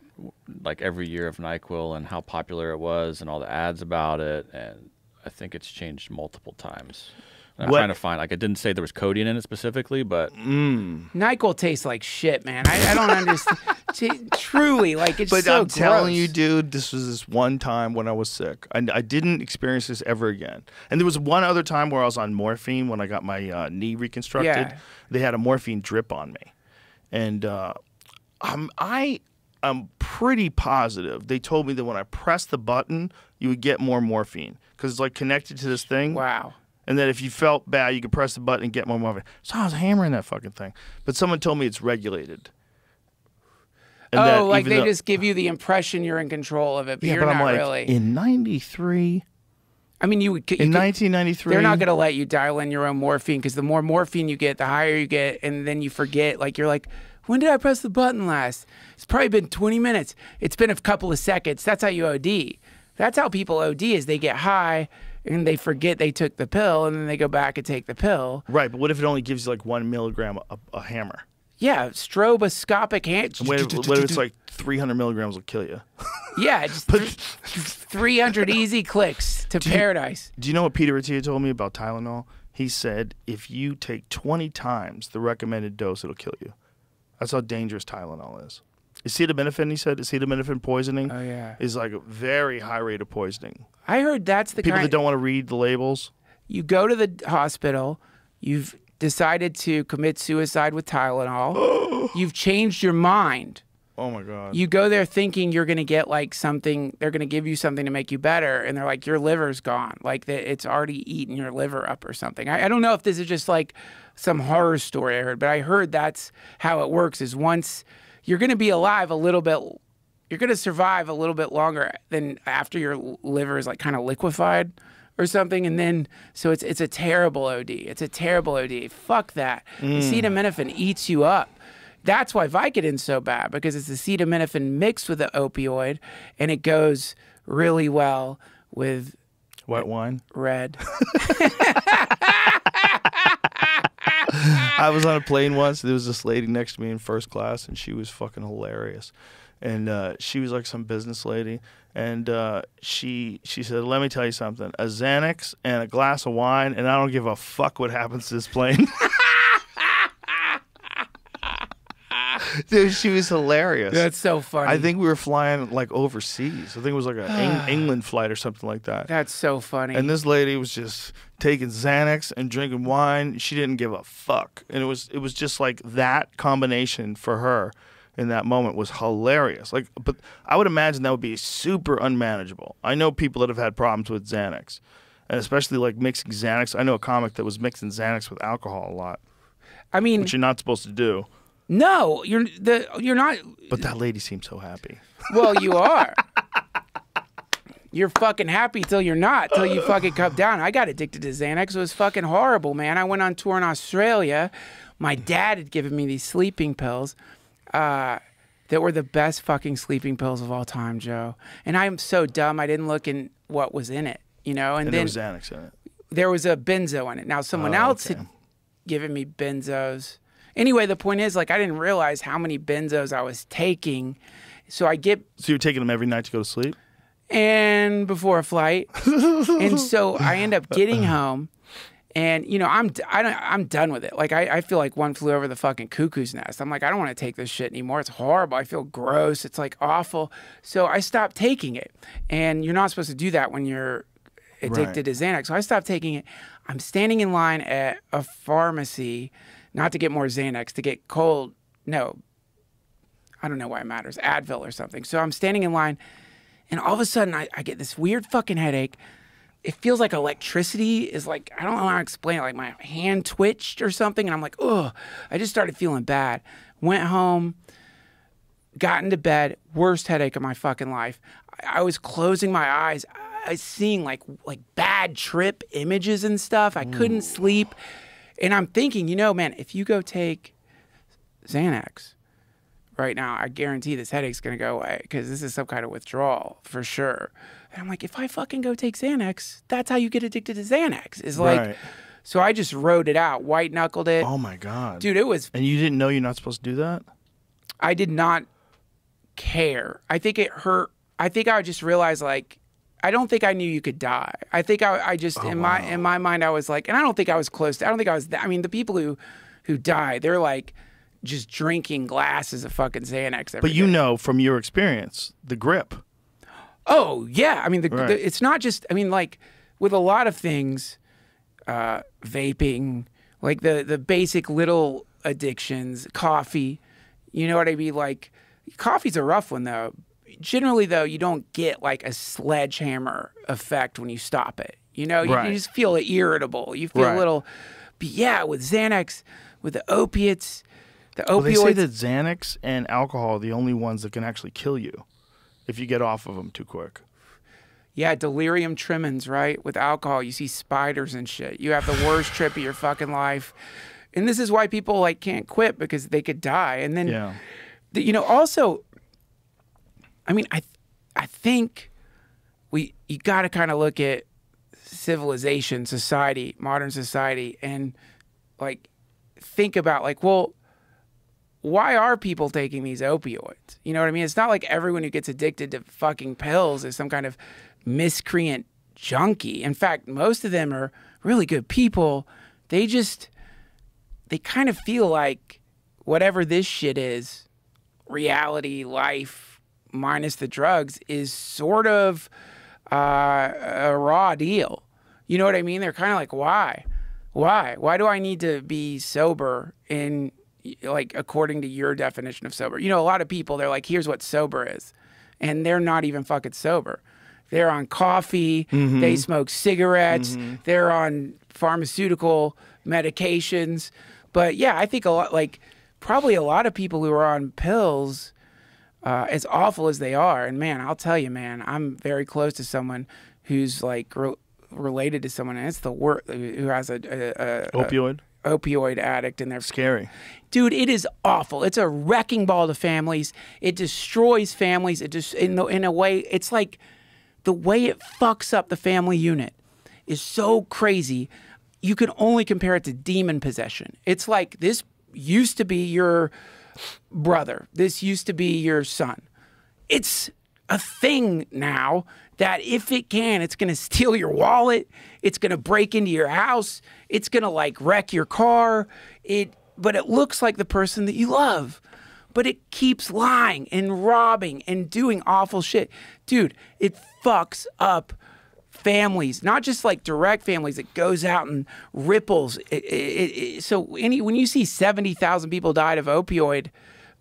like every year of NyQuil and how popular it was and all the ads about it, and I think it's changed multiple times. And I'm trying to find, like, it didn't say there was codeine in it specifically, but NyQuil tastes like shit, man. I don't understand. Truly, like, it's but so I'm telling gross. you, dude, this was this one time when I was sick. I didn't experience this ever again. And there was one other time where I was on morphine when I got my knee reconstructed. Yeah. They had a morphine drip on me, and I'm pretty positive they told me that when I pressed the button, you would get more morphine because it's like connected to this thing. Wow. And that if you felt bad, you could press the button and get more morphine. So I was hammering that fucking thing. But someone told me it's regulated. And like they just give you the impression you're in control of it, but you're I'm not like, really. In 93... I mean, in 1993, they're not going to let you dial in your own morphine because the more morphine you get, the higher you get, and then you forget. Like you're like, when did I press the button last? It's probably been 20 minutes. It's been a couple of seconds. That's how you OD. That's how people OD is they get high and they forget they took the pill, and then they go back and take the pill. Right, but what if it only gives you like 1 milligram a hammer? Yeah, stroboscopic hand. What if it's like 300 milligrams will kill you? Yeah, just 300 easy clicks to paradise. Do you know what Peter Attia told me about Tylenol? He said if you take 20 times the recommended dose, it'll kill you. That's how dangerous Tylenol is. Acetaminophen, he said, acetaminophen poisoning is like a very high rate of poisoning. I heard that's the people that don't want to read the labels. You go to the hospital, you've decided to commit suicide with Tylenol, you've changed your mind. Oh my God. You go there thinking you're going to get like something, they're going to give you something to make you better. And they're like, your liver's gone. Like it's already eaten your liver up or something. I don't know if this is just like some horror story I heard, but I heard that's how it works is once you're going to be alive a little bit, you're going to survive a little bit longer than after your liver is like kind of liquefied or something. And then, so it's a terrible OD. It's a terrible OD. Fuck that. Acetaminophen eats you up. That's why Vicodin's so bad, because it's acetaminophen mixed with the opioid, and it goes really well with white wine. Red. I was on a plane once. There was this lady next to me in first class, and she was fucking hilarious. And she was like some business lady, and she said, "Let me tell you something: a Xanax and a glass of wine, and I don't give a fuck what happens to this plane." Dude, she was hilarious. That's so funny. I think we were flying like overseas. I think it was like an England flight or something like that. That's so funny. And this lady was just taking Xanax and drinking wine. She didn't give a fuck. And it was just like that combination for her in that moment was hilarious. Like, but I would imagine that would be super unmanageable. I know people that have had problems with Xanax, and especially like mixing Xanax. I know a comic that was mixing Xanax with alcohol a lot. I mean, which you're not supposed to do. No, you're not. But that lady seemed so happy. Well, you are. You're fucking happy till you're not, till you fucking come down. I got addicted to Xanax. It was fucking horrible, man. I went on tour in Australia. My dad had given me these sleeping pills that were the best fucking sleeping pills of all time, Joe. And I'm so dumb, I didn't look in what was in it, you know? And then there was Xanax in it. There was a benzo in it. Now, someone else had given me benzos. Anyway, the point is, like, I didn't realize how many benzos I was taking. So I get... So you're taking them every night to go to sleep? And before a flight. And so I end up getting home. And, you know, I'm done with it. Like, I feel like one flew over the fucking cuckoo's nest. I'm like, I don't want to take this shit anymore. It's horrible. I feel gross. It's, like, awful. So I stopped taking it. And you're not supposed to do that when you're addicted to Xanax. So I stopped taking it. I'm standing in line at a pharmacy... Not to get more Xanax, to get cold. No, I don't know why it matters. Advil or something. So I'm standing in line, and all of a sudden I get this weird fucking headache. It feels like electricity is like, I don't know how to explain it. Like my hand twitched or something, and I'm like, ugh. I just started feeling bad. Went home, got into bed. Worst headache of my fucking life. I was closing my eyes. I was seeing like bad trip images and stuff. I couldn't sleep. And I'm thinking, you know, man, if you go take Xanax right now, I guarantee this headache's going to go away because this is some kind of withdrawal for sure. And I'm like, if I fucking go take Xanax, that's how you get addicted to Xanax. Is like, so I just wrote it out, white knuckled it. Oh my God. Dude, it was. And you didn't know you're not supposed to do that? I did not care. I think it hurt. I think I just realized like, I don't think I knew you could die. I think I just in my mind I was like, and I don't think I was close to. I don't think I was. I mean, the people who die, they're like just drinking glasses of fucking Xanax. But you know from your experience, the grip. Oh yeah, I mean it's not just. I mean, like with a lot of things, vaping, like the basic little addictions, coffee. You know what I mean? Like coffee's a rough one though. Generally, though, you don't get like a sledgehammer effect when you stop it. You know, you just feel irritable. You feel a little. But yeah, with Xanax, with the opiates, the opioids. Well, they say that Xanax and alcohol are the only ones that can actually kill you if you get off of them too quick. Yeah, delirium tremens, right? With alcohol, you see spiders and shit. You have the worst trip of your fucking life. And this is why people like can't quit because they could die. And then, you know, also. I mean, I think you got to kind of look at civilization, society, modern society, and like think about like, well, why are people taking these opioids? You know what I mean? It's not like everyone who gets addicted to fucking pills is some kind of miscreant junkie. In fact, most of them are really good people. They kind of feel like whatever this shit is, reality, life, minus the drugs, is sort of a raw deal. You know what I mean? They're kind of like, why? Why do I need to be sober and, like according to your definition of sober. You know, a lot of people, they're like, here's what sober is. And they're not even fucking sober. They're on coffee, they smoke cigarettes, they're on pharmaceutical medications. But yeah, I think probably a lot of people who are on pills, as awful as they are, and man, I'll tell you, man, I'm very close to someone who's like related to someone, and it's the worst, who has a opioid addict, and they're scary. Dude, it is awful. It's a wrecking ball to families. It destroys families. It just in a way, it's like the way it fucks up the family unit is so crazy. You can only compare it to demon possession. It's like this used to be your brother. This used to be your son. It's a thing now that if it can, it's going to steal your wallet. It's going to break into your house. It's going to like wreck your car. But it looks like the person that you love. But it keeps lying and robbing and doing awful shit. Dude, it fucks up families, not just like direct families. It goes out and ripples. So when you see 70,000 people died of opioid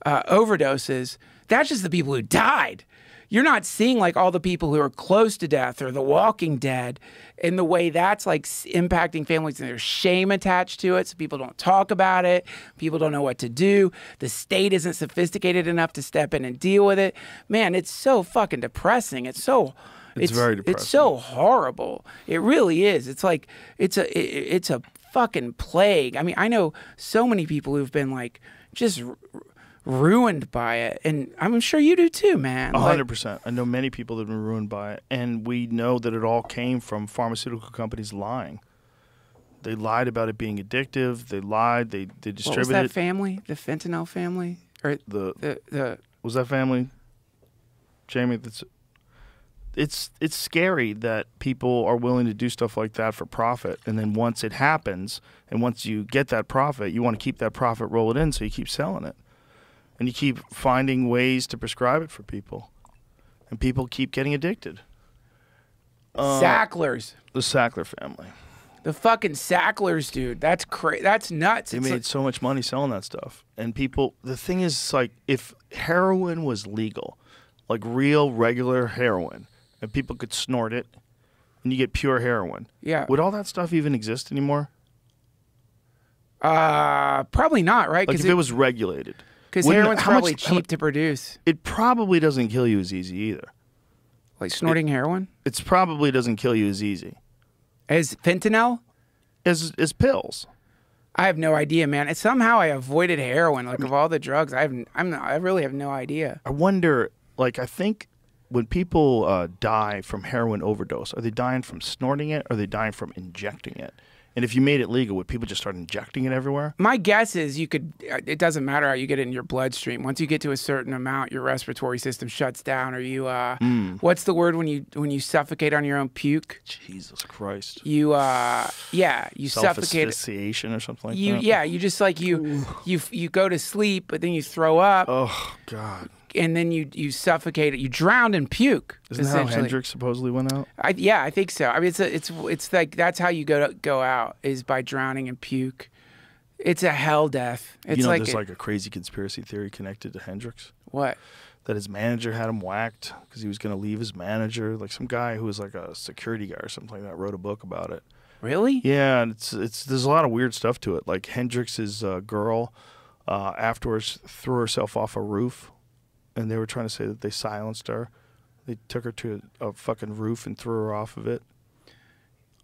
overdoses, that's just the people who died. You're not seeing like all the people who are close to death or the Walking Dead, and the way that's like impacting families, and there's shame attached to it. So people don't talk about it. People don't know what to do. The state isn't sophisticated enough to step in and deal with it. Man, it's so fucking depressing. It's very depressing. It's so horrible. It really is. It's like it's a fucking plague. I mean, I know so many people who've been like just ruined by it, and I'm sure you do too, man. 100%. I know many people that have been ruined by it, and we know that it all came from pharmaceutical companies lying. They lied about it being addictive. They lied. They distributed. What was that family? The fentanyl family, or the was that family? Jamie, it's scary that people are willing to do stuff like that for profit, and then once it happens, and once you get that profit, you want to keep that profit, roll it in, so you keep selling it. And you keep finding ways to prescribe it for people. And people keep getting addicted. Sacklers. The Sackler family. The fucking Sacklers, dude. That's crazy. That's nuts. They made so much money selling that stuff. And people, the thing is, like, if heroin was legal, like real, regular heroin, and people could snort it, and you get pure heroin, would all that stuff even exist anymore? Probably not, right? Like if it was regulated. Because heroin's probably cheap to produce. It probably doesn't kill you as easy either. Like snorting heroin? It probably doesn't kill you as easy. As fentanyl? As pills. I have no idea, man. Somehow I avoided heroin. Like of all the drugs, I really have no idea. I wonder, like, I think when people die from heroin overdose, are they dying from snorting it or are they dying from injecting it? And if you made it legal, would people just start injecting it everywhere? My guess is it doesn't matter how you get it in your bloodstream. Once you get to a certain amount, your respiratory system shuts down, or you, what's the word when you suffocate on your own puke? Jesus Christ. You suffocate. Asphyxiation or something like that? Yeah, you just like, you go to sleep, but then you throw up. Oh, God. And then you suffocate it. You drown in puke. Isn't that how Hendrix supposedly went out? I think so. I mean, it's like that's how you go out, is by drowning in puke. It's a hell death. It's there's like a crazy conspiracy theory connected to Hendrix. What? That his manager had him whacked because he was going to leave his manager. Like some guy who was like a security guy or something like that wrote a book about it. Really? Yeah, and there's a lot of weird stuff to it. Like Hendrix's girl afterwards threw herself off a roof. And they were trying to say that they silenced her. They took her to a fucking roof and threw her off of it.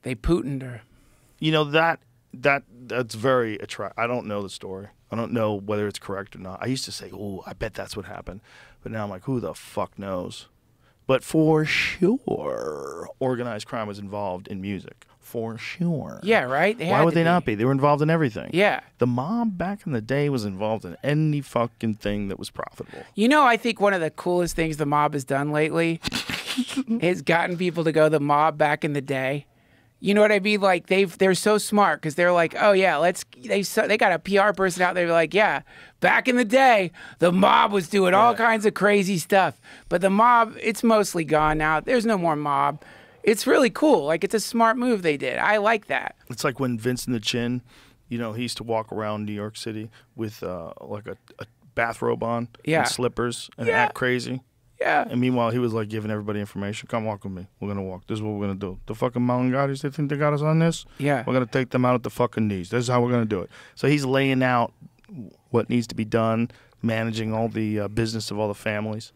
They Putined her. You know, that's very attractive. I don't know the story. I don't know whether it's correct or not. I used to say, oh, I bet that's what happened. But now I'm like, who the fuck knows? But for sure, organized crime was involved in music. For sure. Yeah, right? Why would they not be? They were involved in everything. Yeah. The mob back in the day was involved in any fucking thing that was profitable. You know, I think one of the coolest things the mob has done lately is gotten people to go the mob back in the day. You know what I mean? Like they're so smart because they're like, oh yeah, they got a PR person out there like, yeah, back in the day, the mob was doing all kinds of crazy stuff. But the mob, it's mostly gone now. There's no more mob. It's really cool. Like, it's a smart move they did. I like that. It's like when Vince and the Chin he used to walk around New York City with like a bathrobe on Yeah. and slippers and Yeah. act crazy. Yeah. And meanwhile, he was like giving everybody information. Come walk with me. We're going to walk. This is what we're going to do. The fucking Malangaris, they think they got us on this? Yeah. We're going to take them out at the fucking knees. This is how we're going to do it. So he's laying out what needs to be done, managing all the business of all the families.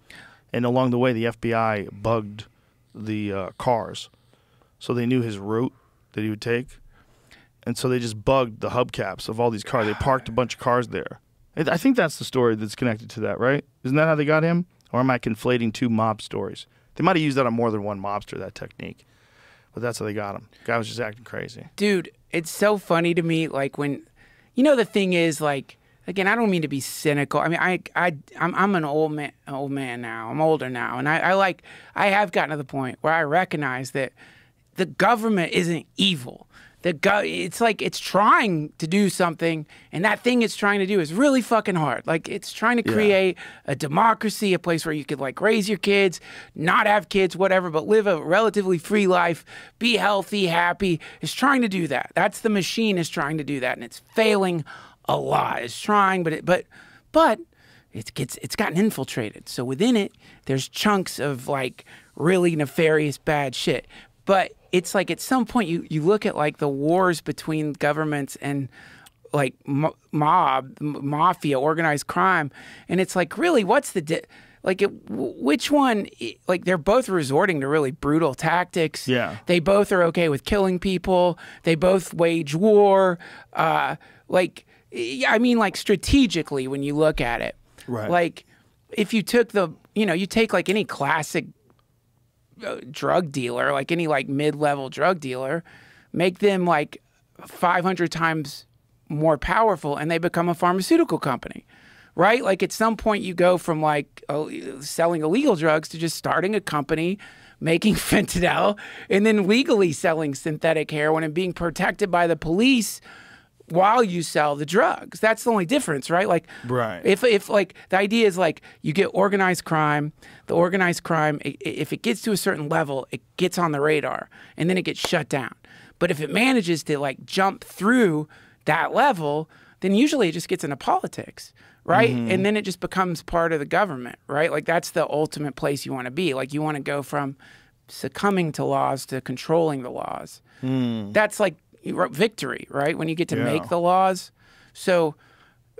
And along the way, the FBI bugged the cars. So they knew his route that he would take. And so they just bugged the hubcaps of all these cars. They parked a bunch of cars there. I think that's the story that's connected to that, right? Isn't that how they got him? Or am I conflating two mob stories? They might have used that on more than one mobster, that technique. But that's how they got him. The guy was just acting crazy. Dude, it's so funny to me, like when, the thing is, like, again, I don't mean to be cynical. I mean, I'm an old man now. I'm older now, and I have gotten to the point where I recognize that the government isn't evil. It's like it's trying to do something, and that thing it's trying to do is really fucking hard. Like it's trying to create a democracy, a place where you could like raise your kids, not have kids, whatever, but live a relatively free life, be healthy, happy. It's trying to do that. That's the machine is trying to do that, and it's failing a lot. It's trying, but it's gotten infiltrated. So within it, there's chunks of like really nefarious bad shit. But it's like at some point you look at like the wars between governments and like mafia, organized crime, and it's like really what's the which one? Like they're both resorting to really brutal tactics. Yeah, they both are okay with killing people. They both wage war. I mean, like strategically when you look at it, right? Like if you took you take like any classic drug dealer, like any like mid-level drug dealer, make them like 500 times more powerful and they become a pharmaceutical company, right? Like at some point you go from like selling illegal drugs to just starting a company making fentanyl and then legally selling synthetic heroin and being protected by the police while you sell the drugs. That's the only difference, right? Like, right. If like the idea is like you get organized crime, the organized crime, if it gets to a certain level, it gets on the radar and then it gets shut down. But if it manages to like jump through that level, then usually it just gets into politics, right? Mm-hmm. And then it just becomes part of the government, right? Like that's the ultimate place you want to be. Like you want to go from succumbing to laws to controlling the laws. That's like victory, right? When you get to make the laws. So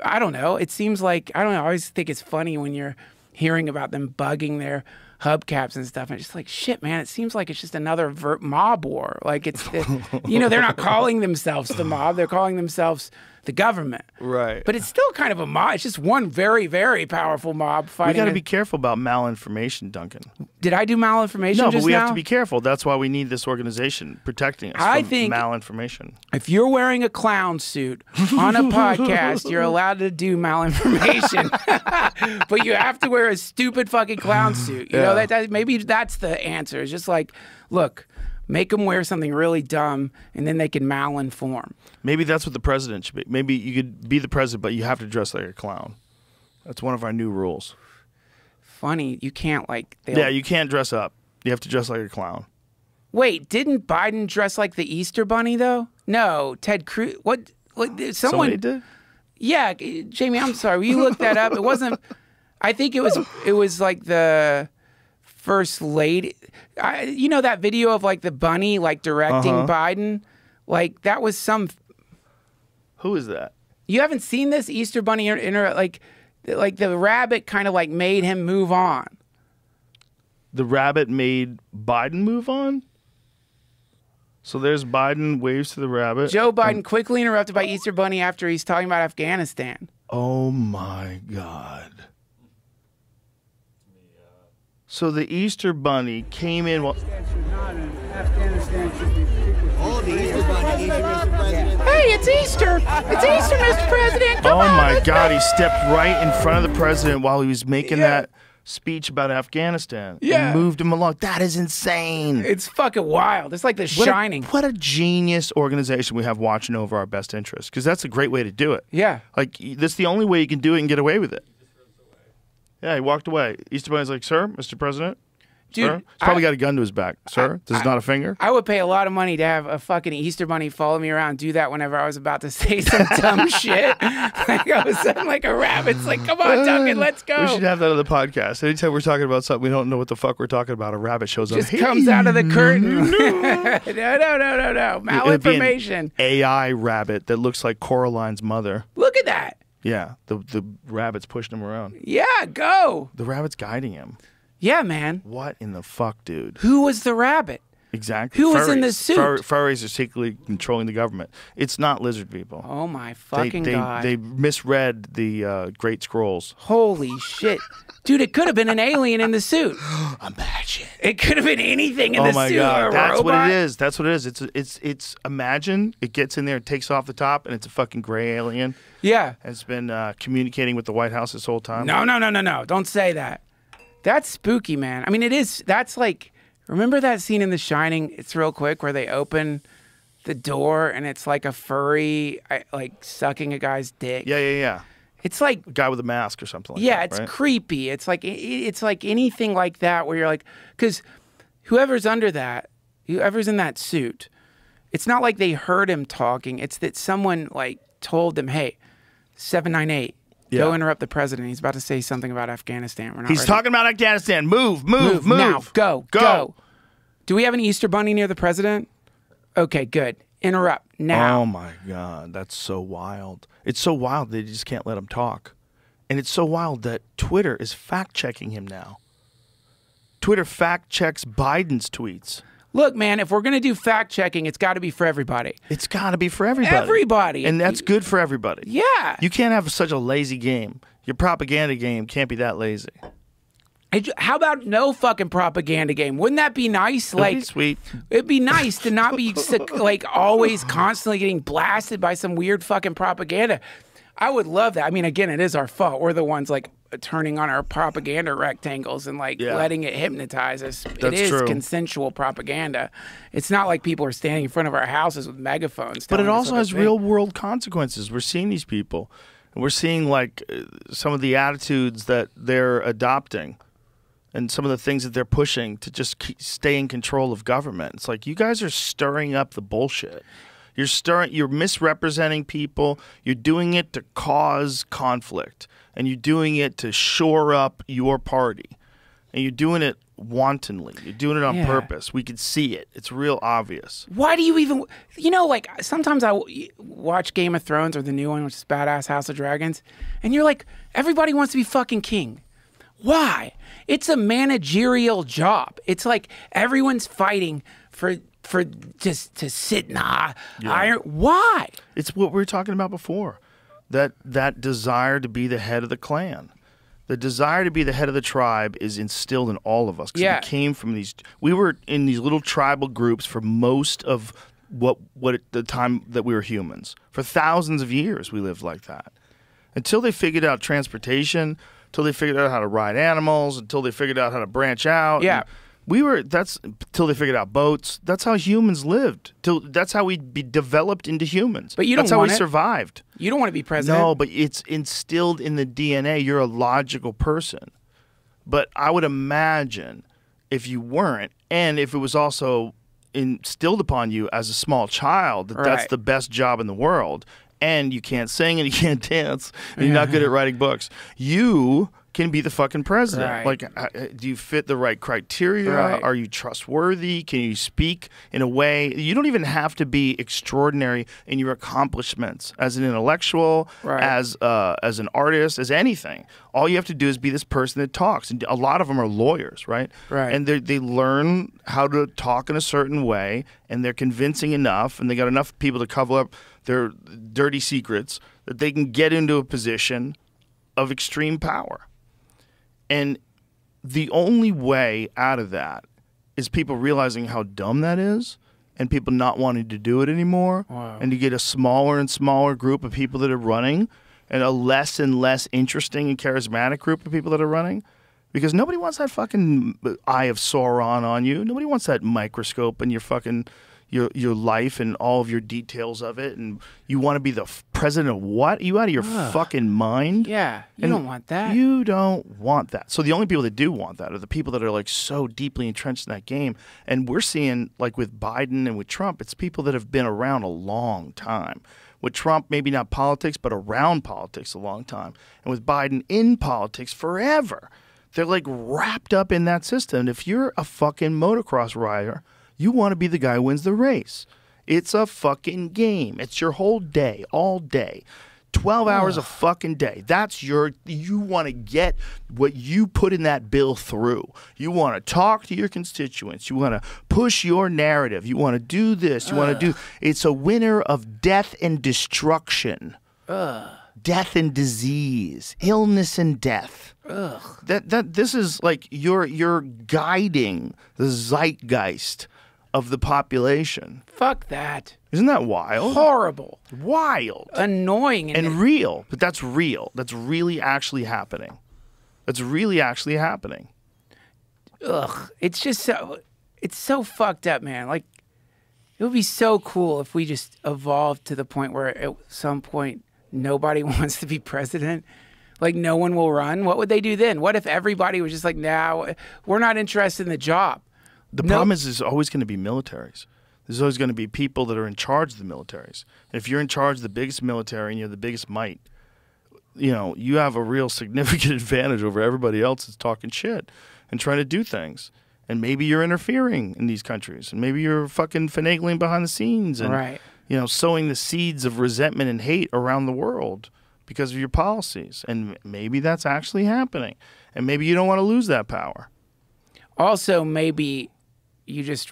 I don't know. It seems like, I don't know. I always think it's funny when you're hearing about them bugging their hubcaps and stuff. And it's just like, shit, man, it seems like it's just another mob war. Like they're not calling themselves the mob. They're calling themselves the government. Right. But it's still kind of a mob. It's just one very, very powerful mob fighting. We got to be careful about malinformation, Duncan. Did I do malinformation No, just but we now? have to be careful. That's why we need this organization protecting us from malinformation. If you're wearing a clown suit on a podcast, you're allowed to do malinformation. But you have to wear a stupid fucking clown suit. You know, maybe that's the answer. It's just like, look, make them wear something really dumb, and then they can malinform. Maybe that's what the president should be. Maybe you could be the president, but you have to dress like a clown. That's one of our new rules. Funny, you can't like... Yeah, you can't dress up. You have to dress like a clown. Wait, didn't Biden dress like the Easter Bunny, though? No, Ted Cruz... What Somebody did? Yeah, Jamie, I'm sorry. Will you look that up? It wasn't... I think it was like the first lady... you know that video of like the bunny like directing Biden? Like that was some... Who is that? You haven't seen this Easter Bunny like the rabbit kind of like made him move on. The rabbit made Biden move on? So there's Biden waves to the rabbit. Joe Biden quickly interrupted by Easter Bunny after he's talking about Afghanistan. Oh my God. So the Easter Bunny came in while... Hey, it's Easter! It's Easter, Mr. President! Come on, my God, he stepped right in front of the president while he was making that speech about Afghanistan. And moved him along. That is insane. It's fucking wild. It's like The Shining. What a genius organization we have watching over our best interests, because that's a great way to do it. Yeah. Like, that's the only way you can do it and get away with it. Yeah, he walked away. Easter Bunny's like, sir, Mr. President? Dude, Sir? He's probably got a gun to his back. Sir, this is not a finger? I would pay a lot of money to have a fucking Easter bunny follow me around, do that whenever I was about to say some dumb shit. Like all of a sudden, like a rabbit's like, come on, Duncan, let's go. We should have that on the podcast. Anytime we're talking about something we don't know what the fuck we're talking about, a rabbit shows up. Just comes out of the curtain. No. Malinformation. AI rabbit that looks like Coraline's mother. Look at that. Yeah, the rabbit's pushing him around. Yeah, go. The rabbit's guiding him. Yeah, man. What in the fuck, dude? Who was the rabbit? Exactly. Who was in the suit? Furries are secretly controlling the government. It's not lizard people. Oh my fucking God. They misread the Great Scrolls. Holy shit. Dude, it could have been an alien in the suit. Imagine. It could have been anything in the suit. Oh my God. That's robot. what it is. That's what it is. It's imagine it gets in there, it takes off the top, and it's a fucking gray alien. Yeah. Has been communicating with the White House this whole time. No. Don't say that. That's spooky, man. I mean, it is. That's like, remember that scene in The Shining? It's real quick where they open the door and it's like a furry, like sucking a guy's dick. Yeah. It's like a guy with a mask or something like that. Yeah, it's right? creepy. It's like anything like that where you're like, because whoever's under that, whoever's in that suit, it's not like they heard him talking. It's that someone like told them, hey, 798. Go interrupt the president. He's about to say something about Afghanistan. We're not He's ready. talking about Afghanistan. Move. Now. Go. Do we have an Easter bunny near the president? Okay, good. Interrupt now. Oh my God, that's so wild. It's so wild they just can't let him talk. And it's so wild that Twitter is fact-checking him now. Twitter fact-checks Biden's tweets. Look, man, if we're going to do fact-checking, it's got to be for everybody. It's got to be for everybody. Everybody. And that's good for everybody. Yeah. You can't have such a lazy game. Your propaganda game can't be that lazy. How about no fucking propaganda game? Wouldn't that be nice? That'd be sweet. It'd be nice to not be like always constantly getting blasted by some weird fucking propaganda. I would love that. I mean, again, it is our fault. We're the ones like turning on our propaganda rectangles and like letting it hypnotize us. It is consensual propaganda. It's not like people are standing in front of our houses with megaphones. But it also has real world consequences. We're seeing these people, and we're seeing like some of the attitudes that they're adopting, and some of the things that they're pushing to just stay in control of government. It's like you guys are stirring up the bullshit. You're misrepresenting people. You're doing it to cause conflict, and you're doing it to shore up your party, and you're doing it wantonly. You're doing it on purpose. We can see it. It's real obvious. Why do you even, like sometimes I watch Game of Thrones or the new one, which is Badass House of Dragons, and you're like, everybody wants to be fucking king. Why? It's a managerial job. It's like everyone's fighting for just to sit in the iron. Why? It's what we were talking about before. That desire to be the head of the clan. The desire to be the head of the tribe is instilled in all of us. Yeah. We came from these. We were in these little tribal groups for most of what the time that we were humans. For thousands of years, we lived like that. Until they figured out transportation, until they figured out how to ride animals, until they figured out how to branch out. Yeah. That's till they figured out boats. That's how humans lived. That's how we developed into humans. But you don't That's how want we it. survived. You don't want to be president. No, but it's instilled in the DNA. You're a logical person. But I would imagine if you weren't, and if it was also instilled upon you as a small child, that that's the best job in the world, and you can't sing and you can't dance, and you're not good at writing books, you can be the fucking president. Like, do you fit the right criteria? Are you trustworthy? Can you speak in a way? You don't even have to be extraordinary in your accomplishments as an intellectual, as an artist, as anything. All you have to do is be this person that talks. And a lot of them are lawyers, right? And they learn how to talk in a certain way, and they're convincing enough, and they got enough people to cover up their dirty secrets that they can get into a position of extreme power. And the only way out of that is people realizing how dumb that is, and people not wanting to do it anymore. And you get a smaller and smaller group of people that are running, and a less and less interesting and charismatic group of people that are running. Because nobody wants that fucking eye of Sauron on you. Nobody wants that microscope in your fucking, your life and all of your details of it, and you want to be the president of what? Are you out of your fucking mind? Yeah, you don't want that. You don't want that. So the only people that do want that are the people that are like so deeply entrenched in that game. And we're seeing, like with Biden and with Trump, it's people that have been around a long time. With Trump, maybe not politics, but around politics a long time. And with Biden, in politics forever. They're like wrapped up in that system. And if you're a fucking motocross rider, you want to be the guy who wins the race. It's a fucking game. It's your whole day, all day. 12 hours a fucking day. That's you want to get what you put in that bill through. You want to talk to your constituents. You want to push your narrative. You want to do this. You want to do. It's a winner of death and destruction. Death and disease. Illness and death. This is like you're guiding the zeitgeist of the population. Fuck that. Isn't that wild? Horrible. Wild. Annoying. And real. But that's real. That's really actually happening. That's really actually happening. Ugh. It's just it's so fucked up, man. Like, it would be so cool if we just evolved to the point where at some point nobody wants to be president. Like, no one will run. What would they do then? What if everybody was just like, nah, we're not interested in the job? The problem is there's always going to be militaries. There's always going to be people that are in charge of the militaries. And if you're in charge of the biggest military and you have the biggest might, you have a real significant advantage over everybody else that's talking shit and trying to do things. And maybe you're interfering in these countries. And maybe you're fucking finagling behind the scenes and, sowing the seeds of resentment and hate around the world because of your policies. And maybe that's actually happening. And maybe you don't want to lose that power. Also, maybe you just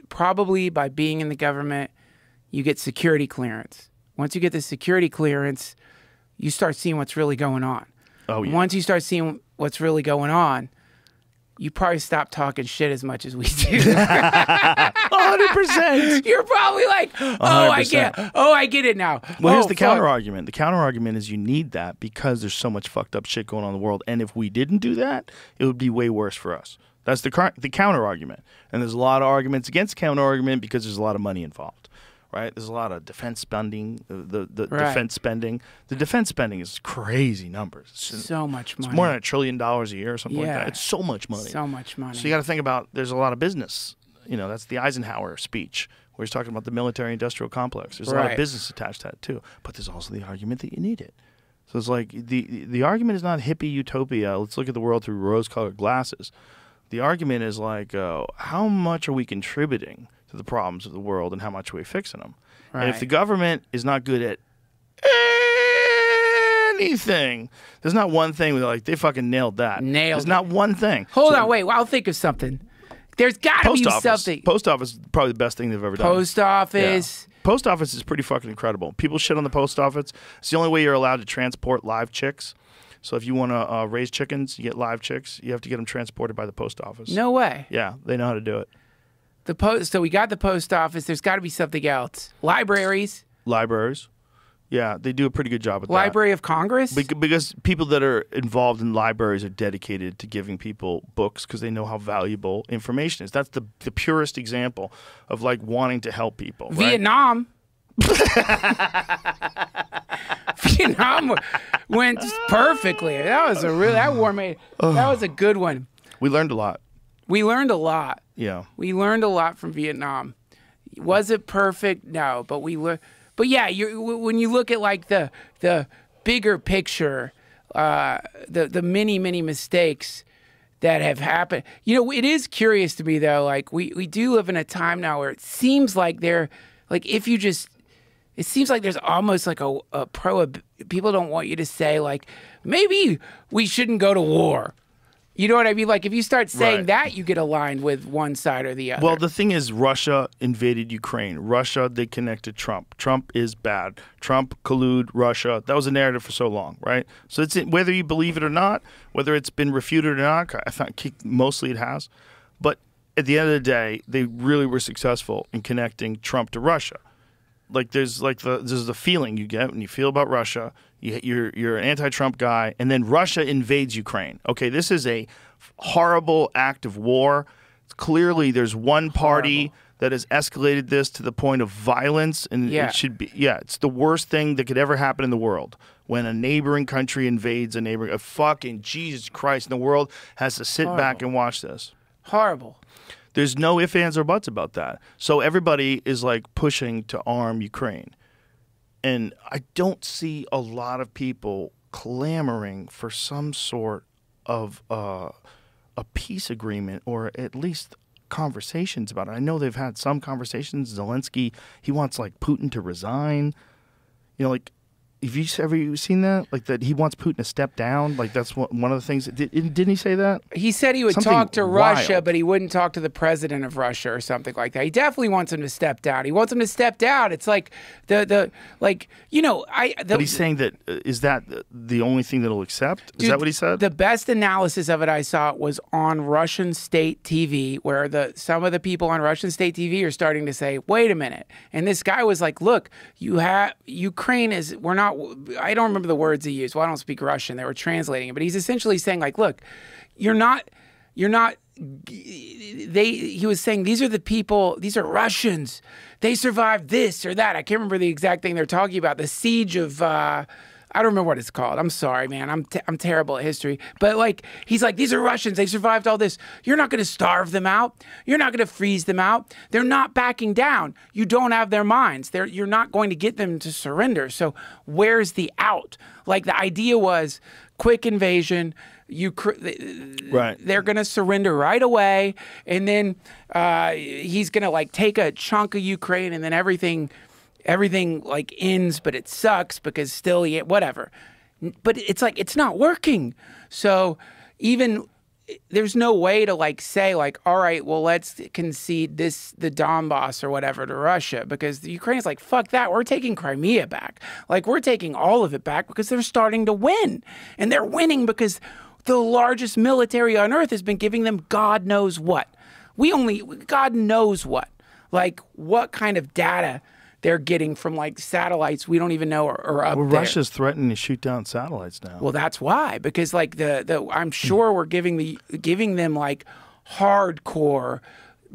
probably by being in the government, you get security clearance. Once you get the security clearance, you start seeing what's really going on. Oh, yeah. Once you start seeing what's really going on, you probably stop talking shit as much as we do. 100%. You're probably like, oh, 100%. I get it now. Well, here's the counter argument. The counter argument is you need that because there's so much fucked up shit going on in the world. And if we didn't do that, it would be way worse for us. That's the counter argument. And there's a lot of arguments against counter argument because there's a lot of money involved. Right? There's a lot of defense spending, defense spending. The defense spending is crazy numbers. So much money. It's more than $1 trillion a year or something like that. It's so much money. So much money. So you got to think about there's a lot of business. That's the Eisenhower speech where he's talking about the military-industrial complex. There's a lot of business attached to that too. But there's also the argument that you need it. So it's like the argument is not hippie utopia. Let's look at the world through rose-colored glasses. The argument is like, how much are we contributing to the problems of the world and how much are we fixing them? Right. And if the government is not good at anything, there's not one thing where like they fucking nailed that. There's not one thing. Hold on, wait. Well, I'll think of something. There's got to be something. Post office is probably the best thing they've ever done. Post office. Yeah. Post office is pretty fucking incredible. People shit on the post office. It's the only way you're allowed to transport live chicks. So if you want to raise chickens, you get live chicks, you have to get them transported by the post office. No way. Yeah, they know how to do it. So we got the post office. There's got to be something else. Libraries. Yeah, they do a pretty good job with that. Library of Congress? Because people that are involved in libraries are dedicated to giving people books because they know how valuable information is. That's the purest example of like wanting to help people. Right? Vietnam. Vietnam went perfectly. That was that was a good one. We learned a lot. Yeah. We learned a lot from Vietnam. Was it perfect? No, but we learned. But yeah, when you look at like the bigger picture, the many mistakes that have happened. It is curious to me though. Like we do live in a time now where it seems like it seems like there's almost like a people don't want you to say like maybe we shouldn't go to war. You know what I mean? Like if you start saying that, you get aligned with one side or the other. Well, the thing is, Russia invaded Ukraine. Russia, they connected Trump. Trump is bad. Trump collude Russia. That was a narrative for so long, right? So it's whether you believe it or not, whether it's been refuted or not. I think mostly it has. But at the end of the day, they really were successful in connecting Trump to Russia. Like there's the feeling you get when you feel about Russia. You're an anti-Trump guy, and then Russia invades Ukraine. Okay, this is a horrible act of war. Clearly, there's one party that has escalated this to the point of violence, and Yeah. it should be. Yeah, it's the worst thing that could ever happen in the world when a neighboring country invades a fucking Jesus Christ, and the world has to sit back and watch this. Horrible. There's no ifs, ands, or buts about that. So everybody is like pushing to arm Ukraine. And I don't see a lot of people clamoring for some sort of a peace agreement, or at least conversations about it. I know they've had some conversations. Zelensky, he wants like Putin to resign. You know, like, have you ever seen that? Like that he wants Putin to step down? Like that's one of the things. Didn't he say that? He said he would Something talk to Russia, wild. but he wouldn't talk to the president of Russia or something like that. He definitely wants him to step down. He wants him to step down. It's like but he's saying that is that the only thing that he'll accept? Is Dude, that what he said? The best analysis of it I saw was on Russian state TV, where some of the people on Russian state TV are starting to say, "Wait a minute." And this guy was like, "Look, Ukraine is I don't remember the words he used. Well, I don't speak Russian. They were translating it, but he's essentially saying like, "Look, he was saying these are the people, these are Russians. They survived this or that." I can't remember the exact thing they're talking about. The siege of I don't remember what it's called. I'm sorry, man. I'm terrible at history. But like, he's like, these are Russians. They survived all this. You're not going to starve them out. You're not going to freeze them out. They're not backing down. You don't have their minds. You're not going to get them to surrender. So where's the out? Like the idea was quick invasion. Right. They're going to surrender right away. And then he's going to like take a chunk of Ukraine, and then everything like ends, but it sucks because still, whatever. But it's like, it's not working. So there's no way to like say like, all right, well, let's concede the Donbass or whatever to Russia, because the Ukraine's like, fuck that. We're taking Crimea back. Like, we're taking all of it back because they're starting to win, and they're winning because the largest military on earth has been giving them God knows what. God knows what. Like, what kind of data they're getting from like satellites we don't even know are up there. Russia's threatening to shoot down satellites now. Well, that's why, because like I'm sure we're giving them like hardcore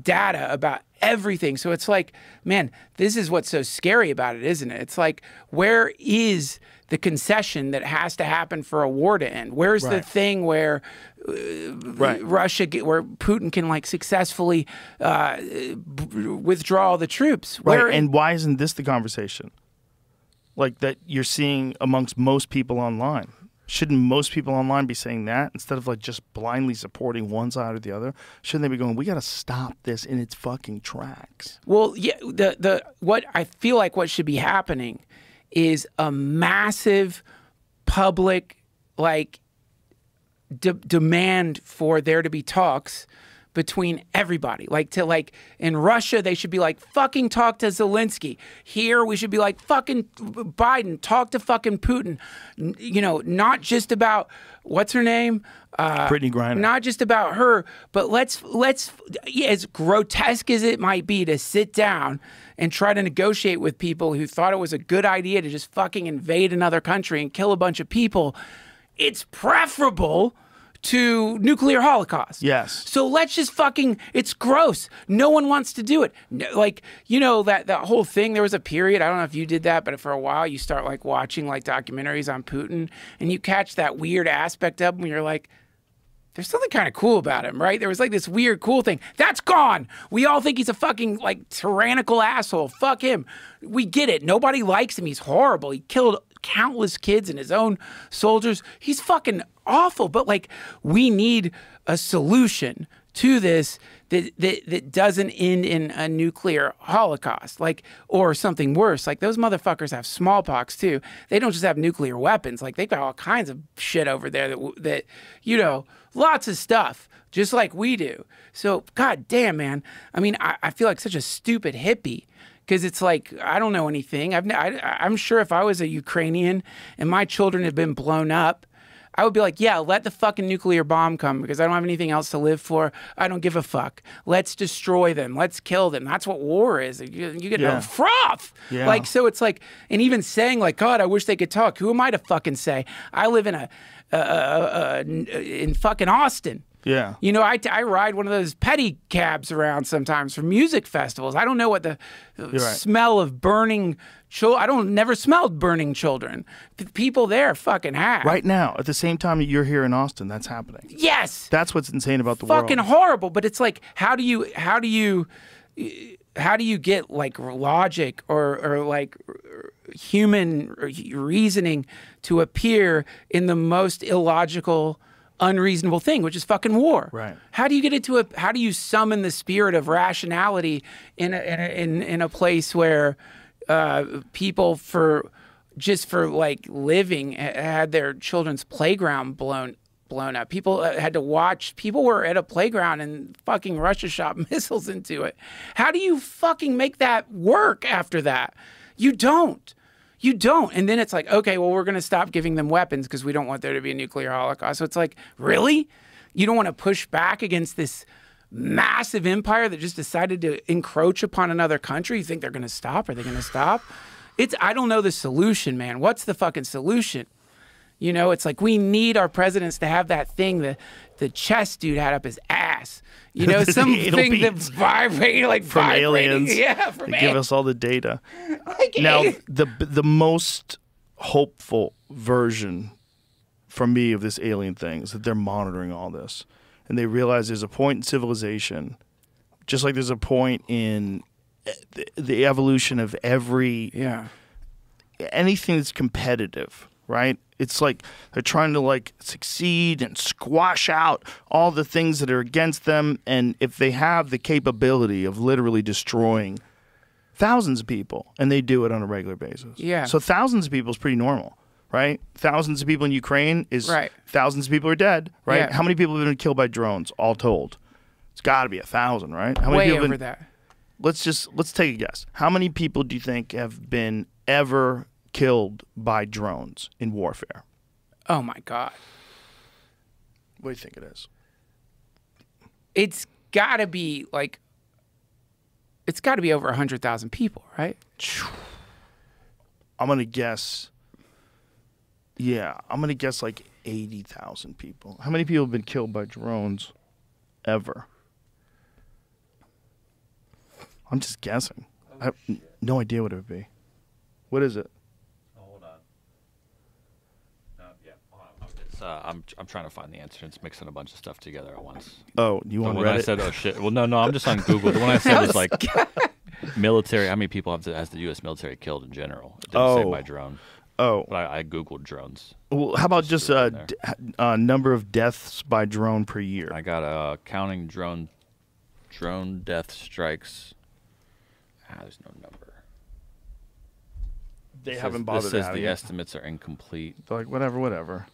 data about everything. So it's like, man, this is what's so scary about it, isn't it? It's like, where is the concession that has to happen for a war to end? Where's the thing where Russia, where Putin can like successfully withdraw the troops? And why isn't this the conversation? Like that you're seeing amongst most people online? Shouldn't most people online be saying that instead of like just blindly supporting one side or the other? Shouldn't they be going, we got to stop this in its fucking tracks? Well, yeah, what I feel like what should be happening is a massive public like demand for there to be talks between everybody. Like in Russia, they should be like, fucking talk to Zelensky. Here, we should be like, fucking Biden, talk to fucking Putin. You know, not just about, what's her name? Brittany Griner. Not just about her, but let's as grotesque as it might be to sit down and try to negotiate with people who thought it was a good idea to just fucking invade another country and kill a bunch of people, it's preferable to nuclear holocaust. Yes. So let's just it's gross. No one wants to do it. Like, you know, that whole thing, there was a period, I don't know if you did that, but for a while you start like watching like documentaries on Putin and you catch that weird aspect of him when you're like, there's something kind of cool about him, right? There was like this weird cool thing. That's gone. We all think he's a fucking like tyrannical asshole. Fuck him. We get it. Nobody likes him. He's horrible. He killed countless kids and his own soldiers. He's fucking awful. But like, we need a solution to this that doesn't end in a nuclear holocaust, like, or something worse. Like, those motherfuckers have smallpox too. They don't just have nuclear weapons. Like, they've got all kinds of shit over there that you know, lots of stuff, just like we do. So, god damn, man. I mean, I feel like such a stupid hippie. Because it's like, I don't know anything. I'm sure if I was a Ukrainian and my children had been blown up, I would be like, yeah, let the fucking nuclear bomb come because I don't have anything else to live for. I don't give a fuck. Let's destroy them. Let's kill them. That's what war is. You get no froth. Yeah. Like, so it's like, and even saying like, God, I wish they could talk. Who am I to fucking say? I live in in fucking Austin. Yeah. You know, I ride one of those pedicabs around sometimes for music festivals. I don't know what the smell of burning children. I don't never smelled burning children. The people there fucking have. Right now, at the same time you're here in Austin, that's happening. Yes. That's what's insane about the world. Fucking horrible. But it's like, how do you get like logic or like human reasoning to appear in the most illogical, unreasonable thing, which is fucking war? Right. How do you get into how do you summon the spirit of rationality in a place where people for like living had their children's playground blown up? People had to watch. People were at a playground and fucking Russia shot missiles into it. How do you fucking make that work after that? You don't. You don't. And then it's like, okay, well, we're going to stop giving them weapons because we don't want there to be a nuclear holocaust. So it's like, really? You don't want to push back against this massive empire that just decided to encroach upon another country? You think they're going to stop? Are they going to stop? I don't know the solution, man. What's the fucking solution? You know, it's like we need our presidents to have that thing the chess dude had up his ass. You know, something that's vibrating, like from vibrating. aliens. Yeah, from they give us all the data. Like Now, the most hopeful version for me of this alien thing is that they're monitoring all this. And they realize there's a point in civilization, just like there's a point in the evolution of anything that's competitive, right? It's like they're trying to like succeed and squash out all the things that are against them. And if they have the capability of literally destroying thousands of people, and they do it on a regular basis. Yeah. So thousands of people is pretty normal, right? Thousands of people in Ukraine is thousands of people are dead, right? Yeah. How many people have been killed by drones, all told? It's got to be 1,000, right? How many way people over that. Let's take a guess. How many people do you think have been ever killed by drones in warfare? Oh my God. What do you think it is? It's got to be like, it's got to be over 100,000 people, right? I'm going to guess, I'm going to guess like 80,000 people. How many people have been killed by drones ever? I'm just guessing. I have no idea what it would be. What is it? Hold on. I'm trying to find the answer. It's mixing a bunch of stuff together at once. Oh, you want to read it? I said, oh shit. Well, no, I'm just on Google. The one I said was like military. How many people has the U.S. military killed in general? It didn't say by drone. Oh, but I Googled drones. Well, how about just number of deaths by drone per year? I got counting drone death strikes. There's no number. They haven't bothered. This says the estimates are incomplete. They're like, whatever.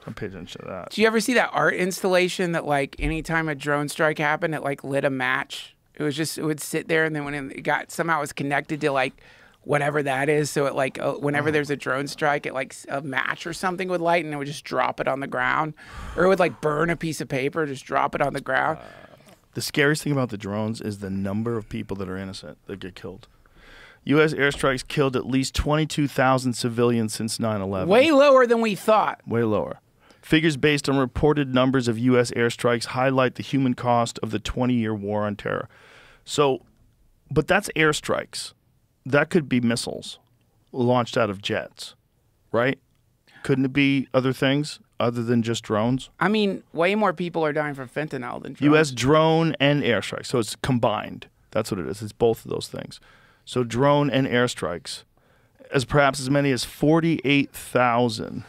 Don't pay attention to that. Do you ever see that art installation that like anytime a drone strike happened, it like lit a match? It would sit there, and then when it got somehow it was connected to like whatever that is. So it like whenever there's a drone strike, it like a match or something would light, and it would just drop it on the ground, or it would like burn a piece of paper, just drop it on the ground. The scariest thing about the drones is the number of people that are innocent that get killed. U.S. airstrikes killed at least 22,000 civilians since 9/11. Way lower than we thought. Way lower. Figures based on reported numbers of U.S. airstrikes highlight the human cost of the 20-year war on terror. So, but that's airstrikes. That could be missiles launched out of jets, right? Couldn't it be other things other than just drones? I mean, way more people are dying from fentanyl than drones. U.S. drone and airstrikes. So it's combined. That's what it is. It's both of those things. So drone and airstrikes, as perhaps as many as 48,000.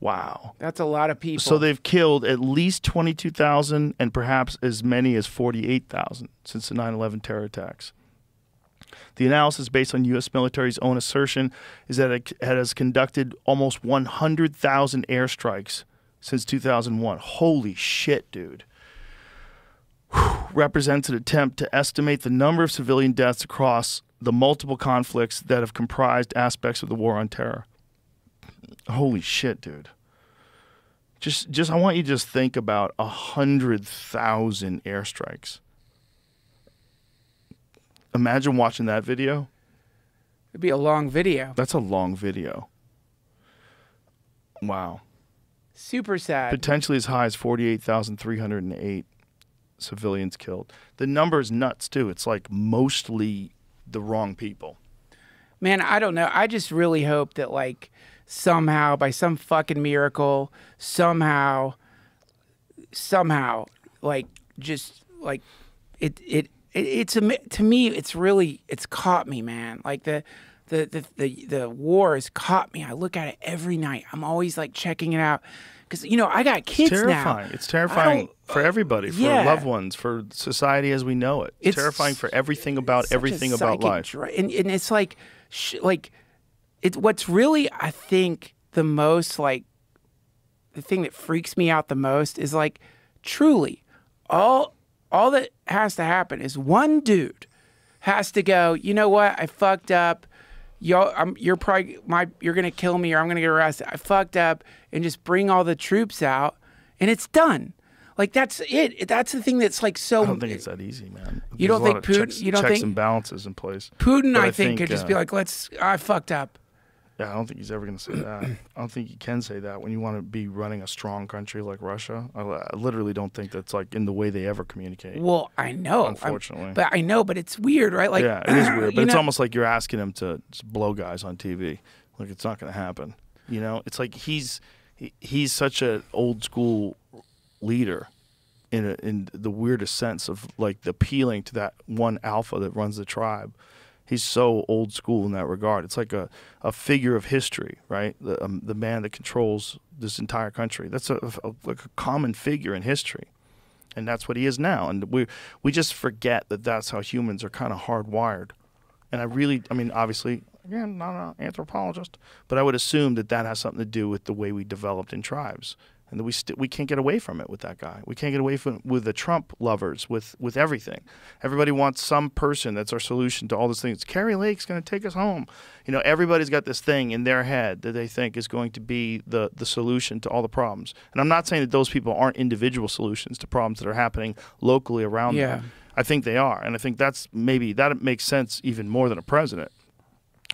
Wow. That's a lot of people. So they've killed at least 22,000 and perhaps as many as 48,000 since the 9/11 terror attacks. The analysis, based on U.S. military's own assertion, is that it has conducted almost 100,000 airstrikes since 2001. Holy shit, dude. Represents an attempt to estimate the number of civilian deaths across the multiple conflicts that have comprised aspects of the war on terror. Holy shit, dude. Just I want you to just think about 100,000 airstrikes. Imagine watching that video. It'd be a long video. That's a long video. Wow. Super sad. Potentially as high as 48,308 civilians killed. The number is nuts, too. It's like mostly the wrong people. Man, I don't know. I just really hope that, like, somehow, by some fucking miracle, somehow, like, just, like, it's to me, it's caught me, man. Like, the war has caught me. I look at it every night. I'm always, like, checking it out. Because, you know, I got kids now. It's terrifying for everybody, for loved ones, for society as we know it. It's terrifying for everything about life. And it's like, what's really, I think, the most, like, the thing that freaks me out the most is, like, truly, all that has to happen is one dude has to go, you know what, I fucked up. You're gonna kill me or I'm gonna get arrested. I fucked up, and just bring all the troops out, and it's done. Like, that's it. That's the thing that's like so. I don't think it's that easy, man. You don't think Putin? You don't think checks and balances in place? Putin, I think, could just be like, I fucked up. Yeah, I don't think he's ever going to say that. I don't think he can say that when you want to be running a strong country like Russia. I literally don't think that's like in the way they ever communicate. Well, I know, unfortunately, but it's weird, right? Like, yeah, it is weird, but it's almost like you're asking him to just blow guys on TV. Like, it's not going to happen. You know, it's like he's such an old school leader in the weirdest sense of like appealing to that one alpha that runs the tribe. He's so old school in that regard. It's like a figure of history, right? The man that controls this entire country. That's like a common figure in history, and that's what he is now. And we just forget that that's how humans are kind of hardwired. And I mean, obviously, again, not an anthropologist, but I would assume that has something to do with the way we developed in tribes. And we can't get away from it with that guy. We can't get away from it with the Trump lovers, with everything. Everybody wants some person that's our solution to all these things. Carrie Lake's going to take us home. You know, everybody's got this thing in their head that they think is going to be the solution to all the problems. And I'm not saying that those people aren't individual solutions to problems that are happening locally around them. I think they are. And I think that makes sense even more than a president.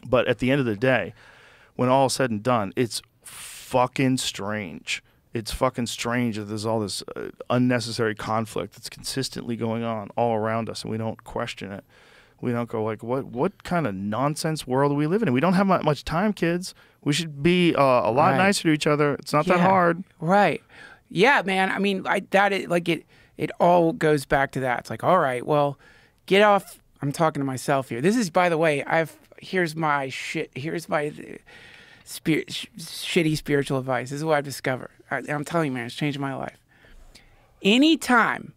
But at the end of the day, when all is said and done, it's fucking strange. It's fucking strange that there's all this unnecessary conflict that's consistently going on all around us, and we don't question it. We don't go like, what kind of nonsense world do we live in? And we don't have much time, kids. We should be a lot nicer to each other. It's not that hard. Right. Yeah, man. I mean, it all goes back to that. It's like, all right, well, get off. I'm talking to myself here. This is, by the way, here's my shitty spiritual advice. This is what I've discovered. I'm telling you, man, it's changed my life. Anytime,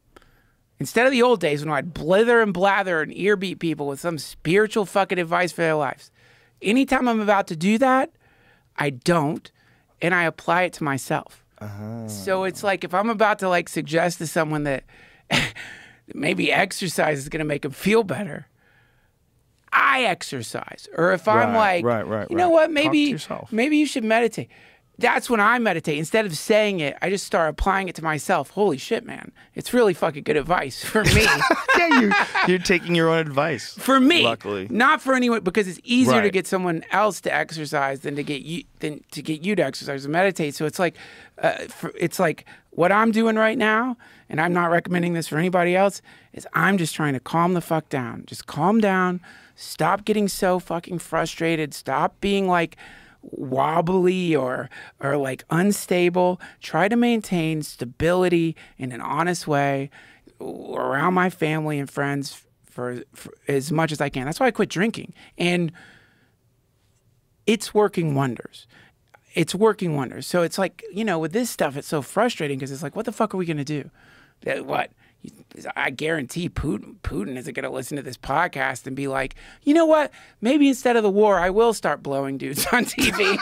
instead of the old days when I'd blither and blather and ear beat people with some spiritual fucking advice for their lives, anytime I'm about to do that, I don't, and I apply it to myself. So it's like if I'm about to like suggest to someone that maybe exercise is going to make them feel better, I exercise. Or if I'm you know what, maybe you should meditate. That's when I meditate. Instead of saying it, I just start applying it to myself. Holy shit, man. It's really fucking good advice for me. Yeah, you're taking your own advice. For me. Luckily. Not for anyone, because it's easier to get someone else to exercise than to get you to exercise and meditate. So it's like what I'm doing right now, and I'm not recommending this for anybody else, is I'm just trying to calm the fuck down. Just calm down. Stop getting so fucking frustrated. Stop being like wobbly or like unstable. Try to maintain stability in an honest way around my family and friends for as much as I can. That's why I quit drinking. And it's working wonders. It's working wonders. So it's like, you know, with this stuff, it's so frustrating because it's like, what the fuck are we going to do? What? I guarantee Putin isn't going to listen to this podcast and be like, you know what? Maybe instead of the war, I will start blowing dudes on TV.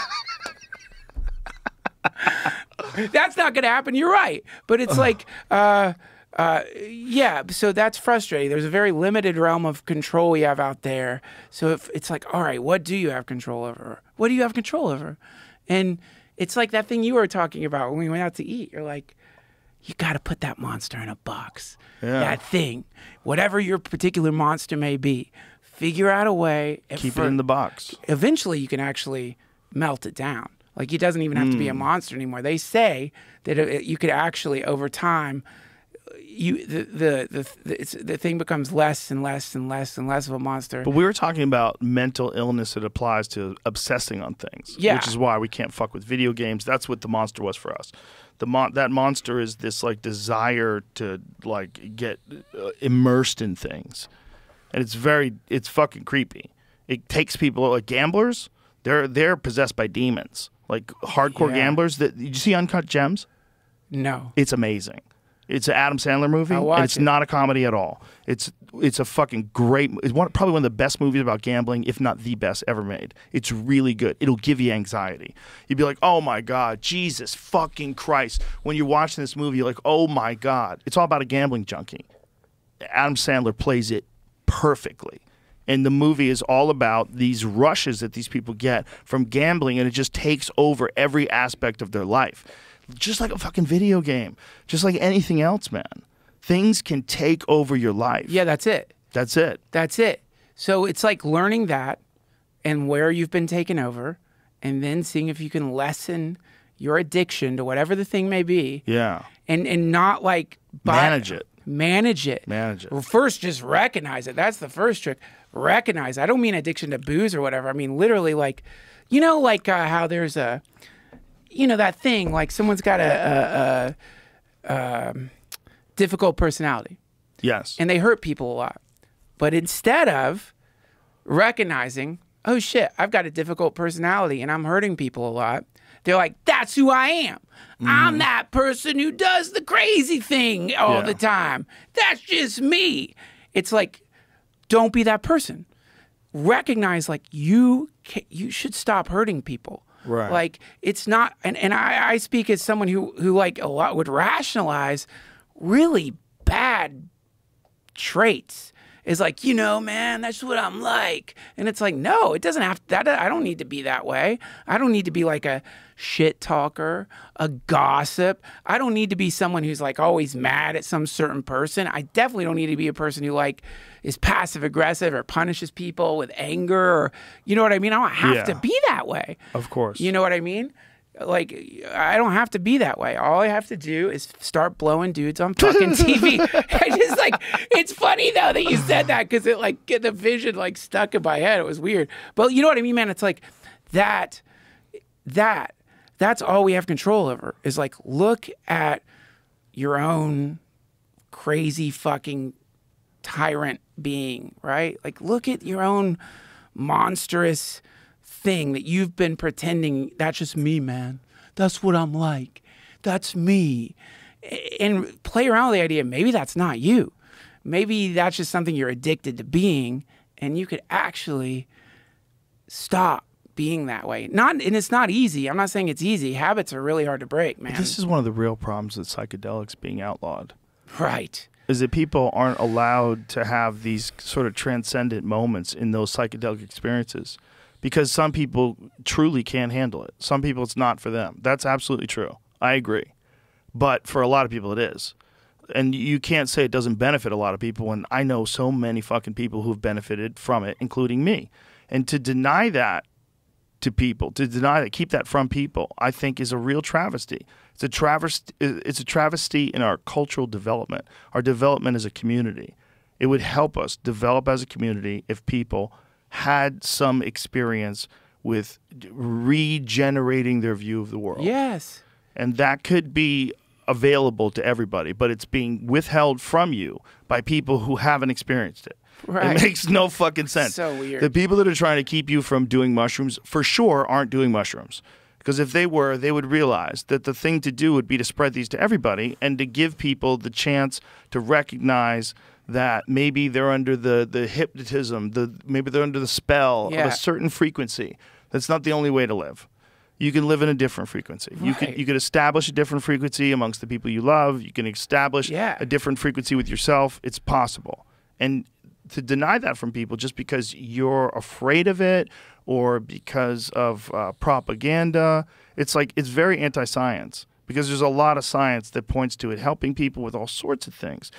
That's not going to happen. You're right. But it's like, yeah, so that's frustrating. There's a very limited realm of control we have out there. So if it's like, all right, what do you have control over? What do you have control over? And it's like that thing you were talking about when we went out to eat. You're like, you got to put that monster in a box. Yeah. That thing, whatever your particular monster may be, figure out a way. Keep it in the box. Eventually, you can actually melt it down. Like, it doesn't even have to be a monster anymore. They say that you could actually, over time, the thing becomes less and less and less and less of a monster. But we were talking about mental illness that applies to obsessing on things, which is why we can't fuck with video games. That's what the monster was for us. That monster is this like desire to like get immersed in things, and it's fucking creepy. It takes people like gamblers. They're possessed by demons, like hardcore gamblers. Did you see Uncut Gems? No, it's amazing. It's an Adam Sandler movie, and it's not a comedy at all. It's a fucking great. It's probably one of the best movies about gambling, if not the best ever made. It's really good. It'll give you anxiety. You'd be like, oh my God, Jesus fucking Christ. When you're watching this movie, you're like, oh my God. It's all about a gambling junkie. Adam Sandler plays it perfectly. And the movie is all about these rushes that these people get from gambling, and it just takes over every aspect of their life. Just like a fucking video game. Just like anything else, man. Things can take over your life. Yeah, that's it. That's it. That's it. So it's like learning that and where you've been taken over, and then seeing if you can lessen your addiction to whatever the thing may be. Yeah. And not like... manage it. Manage it. Manage it. Well, first, just recognize it. That's the first trick. Recognize. I don't mean addiction to booze or whatever. I mean literally like, you know, like how there's a... You know, that thing, like someone's got a difficult personality. Yes. And they hurt people a lot. But instead of recognizing, oh shit, I've got a difficult personality and I'm hurting people a lot, they're like, that's who I am. I'm that person who does the crazy thing all the time. That's just me. It's like, don't be that person. Recognize like you should stop hurting people. Right. Like it's not, and I speak as someone who like a lot would rationalize really bad traits. Is like, you know, man, that's what I'm like. And it's like, no, it doesn't have that. I don't need to be that way. I don't need to be like a shit talker, a gossip. I don't need to be someone who's like always mad at some certain person. I definitely don't need to be a person who like is passive aggressive or punishes people with anger or, you know what I mean? I don't have to be that way. Of course. You know what I mean? Like, I don't have to be that way. All I have to do is start blowing dudes on fucking TV. I just like, it's funny though that you said that because it like the vision like stuck in my head. It was weird. But you know what I mean, man? It's like that's all we have control over is like, look at your own crazy fucking tyrant being, right? Like, look at your own monstrous thing that you've been pretending that's just me, man. That's what I'm like. That's me. And play around with the idea, maybe that's not you. Maybe that's just something you're addicted to being, and you could actually stop being that way. And it's not easy. I'm not saying it's easy. Habits are really hard to break, man. But this is one of the real problems with psychedelics being outlawed. Right. Is that people aren't allowed to have these sort of transcendent moments in those psychedelic experiences. Because some people truly can't handle it. Some people, it's not for them. That's absolutely true. I agree. But for a lot of people, it is. And you can't say it doesn't benefit a lot of people when I know so many fucking people who've benefited from it, including me. And to deny that to people, keep that from people, I think is a real travesty. It's a travesty in our cultural development, our development as a community. It would help us develop as a community if people had some experience with regenerating their view of the world. Yes. And that could be available to everybody, but it's being withheld from you by people who haven't experienced it. Right. It makes no fucking sense. So weird. The people that are trying to keep you from doing mushrooms for sure aren't doing mushrooms. Because if they were, they would realize that the thing to do would be to spread these to everybody and to give people the chance to recognize that maybe they're under the hypnotism, maybe they're under the spell of a certain frequency. That's not the only way to live. You can live in a different frequency. Right. You could establish a different frequency amongst the people you love. You can establish a different frequency with yourself. It's possible. And to deny that from people just because you're afraid of it or because of propaganda, it's like it's very anti-science. because there's a lot of science that points to it helping people with all sorts of things.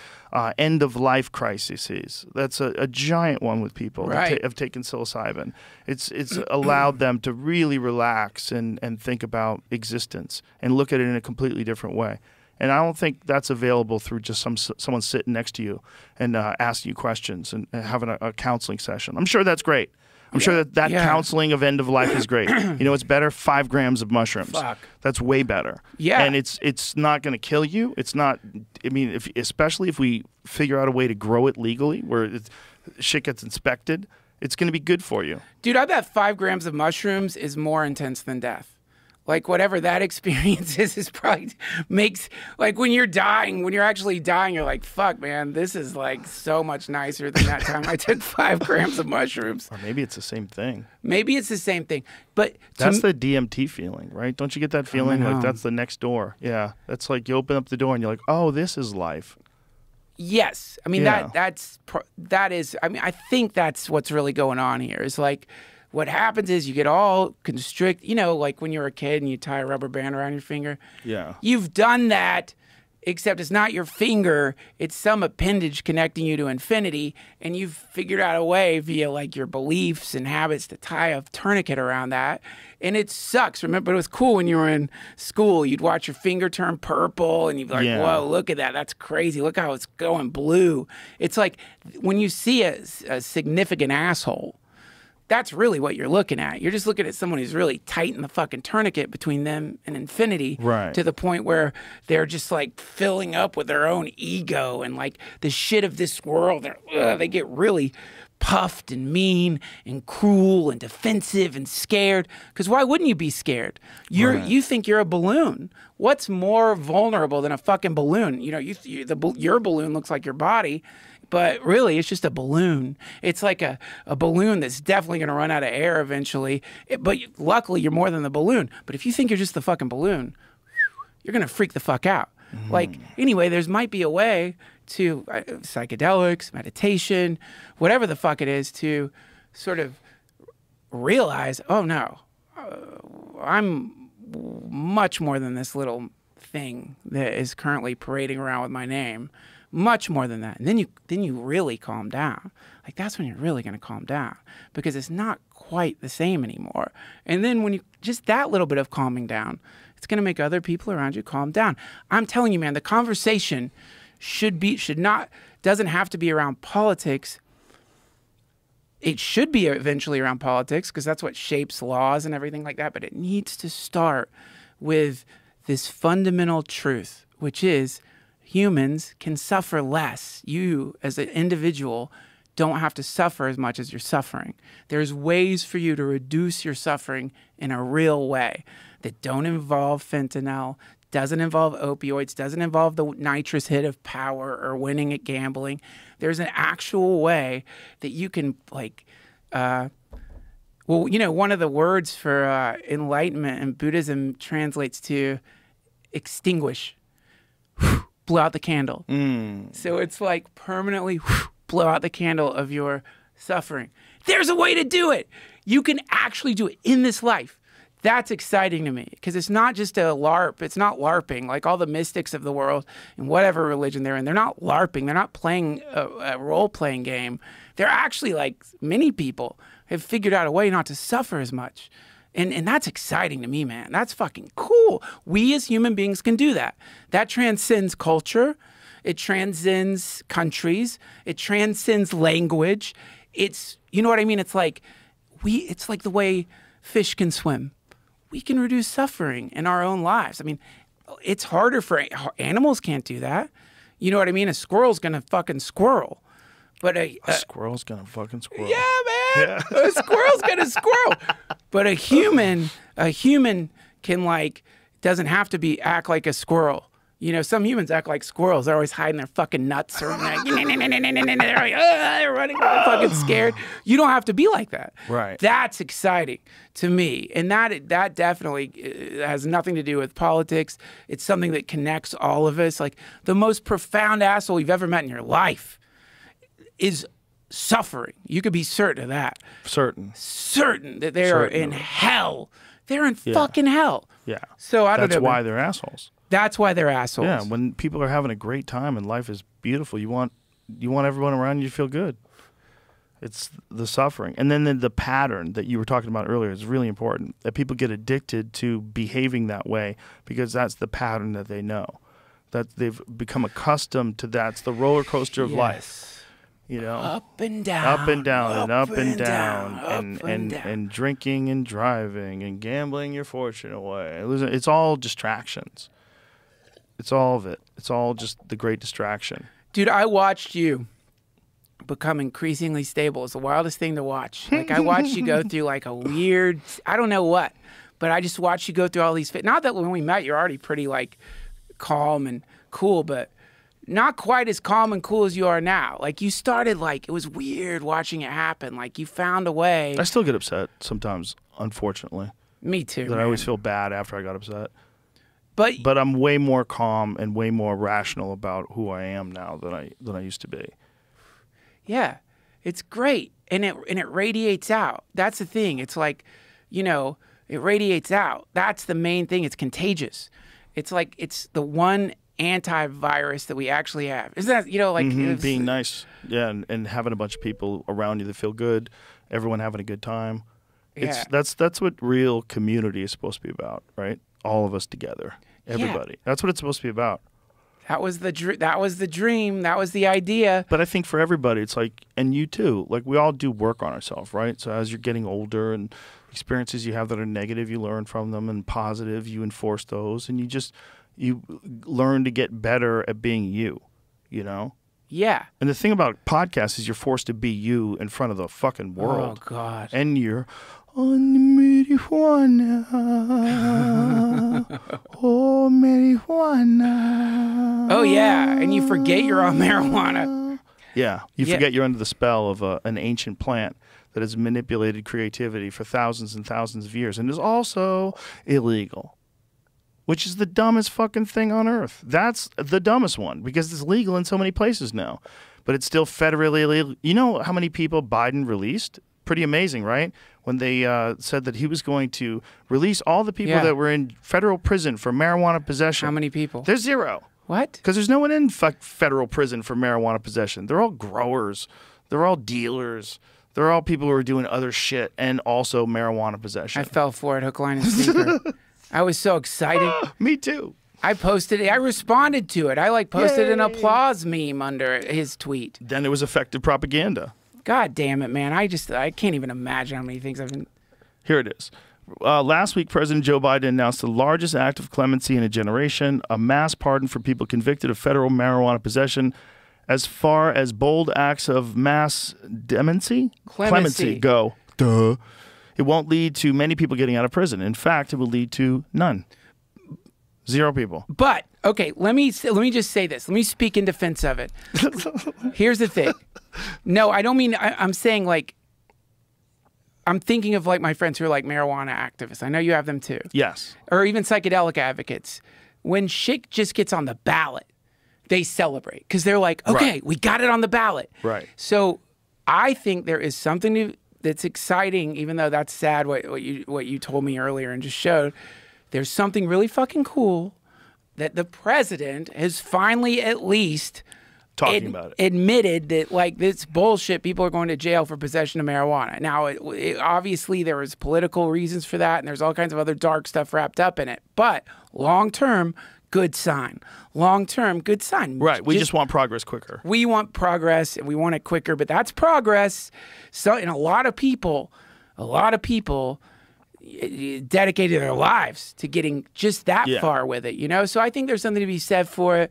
End-of-life crises. That's a giant one with people that have taken psilocybin. It's allowed them to really relax and think about existence and look at it in a completely different way. And I don't think that's available through just someone sitting next to you and asking you questions and having a counseling session. I'm sure that's great. I'm sure that counseling of end of life is great. You know, it's better 5 grams of mushrooms. Fuck. That's way better. Yeah. And it's not going to kill you. It's not. I mean, especially if we figure out a way to grow it legally, where shit gets inspected, it's going to be good for you. Dude, I bet 5 grams of mushrooms is more intense than death. Like, whatever that experience is probably makes, like, when you're dying, when you're actually dying, you're like, fuck, man, this is, like, so much nicer than that time I took 5 grams of mushrooms. Or maybe it's the same thing. Maybe it's the same thing. But that's the DMT feeling, right? Don't you get that feeling? Like, that's the next door. Yeah. That's like you open up the door and you're like, oh, this is life. Yes. I mean, that is, I mean, I think that's what's really going on here is, like, what happens is you get all constrict, you know, like when you're a kid and you tie a rubber band around your finger. Yeah. You've done that, except it's not your finger. It's some appendage connecting you to infinity. And you've figured out a way via, like, your beliefs and habits to tie a tourniquet around that. And it sucks. Remember, it was cool when you were in school. You'd watch your finger turn purple and you'd be like, whoa, look at that. That's crazy. Look how it's going blue. It's like when you see a significant asshole, that's really what you're looking at. You're just looking at someone who's really tight in the fucking tourniquet between them and infinity, to the point where they're just, like, filling up with their own ego and, like, the shit of this world. They get really puffed and mean and cruel and defensive and scared. Because why wouldn't you be scared? You think you're a balloon. What's more vulnerable than a fucking balloon? You know, your balloon looks like your body. But really, it's just a balloon. It's like a balloon that's definitely going to run out of air eventually. But luckily, you're more than the balloon. But if you think you're just the fucking balloon, you're going to freak the fuck out. Like, anyway, there might be a way to, psychedelics, meditation, whatever the fuck it is, to sort of realize, oh, no, I'm much more than this little thing that is currently parading around with my name. Much more than that. And then you really calm down. Like, that's when you're really going to calm down, because it's not quite the same anymore. And then when you just that little bit of calming down, it's going to make other people around you calm down. I'm telling you, man, the conversation doesn't have to be around politics. It should be eventually around politics, because that's what shapes laws and everything like that. But it needs to start with this fundamental truth, which is humans can suffer less. You, as an individual, don't have to suffer as much as you're suffering. There's ways for you to reduce your suffering in a real way that don't involve fentanyl, doesn't involve opioids, doesn't involve the nitrous hit of power or winning at gambling. There's an actual way that you can, like, well, you know, one of the words for enlightenment in Buddhism translates to extinguish. Blow out the candle. So it's like permanently blow out the candle of your suffering. There's a way to do it. You can actually do it in this life. That's exciting to me, because it's not just a LARP. It's not LARPing. Like all the mystics of the world and whatever religion they're in, they're not LARPing. They're not playing a role-playing game. They're actually, like, many people have figured out a way not to suffer as much. And that's exciting to me, man. That's fucking cool. We as human beings can do that. That transcends culture. It transcends countries. It transcends language. It's, you know what I mean? It's like the way fish can swim. We can reduce suffering in our own lives. I mean, it's harder for animals can't do that. You know what I mean? A squirrel's gonna fucking squirrel. But a squirrel's gonna fucking squirrel. Yeah, man. Yeah. A squirrel's gonna squirrel. But a human can, like, doesn't have to act like a squirrel. You know, some humans act like squirrels. They're always hiding their fucking nuts, or like, they're running, they're fucking scared. You don't have to be like that. Right. That's exciting to me, and that definitely has nothing to do with politics. It's something that connects all of us. Like, the most profound asshole you've ever met in your life is suffering. You could be certain of that. Certain that they are in hell. They're in fucking hell. Yeah. So I don't know. That's why they're assholes. That's why they're assholes. Yeah, when people are having a great time and life is beautiful, you want everyone around you to feel good. It's the suffering. And then the pattern that you were talking about earlier is really important, that people get addicted to behaving that way because that's the pattern that they know, that they've become accustomed to. That's the roller coaster of life. You know, up and down, up and down, and up and down, and and drinking and driving and gambling your fortune away. It's all distractions. It's all of it. It's all just the great distraction. Dude, I watched you become increasingly stable. It's the wildest thing to watch. Like, I watched you go through like a weird, I don't know what, but I just watched you go through all these. Not that when we met, you're already pretty like calm and cool, but not quite as calm and cool as you are now. Like, you started like, it was weird watching it happen. Like, you found a way. I still get upset sometimes, unfortunately. Me too. That I always feel bad after I got upset. But I'm way more calm and way more rational about who I am now than I used to be. Yeah, it's great, and it radiates out. That's the thing. It's like, you know, it radiates out. That's the main thing. It's contagious. It's like it's the one antivirus that we actually have. Isn't that, you know, like being nice, yeah, and having a bunch of people around you that feel good, everyone having a good time. Yeah. That's what real community is supposed to be about, right? All of us together, everybody. Yeah. That's what it's supposed to be about. That was the dream. That was the idea. But I think for everybody, it's like, and you too, like we all do work on ourselves, right? So as you're getting older and experiences you have that are negative, you learn from them, and positive, you enforce those, and you learn to get better at being you, you know? Yeah. And the thing about podcasts is you're forced to be you in front of the fucking world. Oh, God. And you're on marijuana. Oh, marijuana. Oh, yeah. And you forget you're on marijuana. Yeah. You forget you're under the spell of an ancient plant that has manipulated creativity for thousands and thousands of years and is also illegal. Which is the dumbest fucking thing on earth. That's the dumbest one because it's legal in so many places now. But it's still federally illegal. You know how many people Biden released? Pretty amazing, right? When they said that he was going to release all the people that were in federal prison for marijuana possession. How many people? There's zero. What? Because there's no one in federal prison for marijuana possession. They're all growers. They're all dealers. They're all people who are doing other shit and also marijuana possession. I fell for it, hook, line, and sinker. I was so excited. Me too. I posted it. I responded to it. I posted an applause meme under his tweet. Then it was effective propaganda. God damn it, man. I can't even imagine how many things I've been. Here it is. Last week, President Joe Biden announced the largest act of clemency in a generation, a mass pardon for people convicted of federal marijuana possession. As far as bold acts of mass clemency go, duh. It won't lead to many people getting out of prison. In fact, it will lead to none. Zero people. But, okay, let me just say this. Let me speak in defense of it. Here's the thing. No, I don't mean, I'm saying I'm thinking of my friends who are marijuana activists. I know you have them too. Yes. Or even psychedelic advocates. When shit just gets on the ballot, they celebrate because they're like, okay, we got it on the ballot. Right. So I think there is something that's exciting, even though that's sad what you told me earlier and just showed. There's something really fucking cool that the president has finally at least talking about it. Admitted that this bullshit, people are going to jail for possession of marijuana. Now, obviously there was political reasons for that, and there's all kinds of other dark stuff wrapped up in it. But long term, good sign. Long term, good sign. Right. We just want progress quicker. We want progress, and we want it quicker, but that's progress. So, and a lot of people dedicated their lives to getting just that far with it, you know? So I think there's something to be said for it.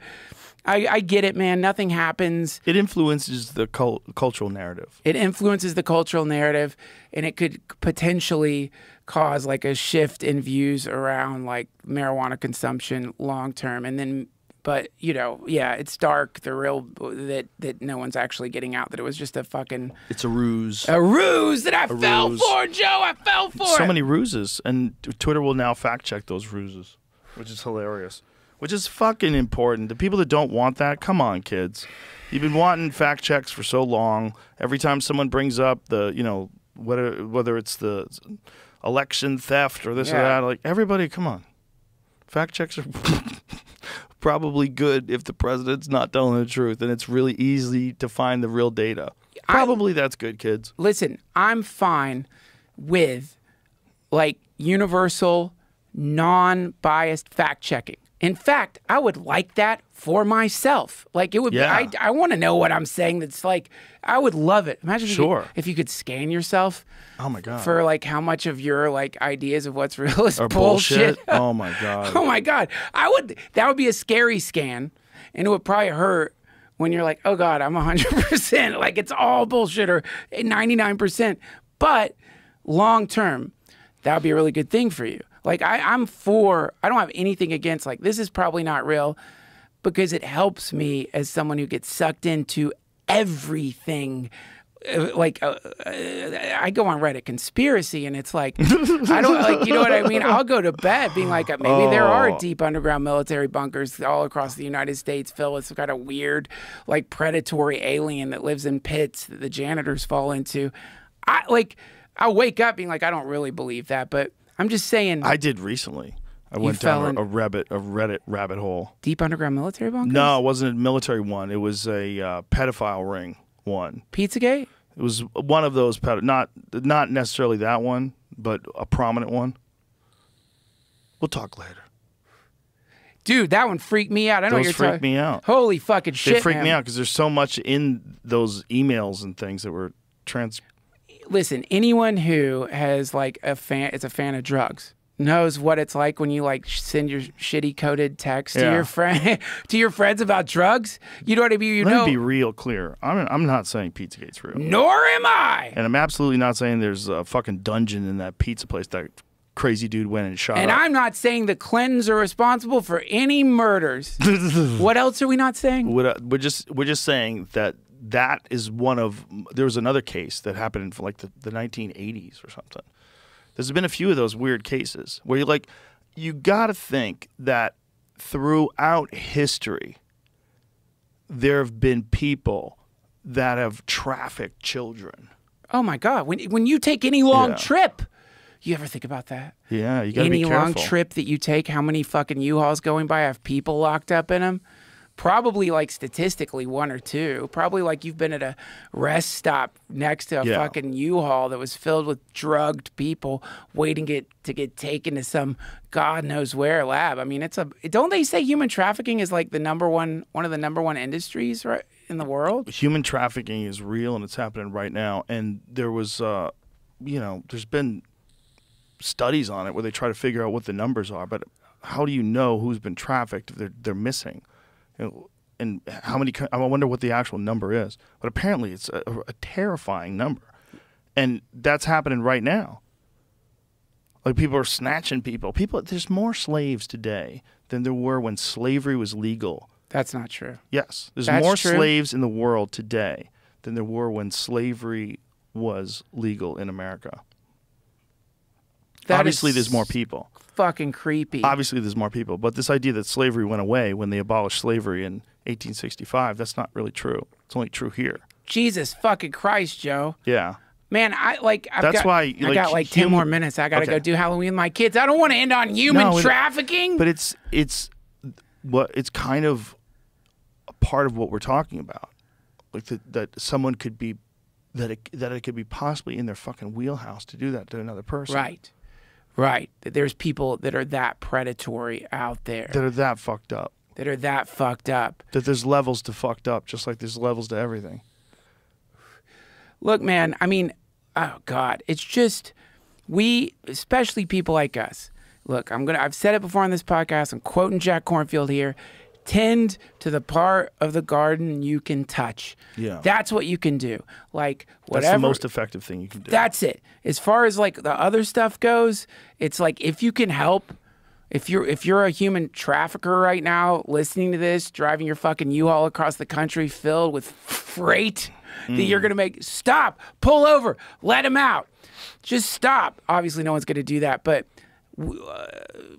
I get it, man. Nothing happens. It influences the cultural narrative. It influences the cultural narrative, and it could potentially cause a shift in views around marijuana consumption long term. And then, but it's dark. The real that no one's actually getting out. That it was just a fucking. It's a ruse. A ruse that I fell for, Joe. I fell for. So many ruses, and Twitter will now fact check those ruses, which is hilarious. Which is fucking important. The people that don't want that, come on, kids. You've been wanting fact checks for so long. Every time someone brings up whether it's the election theft or this or that, everybody, come on. Fact checks are probably good if the president's not telling the truth, and it's really easy to find the real data. Probably that's good, kids. Listen, I'm fine with like universal, non-biased fact checking. In fact, I would like that for myself. Like it would be, I want to know what I'm saying. That's like, I would love it. Imagine if you could scan yourself. Oh my God. For like how much of your like ideas of what's real is or bullshit. Oh my God. Oh my God. That would be a scary scan, and it would probably hurt when you're like, oh God, I'm 100%. Like it's all bullshit or 99%. But long term, that would be a really good thing for you. Like I don't have anything against like, this is probably not real, because it helps me as someone who gets sucked into everything. I go on Reddit conspiracy, and it's like, I don't like, you know what I mean? I'll go to bed being like, maybe there are deep underground military bunkers all across the United States filled with some kind of weird, like predatory alien that lives in pits that the janitors fall into. I'll wake up being like, I don't really believe that, but I'm just saying. I did recently. I went down a Reddit rabbit hole. Deep underground military bunkers? No, it wasn't a military one. It was a pedophile ring one. Pizzagate? It was one of those, not necessarily that one, but a prominent one. We'll talk later. Dude, that one freaked me out. I know those you're freaked me out. Holy fucking shit, They freaked me out because there's so much in those emails and things that were Listen, anyone who has like is a fan of drugs knows what it's like when you like send your shitty coded text to your friend to your friends about drugs. You know what I mean? Let me be real clear. I'm not saying Pizzagate's real. Nor am I. And I'm absolutely not saying there's a fucking dungeon in that pizza place that crazy dude went and shot And up. I'm not saying the Clintons are responsible for any murders. What else are we not saying? We're just saying that is one of. There was another case that happened in like the 1980s or something. There's been a few of those weird cases where you got to think that throughout history, there have been people that have trafficked children. Oh my God! When you take any long trip, you ever think about that? Yeah, you got to be careful. Any long trip that you take, how many fucking U-Hauls going by have people locked up in them? Probably like statistically one or two. Probably like you've been at a rest stop next to a fucking U-Haul that was filled with drugged people waiting to get taken to some God knows where lab. I mean, don't they say human trafficking is like one of the number one industries right in the world? Human trafficking is real and it's happening right now. And there was, there's been studies on it where they try to figure out what the numbers are. But how do you know who's been trafficked if they're missing? And how many? I wonder what the actual number is. But apparently, it's a terrifying number, and that's happening right now. Like people are snatching people. There's more slaves today than there were when slavery was legal. That's not true. Yes, there's more slaves in the world today than there were when slavery was legal in America. Obviously, there's more people. Fucking creepy. Obviously, there's more people. But this idea that slavery went away when they abolished slavery in 1865, that's not really true. It's only true here. Jesus fucking Christ, Joe. Yeah. Man, I got like 10 more minutes. I got to go do Halloween with my kids. I don't want to end on human trafficking. But it's kind of a part of what we're talking about. Like that someone could be that it could be possibly in their fucking wheelhouse to do that to another person. Right. There's people that are that predatory out there. That are that fucked up. That there's levels to fucked up, just like there's levels to everything. Look, man, I mean, oh God, it's just especially people like us. Look, I've said it before on this podcast. I'm quoting Jack Kornfield here. Tend to the part of the garden you can touch. Yeah. That's what you can do. Like whatever. That's the most effective thing you can do. That's it. As far as like the other stuff goes, it's like if you can help, if you're a human trafficker right now listening to this, driving your fucking U-Haul across the country filled with freight that you're going to stop, pull over, let him out. Just stop. Obviously no one's going to do that, but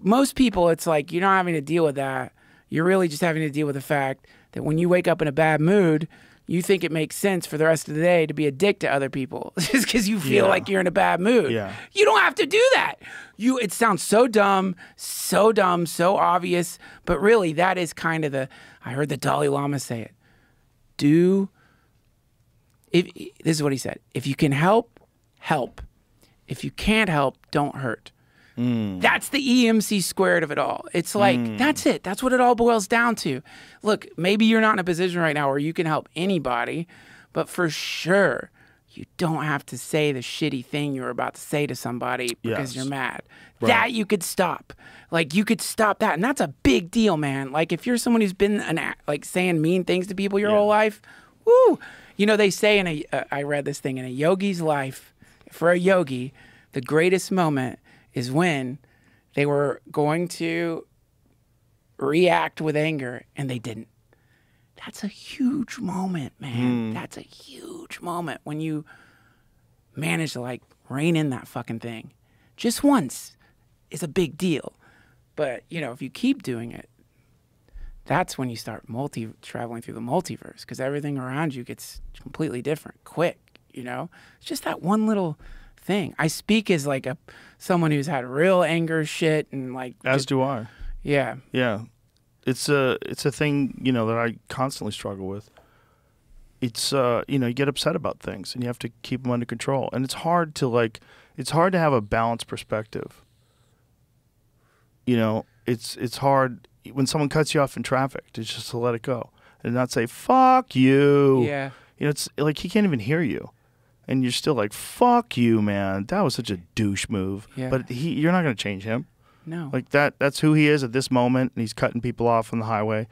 most people it's like you're not having to deal with that. You're really just having to deal with the fact that when you wake up in a bad mood, you think it makes sense for the rest of the day to be a dick to other people just because you feel like you're in a bad mood. Yeah. You don't have to do that. It sounds so dumb, so obvious, but really that is kind of I heard the Dalai Lama say it. This is what he said. If you can help, help. If you can't help, don't hurt. That's the EMC squared of it all. It's like, that's it. That's what it all boils down to. Look, maybe you're not in a position right now where you can help anybody, but for sure, you don't have to say the shitty thing you're about to say to somebody because you're mad. Right. That you could stop. Like, you could stop that. And that's a big deal, man. Like, if you're someone who's been saying mean things to people your whole life, woo. You know, they say I read this thing, in a yogi's life, for a yogi, the greatest moment is when they were going to react with anger and they didn't. That's a huge moment, man. That's a huge moment when you manage to rein in that fucking thing. Just once is a big deal. But, if you keep doing it, that's when you start traveling through the multiverse, because everything around you gets completely different, quick, It's just that one little thing. I speak as someone who's had real anger shit and as do I. Yeah. Yeah. It's a thing, that I constantly struggle with. It's you get upset about things and you have to keep them under control. And it's hard to have a balanced perspective. It's hard when someone cuts you off in traffic to just let it go and not say fuck you. Yeah. It's like he can't even hear you. And you're still like, fuck you, man. That was such a douche move. Yeah. But you're not going to change him. No. That's who he is at this moment, and he's cutting people off on the highway.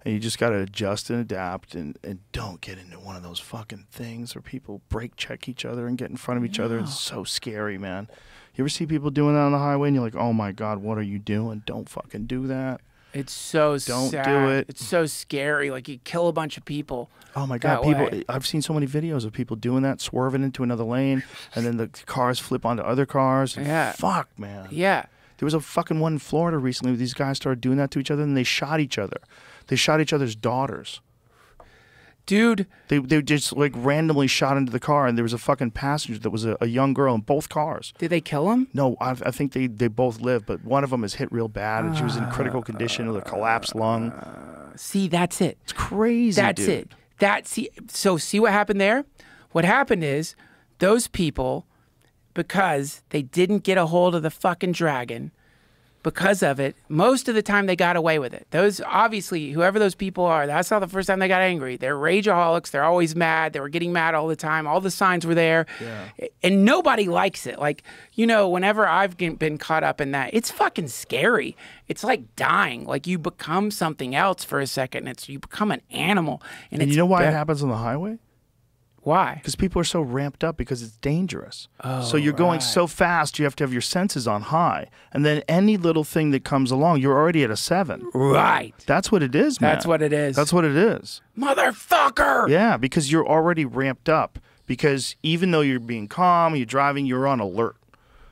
And you just got to adjust and adapt and don't get into one of those fucking things where people brake check each other and get in front of each other. It's so scary, man. You ever see people doing that on the highway and you're like, oh, my God, what are you doing? Don't fucking do that. It's so Don't sad. do it. It's so scary. You kill a bunch of people. Oh my God! I've seen so many videos of people doing that, swerving into another lane, and then the cars flip onto other cars. Yeah. Fuck, man. Yeah. There was a fucking one in Florida recently where these guys started doing that to each other, and they shot each other. They shot each other's daughters. Dude. They just randomly shot into the car, and there was a fucking passenger that was a young girl in both cars. Did they kill him? No, I think they both lived, but one of them is hit real bad, and she was in critical condition with a collapsed lung. See, that's it. It's crazy, That's dude. it. So see what happened there? What happened is those people, because they didn't get a hold of the fucking dragon, because of it, most of the time they got away with it. Those, obviously, whoever those people are, that's not the first time they got angry. They're rageaholics. They're always mad. They were getting mad all the time. All the signs were there. Yeah. And nobody likes it. Whenever I've been caught up in that, it's fucking scary. It's like dying. You become something else for a second. You become an animal. And you know why it happens on the highway? Why? Because people are so ramped up because it's dangerous. Oh, so you're going so fast, you have to have your senses on high. And then any little thing that comes along, you're already at a 7. Right. That's what it is, man. That's what it is. That's what it is. Motherfucker! Yeah, because you're already ramped up. Because even though you're being calm, you're driving, you're on alert.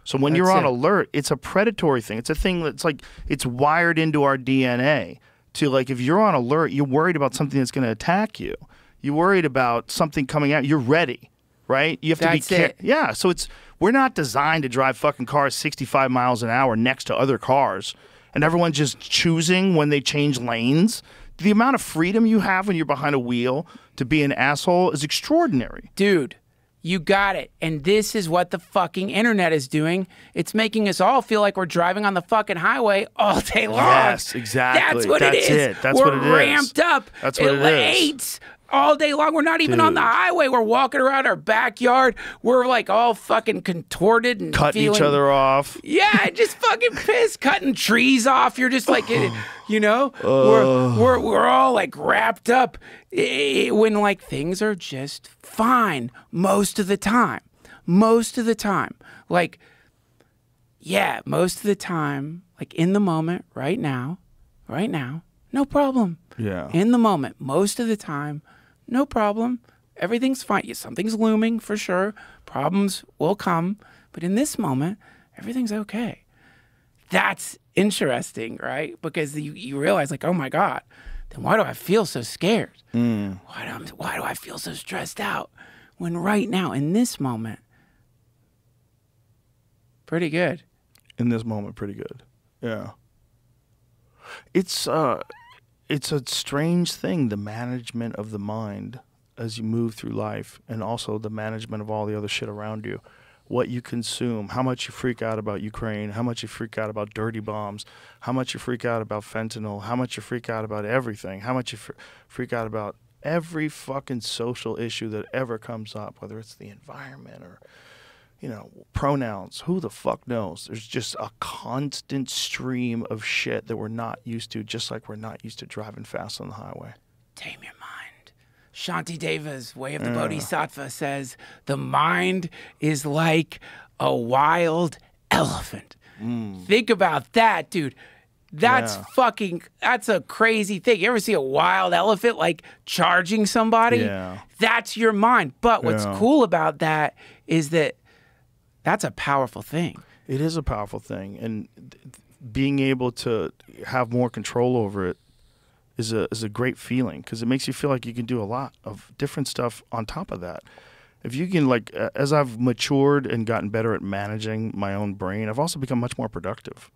So when you're on alert, it's a predatory thing. It's a thing that's it's wired into our DNA to if you're on alert, you're worried about something that's going to attack you. You're worried about something coming out. You're ready, right? You have to be careful. Yeah, so we're not designed to drive fucking cars 65 miles an hour next to other cars, and everyone's just choosing when they change lanes. The amount of freedom you have when you're behind a wheel to be an asshole is extraordinary. Dude, you got it. And this is what the fucking internet is doing. It's making us all feel like we're driving on the fucking highway all day long. Yes, exactly. That's what it is. That's what it is. We're ramped up. That's what it is. All day long. We're not even on the highway. We're walking around our backyard. We're all fucking contorted and cutting each other off. Yeah, just fucking pissed, cutting trees off. You're just we're all wrapped up when things are just fine most of the time. Most of the time. Most of the time, in the moment, right now, no problem. Yeah. In the moment, most of the time, no problem. Everything's fine. Something's looming for sure. Problems will come. But in this moment, everything's okay. That's interesting, right? Because you realize, oh my God, then why do I feel so scared? Why do I feel so stressed out? When right now, in this moment, pretty good. In this moment, pretty good. Yeah. It's a strange thing, the management of the mind as you move through life, and also the management of all the other shit around you. What you consume, how much you freak out about Ukraine, how much you freak out about dirty bombs, how much you freak out about fentanyl, how much you freak out about everything, how much you freak out about every fucking social issue that ever comes up, whether it's the environment or, you know, pronouns, who the fuck knows? There's just a constant stream of shit that we're not used to, just like we're not used to driving fast on the highway. Tame your mind. Shanti Deva's Way of the Bodhisattva says, the mind is like a wild elephant. Think about that, dude. That's that's a crazy thing. You ever see a wild elephant like charging somebody? Yeah. That's your mind. But what's cool about that is that that's a powerful thing. It is a powerful thing. And being able to have more control over it is a great feeling, because it makes you feel like you can do a lot of different stuff on top of that. If you can, like, as I've matured and gotten better at managing my own brain, I've also become much more productive.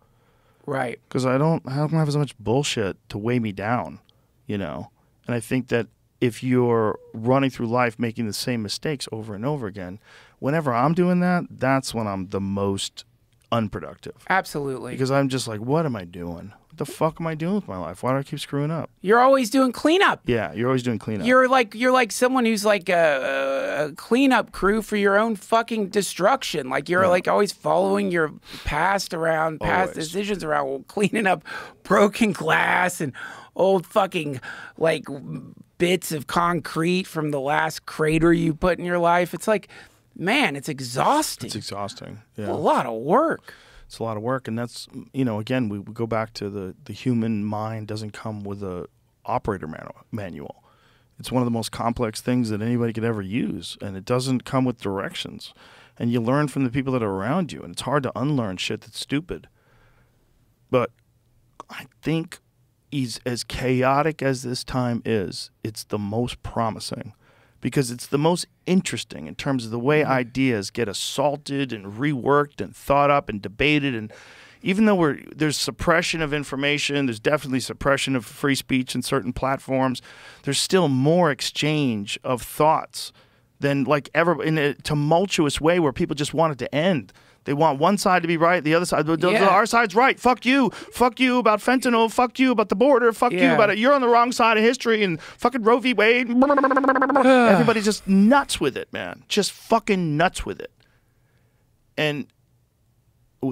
Right. Because I don't have as much bullshit to weigh me down, you know? And I think that if you're running through life making the same mistakes over and over again, whenever I'm doing that, that's when I'm the most unproductive. Absolutely. Because I'm just like, what am I doing? What the fuck am I doing with my life? Why do I keep screwing up? You're always doing cleanup. Yeah, you're always doing cleanup. You're like someone who's like a cleanup crew for your own fucking destruction. Like you're like always following your past decisions around cleaning up broken glass and old fucking like bits of concrete from the last crater you put in your life. It's like, man, it's exhausting. It's exhausting. Yeah. It's a lot of work. It's a lot of work, and that's, you know, again, we go back to the human mind doesn't come with a operator manual. It's one of the most complex things that anybody could ever use, and it doesn't come with directions. And you learn from the people that are around you, and it's hard to unlearn shit that's stupid. But I think as chaotic as this time is, it's the most promising, because it's the most interesting in terms of the way ideas get assaulted and reworked and thought up and debated. And even though there's suppression of information, there's definitely suppression of free speech in certain platforms, there's still more exchange of thoughts than like ever, in a tumultuous way where people just want it to end. They want one side to be right, the other side, our side's right. Fuck you about fentanyl. Fuck you about the border. Fuck you about it. You're on the wrong side of history, and fucking Roe v. Wade. Everybody's just nuts with it, man. Just fucking nuts with it. And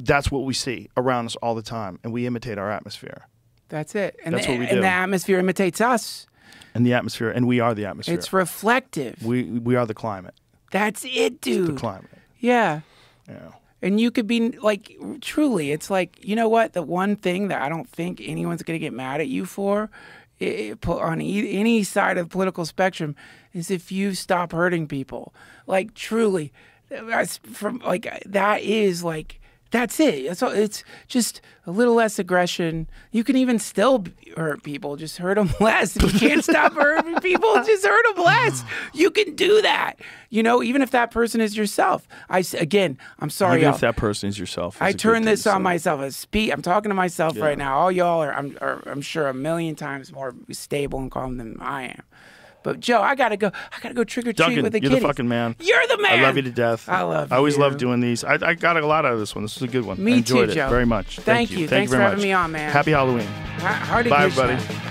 that's what we see around us all the time, and we imitate our atmosphere. That's it. And that's what we do. And the atmosphere imitates us. And the atmosphere, and we are the atmosphere. It's reflective. We are the climate. That's it, dude. It's the climate. Yeah. Yeah. And you could be like, truly, it's like, you know what? The one thing that I don't think anyone's going to get mad at you for on any side of the political spectrum is if you stop hurting people. Like, truly, that is like, that's it. It's just a little less aggression. You can even still hurt people. Just hurt them less. If you can't stop hurting people, just hurt them less. You can do that. You know, even if that person is yourself. I'm sorry, even if that person is yourself. I turn this on myself. I'm talking to myself right now. All y'all are, I'm sure, a million times more stable and calm than I am. But Joe, I gotta go trick or treat Duncan, with the you're kiddies. the fucking man. You're the man. I love you to death. I love you. I always love doing these. I got a lot out of this one. This is a good one. Me I enjoyed too, it Joe. very much. Thank you. Thank Thanks you for very having much. me on, man. Happy Halloween. Hardy Bye, Krishna. everybody.